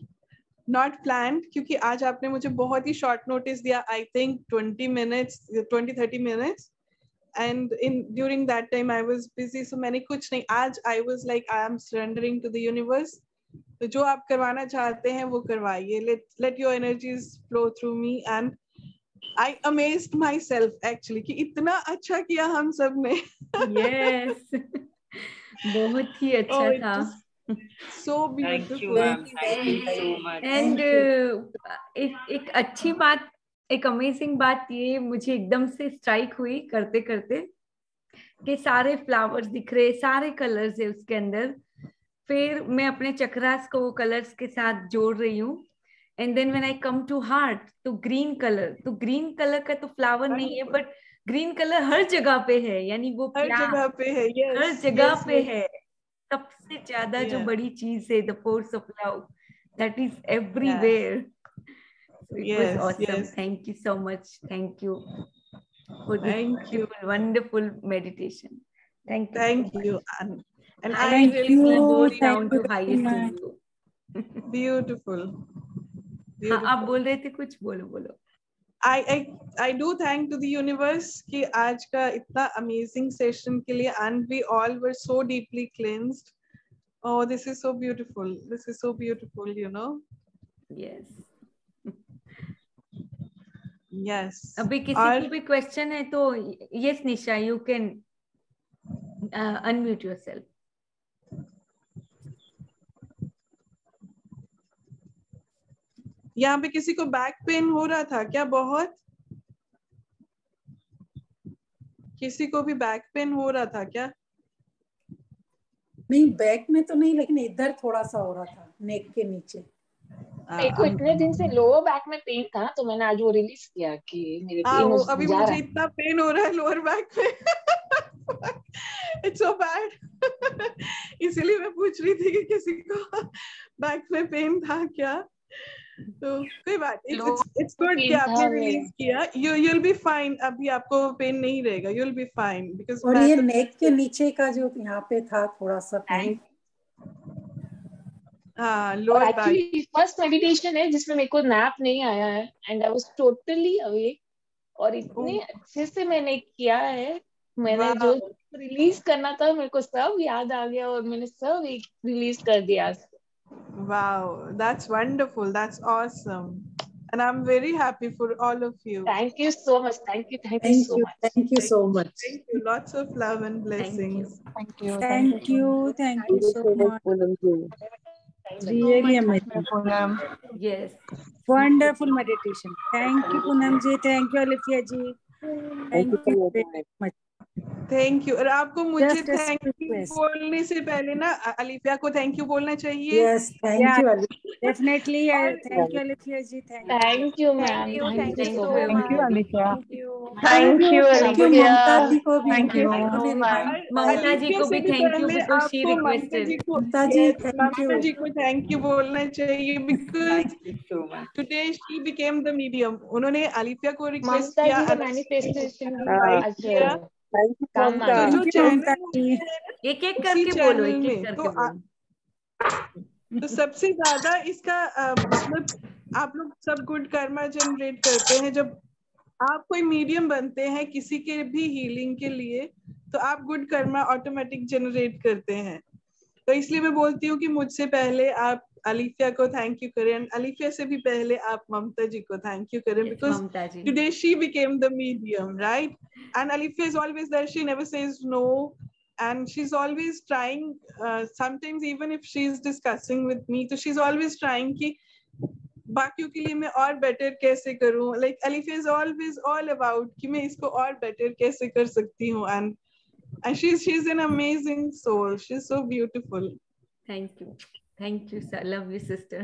not planned क्योंकि आज आपने मुझे बहुत ही short notice दिया. I think 20-30 minutes. And during that time I was busy, so मैंने कुछ नहीं. आज I was like, I am surrendering to the universe. तो जो आप करवाना चाहते हैं वो करवाइए. Let your energies flow through me. And I amazed myself actually कि इतना अच्छा किया हम सब ने.
Yes. बहुत ही अच्छा था.
So beautiful.
Thank you, ma'am. Thank you so much.
And एक अच्छी बात, एक अमेजिंग बात ये मुझे एकदम से स्ट्राइक हुई करते करते कि सारे फ्लावर्स दिख रहे, सारे कलर्स है उसके अंदर. फिर मैं अपने चक्रास को वो कलर्स के साथ जोड़ रही हूँ. And then when I come to heart, तो ग्रीन कलर का तो फ्लावर नहीं है, बट ग्रीन कलर हर जगह पे है. यानी वो
हर जगह पे है. Yes,
हर जगह
yes,
पे
yes.
है. सबसे ज्यादा जो बड़ी चीज है, the force of love, that is everywhere. So it was awesome.
Yes.
Thank you so much. Thank you for this wonderful meditation. Thank you.
And
I really will go down to highest to you.
Beautiful.
हाँ, आप बोल रहे थे कुछ, बोलो.
I do thank to the universe कि आज का इतना amazing session के लिए, and we all were so deeply cleansed. Oh, this is so beautiful. This is so beautiful, you know.
Yes.
Yes.
अभी किसी को भी question है तो yes Nisha, you can unmute yourself.
यहाँ पे किसी को बैक पेन हो रहा था क्या? बहुत किसी को भी बैक पेन हो रहा था क्या?
नहीं, बैक में तो नहीं, लेकिन इधर थोड़ा सा हो रहा था, नेक के नीचे.
मेरे को इतने दिन से लोअर बैक में पेन था, तो मैंने आज वो रिलीज किया कि मेरे पेन
अभी
जा
मुझे इतना पेन हो रहा है लोअर बैक में. It's so bad. इसीलिए मैं पूछ रही थी कि किसी को बैक में पेन था क्या. तो कोई बात, it's good कि आपने रिलीज किया. You'll be fine. अभी आपको पेन नहीं रहेगा. You'll be fine because
और ये नेक के नीचे का जो यहाँ पे था थोड़ा सा पेन.
हाँ,
और एक्चुअली फर्स्ट मेडिटेशन है जिसमें मेरे को नैप नहीं आया है and I was totally awake और इतने अच्छे से मैंने किया है. मैंने जो रिलीज करना था मेरे को सब याद आ गया और मैंने सब एक रिलीज कर दिया.
Wow, that's wonderful. That's awesome. And I'm very happy for all of you.
Thank you so much. Thank you so much.
Thank you so much.
Thank you. Lots of love and blessings.
Thank you so much. Really amazing.
Yes.
Wonderful meditation. Thank you, Poonam ji. Thank you, Alifia ji. Thank you very much.
Thank you. और आपको मुझे thank you बोलने से पहले ना अलिफिया को thank you बोलना चाहिए.
Yes, thank you definitely. Thank you Alifiya ji.
Thank you ma'am.
Thank you Alifiya.
Thank you
Mamta ji को भी.
थैंक यू ममता जी को भी. Thank you because she requested.
Mamta ji
को थैंक यू बोलना चाहिए because today she became the medium. उन्होंने अलिफिया को रिक्वेस्ट किया.
मैनिफेस्टेशन
एक एक करके बोलो. एक एक करके बोलो.
तो सबसे ज्यादा इसका मतलब आप लोग सब गुड कर्मा जनरेट करते हैं. जब आप कोई मीडियम बनते हैं किसी के भी हीलिंग के लिए तो आप गुड कर्मा ऑटोमेटिक जनरेट करते हैं. तो इसलिए मैं बोलती हूँ कि मुझसे पहले आप अलिफिया को थैंक यू करें एंड अलिफिया से भी पहले आप ममता जी को थैंक यू करें because today she became the medium, right? And Alifiya is always there. She never says no and she's always trying, sometimes even if she's discussing with me तो she's always trying कि बाकियों के लिए मैं और better कैसे करूं. Like Alifia is always all about कि मैं इसको और better कैसे कर सकती हूँ. And she's an amazing soul. She's so beautiful.
Thank you sir. Love you sister.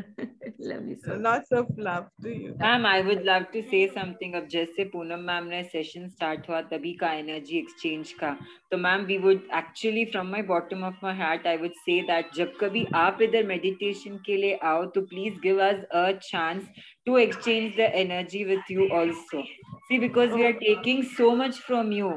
Love you so much.
Lots of love to you.
Ma'am, I would love to say something. अब जैसे Poonam ma'am ने session start हुआ तभी का energy exchange का, तो ma'am we would actually from my bottom of my heart I would say that जब कभी आप इधर मेडिटेशन के लिए आओ तो please give us a chance to exchange the energy with you also. See, because we are taking so much from you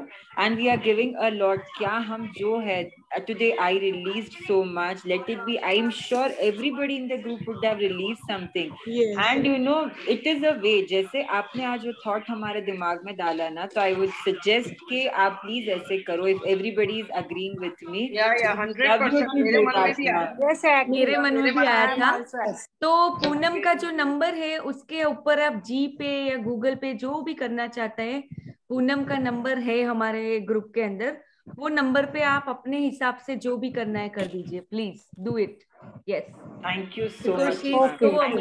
and we are giving a lot. क्या हम जो है today I released so much. Let it be. I am sure everybody in the group would have released something.
Yes.
And you know, it is a way. जैसे आपने आज जो thought हमारे दिमाग में डाला ना, तो I would suggest कि आप please ऐसे करो. If everybody is agreeing with me.
Yeah, 100%. मेरे मन में भी आया.
मेरे मन में भी आया था. तो पूनम का जो नंबर है उसके ऊपर आप जी पे या गूगल पे जो भी करना चाहते हैं, पूनम का नंबर है हमारे ग्रुप के अंदर. वो नंबर पे आप अपने हिसाब से जो भी करना है कर दीजिए. Please do it. Yes,
thank you so much.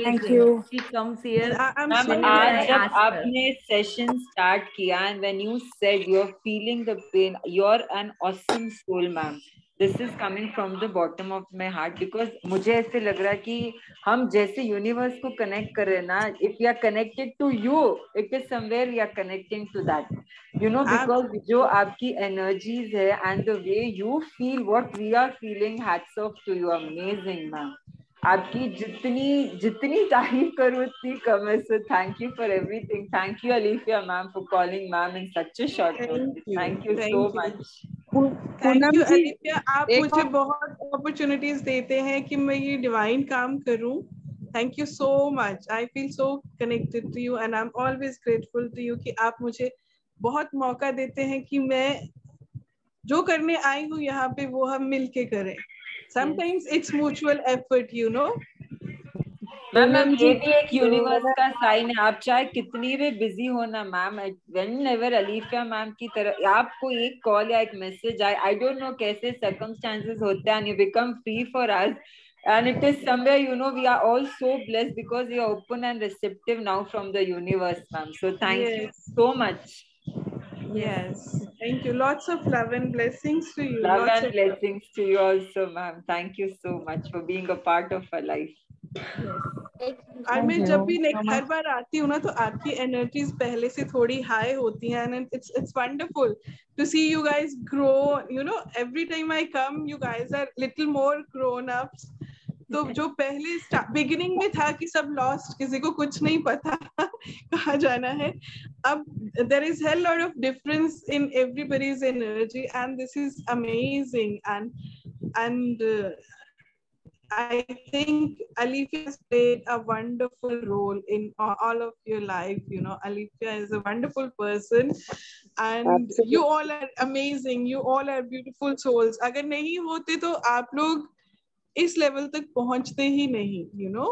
Thank you. She comes here.
आज जब आपने सेशन स्टार्ट किया and when you said you are feeling the pain, you're an awesome soul, ma'am. This is coming from the bottom of my heart because मुझे ऐसे लग रहा है कि हम जैसे यूनिवर्स को कनेक्ट कर रहे हैं ना, if we are connected to you, it is somewhere we are connecting to that, you know, because जो आपकी energies है and the way you feel what we are feeling, hats off to you, amazing ma'am. आपकी जितनी तारीफ करूँ उतनी कम है. So thank you for everything. Thank you Alifia ma'am for calling ma'am in such a short notice. Thank you so much.
Thank you Alifiya. आप मुझे बहुत opportunities देते हैं कि मैं ये डिवाइन काम करूं. Thank you so much. I feel so connected to you and I am always grateful to you कि आप मुझे बहुत मौका देते हैं कि मैं जो करने आई हूँ यहाँ पे वो हम मिलके करें. Sometimes it's mutual effort, you know.
Ma'am ये भी एक यूनिवर्स का साइन है. आप चाहे कितनी भी बिजी हो ना मैम, व्हेनेवर अलीफिया मैम की तरह आपको एक कॉल या एक मैसेज आए, आई डोंट नो कैसे सर्कमस्टेंसेस होते हैं and you become free for us, and it is somewhere, you know, we are all so blessed because you are open and receptive now from the universe, ma'am. So thank you so much.
Yes, thank you. Lots of love and blessings to you.
Love and blessings to you also, ma'am. Thank you so much for being a part of our life.
और मैं जब भी हर बार आती हूँ ना तो आपकी energies पहले से थोड़ी हाई होती हैं and it's wonderful to see you guys grow. You know, every time I come, you guys are little more grown ups. तो जो पहले बिगिनिंग में था कि सब लॉस्ट, किसी को कुछ नहीं पता कहाँ जाना है, अब there is hell lot of difference in everybody's energy and this is amazing and I think Alifia has played a wonderful role in all of your life. You know, Alifia is a wonderful person and
Absolutely.
you all are amazing. You all are beautiful souls. अगर नहीं होते तो आप लोग इस level तक पहुंचते ही नहीं, you know.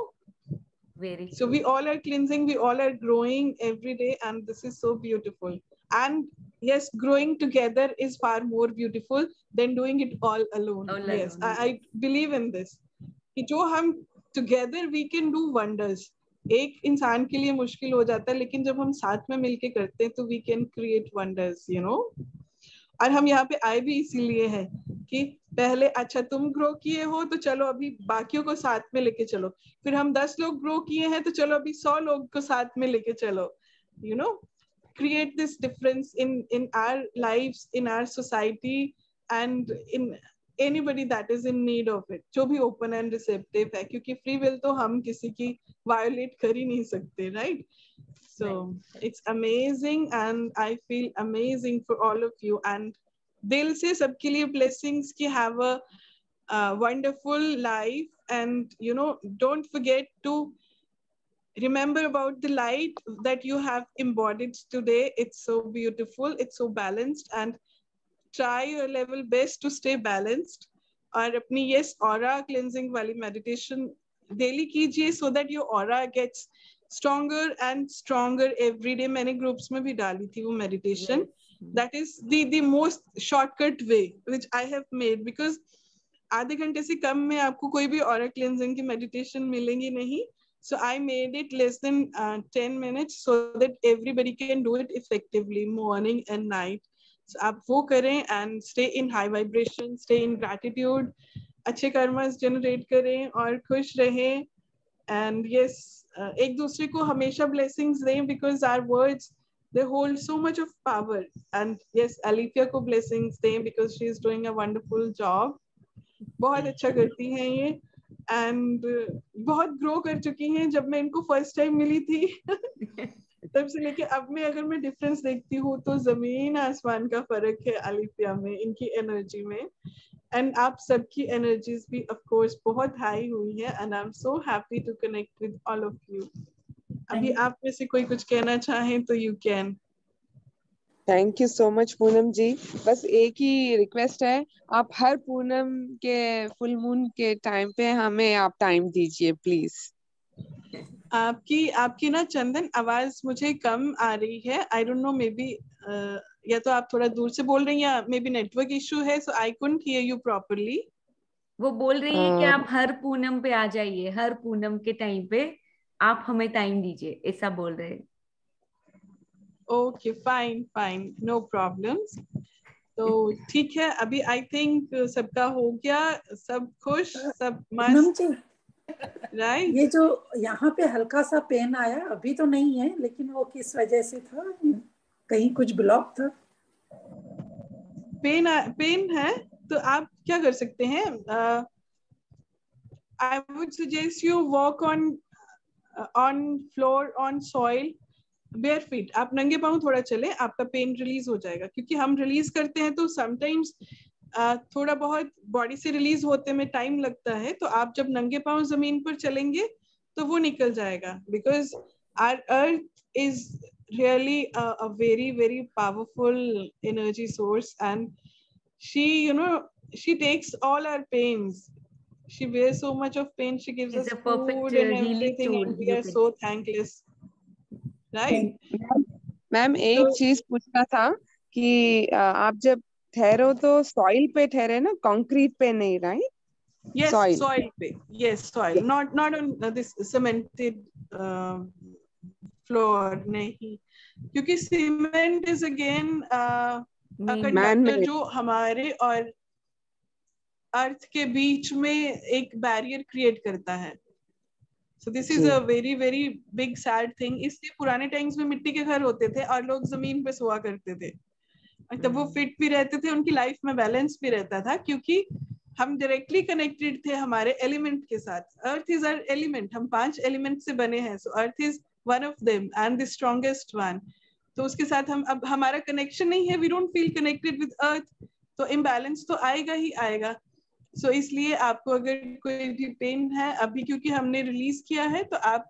Very
So
true.
we all are cleansing, we all are growing every day and this is so beautiful. And yes, growing together is far more beautiful than doing it all alone.
All
Yes,
alone,
I believe in this. कि जो हम together we can do wonders. एक इंसान के लिए मुश्किल हो जाता है लेकिन जब हम साथ में मिलके करते हैं तो we can create wonders, you know. और हम यहाँ पे आए भी इसीलिए हैं कि पहले अच्छा तुम ग्रो किए हो तो चलो अभी बाकियों को साथ में लेके चलो, फिर हम 10 लोग ग्रो किए हैं तो चलो अभी 100 लोग को साथ में लेके चलो, you know. Create this difference in our lives, in our society and in anybody that is in need of it, जो भी open and receptive है, क्योंकि free will तो हम किसी की violate कर ही नहीं सकते, right? So it's amazing and I feel amazing for all of you and दिल से सबके लिए blessings कि have a wonderful life and you know don't forget to remember about the light that you have embodied today. It's so beautiful, it's so balanced and try your level best to stay balanced और अपनी yes aura cleansing वाली meditation daily कीजिए so that your aura gets stronger and stronger every day. मैंने groups में भी डाली थी वो meditation. Yes. That is the most shortcut way which I have made because आधे घंटे से कम में आपको कोई भी aura cleansing की meditation मिलेंगी नहीं. So I made it less than 10 minutes so that everybody can do it effectively morning and night. So आप वो करें and stay in high vibration, stay in gratitude, अच्छे कर्मस generate करें और खुश रहें and yes एक दूसरे को हमेशा blessings दें because our words they hold so much of power and yes Alifia को blessings दें because she is doing a wonderful job. बहुत अच्छा करती हैं ये and बहुत ग्रो कर चुकी हैं. जब मैं इनको फर्स्ट टाइम मिली थी तब से लेके अब में अगर मैं डिफरेंस देखती हूँ तो जमीन आसमान का फर्क है अलिफिया में, इनकी एनर्जी में एंड आप सबकी एनर्जीज भी ऑफ कोर्स बहुत हाई हुई है and I am so happy to connect with all of you. अभी आप में से कोई कुछ कहना चाहें तो you can.
Thank you so much Poonam ji. बस एक ही रिक्वेस्ट है, आप हर पूनम के फुल मून के टाइम पे हमें आप टाइम दीजिए प्लीज.
आपकी ना चंदन आवाज मुझे कम आ रही है. आई डोंट नो मे बी या तो आप थोड़ा दूर से बोल रही हैं या मे बी नेटवर्क इशू है. So I couldn't hear you properly.
वो बोल रही है कि आप हर पूनम पे आ जाइए, हर पूनम के टाइम पे आप हमें टाइम दीजिए, ऐसा बोल रहे हैं.
Okay fine no problems. तो ठीक है अभी आई थिंक सबका हो गया, सब खुश, सब मस्त, राइट?
ये जो यहाँ पे हल्का सा पेन आया अभी तो नहीं है लेकिन वो किस वजह से था, कहीं कुछ ब्लॉक था?
पेन है तो आप क्या कर सकते हैं, I would suggest you walk on floor on soil bare feet. आप नंगे पांव थोड़ा चले, आपका पेन रिलीज हो जाएगा. क्योंकि हम रिलीज करते हैं तो समटाइम्स थोड़ा बहुत बॉडी से रिलीज होते में टाइम लगता है. तो आप जब नंगे पांव जमीन पर चलेंगे तो वो निकल जाएगा. Because our earth is really a very very powerful energy source and she you know she takes all our pains, she bears so much of pain, she gives us food and everything and we are so thankless, right?
Ma'am एक चीज पूछना था कि आप जब ठहरो तो soil पे ठहरे ना, कंक्रीट पे नहीं, राइट?
Yes, soil पे. Yes, soil, not on this cemented floor नहीं, क्योंकि सीमेंट इज अगेन कंडक्टर जो हमारे और अर्थ के बीच में एक बैरियर क्रिएट करता है. So this is a very very big sad thing. इसलिए पुराने टाइम्स में मिट्टी के घर होते थे और लोग जमीन पे सोया करते थे, तब वो फिट भी रहते थे, उनकी लाइफ में बैलेंस भी रहता था, क्योंकि हम डायरेक्टली कनेक्टेड थे हमारे एलिमेंट के साथ. अर्थ इज आवर एलिमेंट, हम 5 एलिमेंट से बने हैं. So earth is one of them and the strongest one. तो उसके साथ हम अब हमारा कनेक्शन नहीं है, we don't feel connected with earth, तो इम्बैलेंस तो आएगा ही आएगा. सो इसलिए आपको अगर कोई भी पेन है अभी, क्योंकि हमने रिलीज किया है, तो आप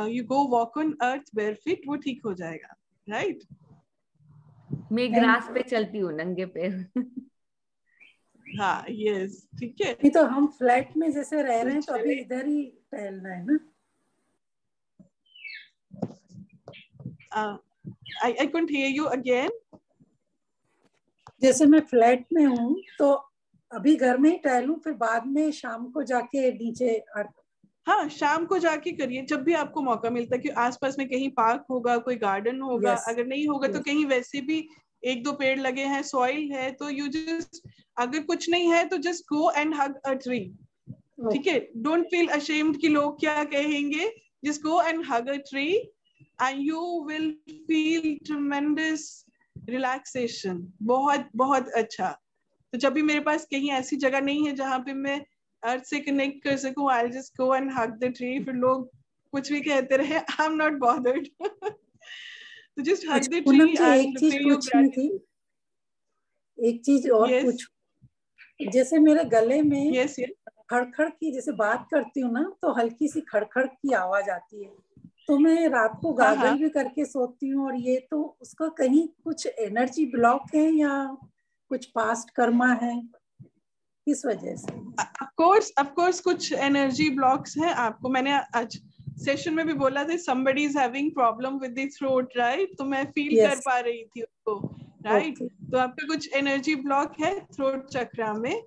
you go walk on earth barefoot, वो ठीक हो जाएगा. राइट?
मैं ग्रास पे चलती हूँ नंगे पैर.
हाँ, यस, ठीक है.
नहीं तो हम फ्लैट में जैसे रह रहे हैं तो अभी इधर ही टहलना है ना.
I couldn't hear you again.
जैसे मैं फ्लैट में हूँ तो अभी घर में ही टहलूं, फिर बाद में शाम को जाके नीचे.
हाँ, शाम को जाके करिए जब भी आपको मौका मिलता है, कि आसपास में कहीं पार्क होगा, कोई गार्डन होगा. अगर नहीं होगा तो कहीं वैसे भी 1-2 पेड़ लगे हैं, सॉइल है, तो यू जस्ट, अगर कुछ नहीं है तो just go and hug a tree. ठीक है? डोंट फील अशेम्ड कि लोग क्या कहेंगे. Just go and hug a tree and you will feel ट्रेमेंडस relaxation. बहुत बहुत अच्छा. तो जब भी मेरे पास कहीं ऐसी जगह नहीं है जहाँ पे मैं अर्थ से कनेक्ट कर सकूं, I just go and hug the tree. फिर लोग कुछ भी कहते रहे, आई एम नॉट बॉदर्ड. तो just hug the tree and पे योर ग्रैटिट्यूड.
एक चीज और पूछूं, जैसे मेरे गले में खड़खड़ की, जैसे बात करती हूँ ना तो हल्की सी खड़खड़ की आवाज आती है, तो मैं रात को गागल भी करके सोती हूँ. और ये तो उसका कहीं कुछ एनर्जी ब्लॉक है या कुछ पास्ट कर्मा है, किस वजह से?
ऑफ कोर्स कुछ एनर्जी ब्लॉक्स हैं आपको. मैंने आज सेशन में भी बोला था, somebody is having problem with the throat, right? तो मैं फील कर पा रही थी उसको, राइट? तो आपका कुछ एनर्जी ब्लॉक है थ्रोट चक्रा में.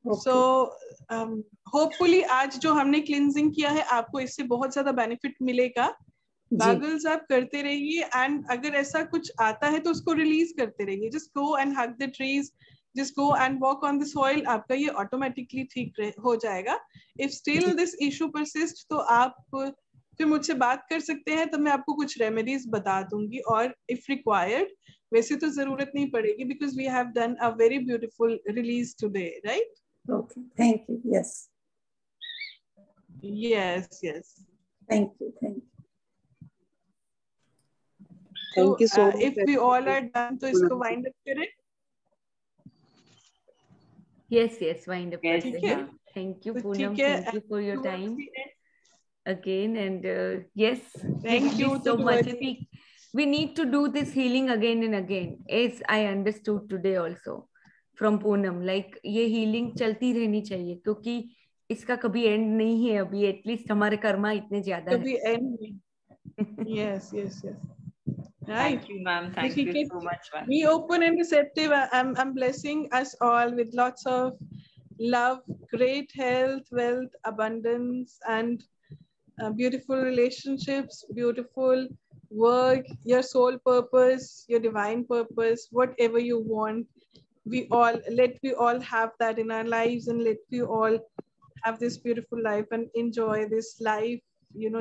सो होपफुली आज जो हमने क्लींजिंग किया है, आपको इससे बहुत ज्यादा बेनिफिट मिलेगा. गागल्स आप करते रहिए, एंड अगर ऐसा कुछ आता है तो उसको रिलीज करते रहिए. Just go and hug the trees, just go and walk on the soil. आपका ये ऑटोमेटिकली ठीक हो जाएगा. If still this issue persists, तो आप फिर मुझसे बात कर सकते हैं, तो मैं आपको कुछ रेमेडीज बता दूंगी. और if required, वैसे तो जरूरत नहीं पड़ेगी, because we have done a very beautiful release today, right?
Okay, thank you. Yes.
Yes.
Thank you.
Thank you so much. If we all are done, तो इसको wind up करें.
Yes, wind up. Thank you, Poonam. Thank you for your time again. And yes, thank you so much. We need to do this healing again and again, as I understood today also from Poonam. Like ये healing चलती रहनी चाहिए, क्योंकि इसका कभी end नहीं है अभी. At least हमारे कर्मा इतने ज्यादा हैं.
कभी end नहीं. Yes. Right.
Thank you, ma'am. Thank you so much, ma'am.
Be open and receptive. I'm blessing us all with lots of love, great health, wealth, abundance, and beautiful relationships, beautiful work, your soul purpose, your divine purpose, whatever you want. We all have that in our lives, and let we all have this beautiful life and enjoy this life,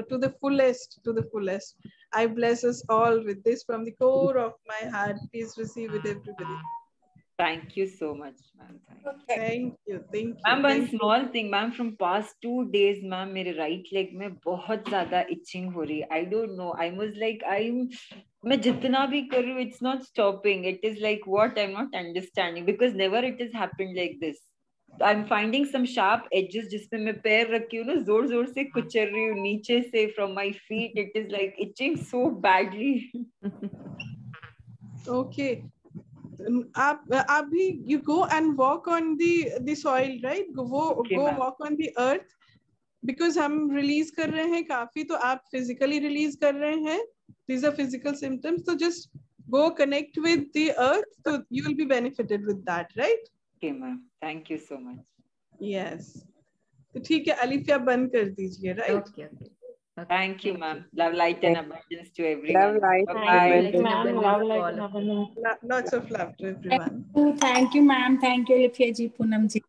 to the fullest. I bless us all with this from the core of my heart. Please receive it, everybody.
Thank you so much, ma'am.
Thank you.
Ma'am, one small thing, ma'am. From past 2 days, ma'am, मेरे right leg में बहुत ज़्यादा itching हो रही है. I don't know. I was like, मैं जितना भी कर रही हूँ, it's not stopping. It is like what I'm not understanding, because never it has happened like this. I'm finding some sharp edges जिसपे मैं पैर रखी हूँ ना, जोर से कुचल रही हूँ नीचे से from my feet. It is like itching so badly.
Okay. आप भी you go and walk on the soil, right? Go walk on the earth, because हम release कर रहे हैं काफी, तो आप physically release कर रहे हैं. These are physical symptoms. So just go connect with the earth, so you will be benefited with that, right?
Okay, ma'am. Thank you so much.
Yes. तो ठीक है, अलिफिया बंद कर दीजिए, right?
Okay. Thank you, ma'am. Love, light, and abundance to everyone.
Love, light,
Bye.
Lots of love to everyone.
Thank you, ma'am. Thank you, Alifia ji, Poonam ji.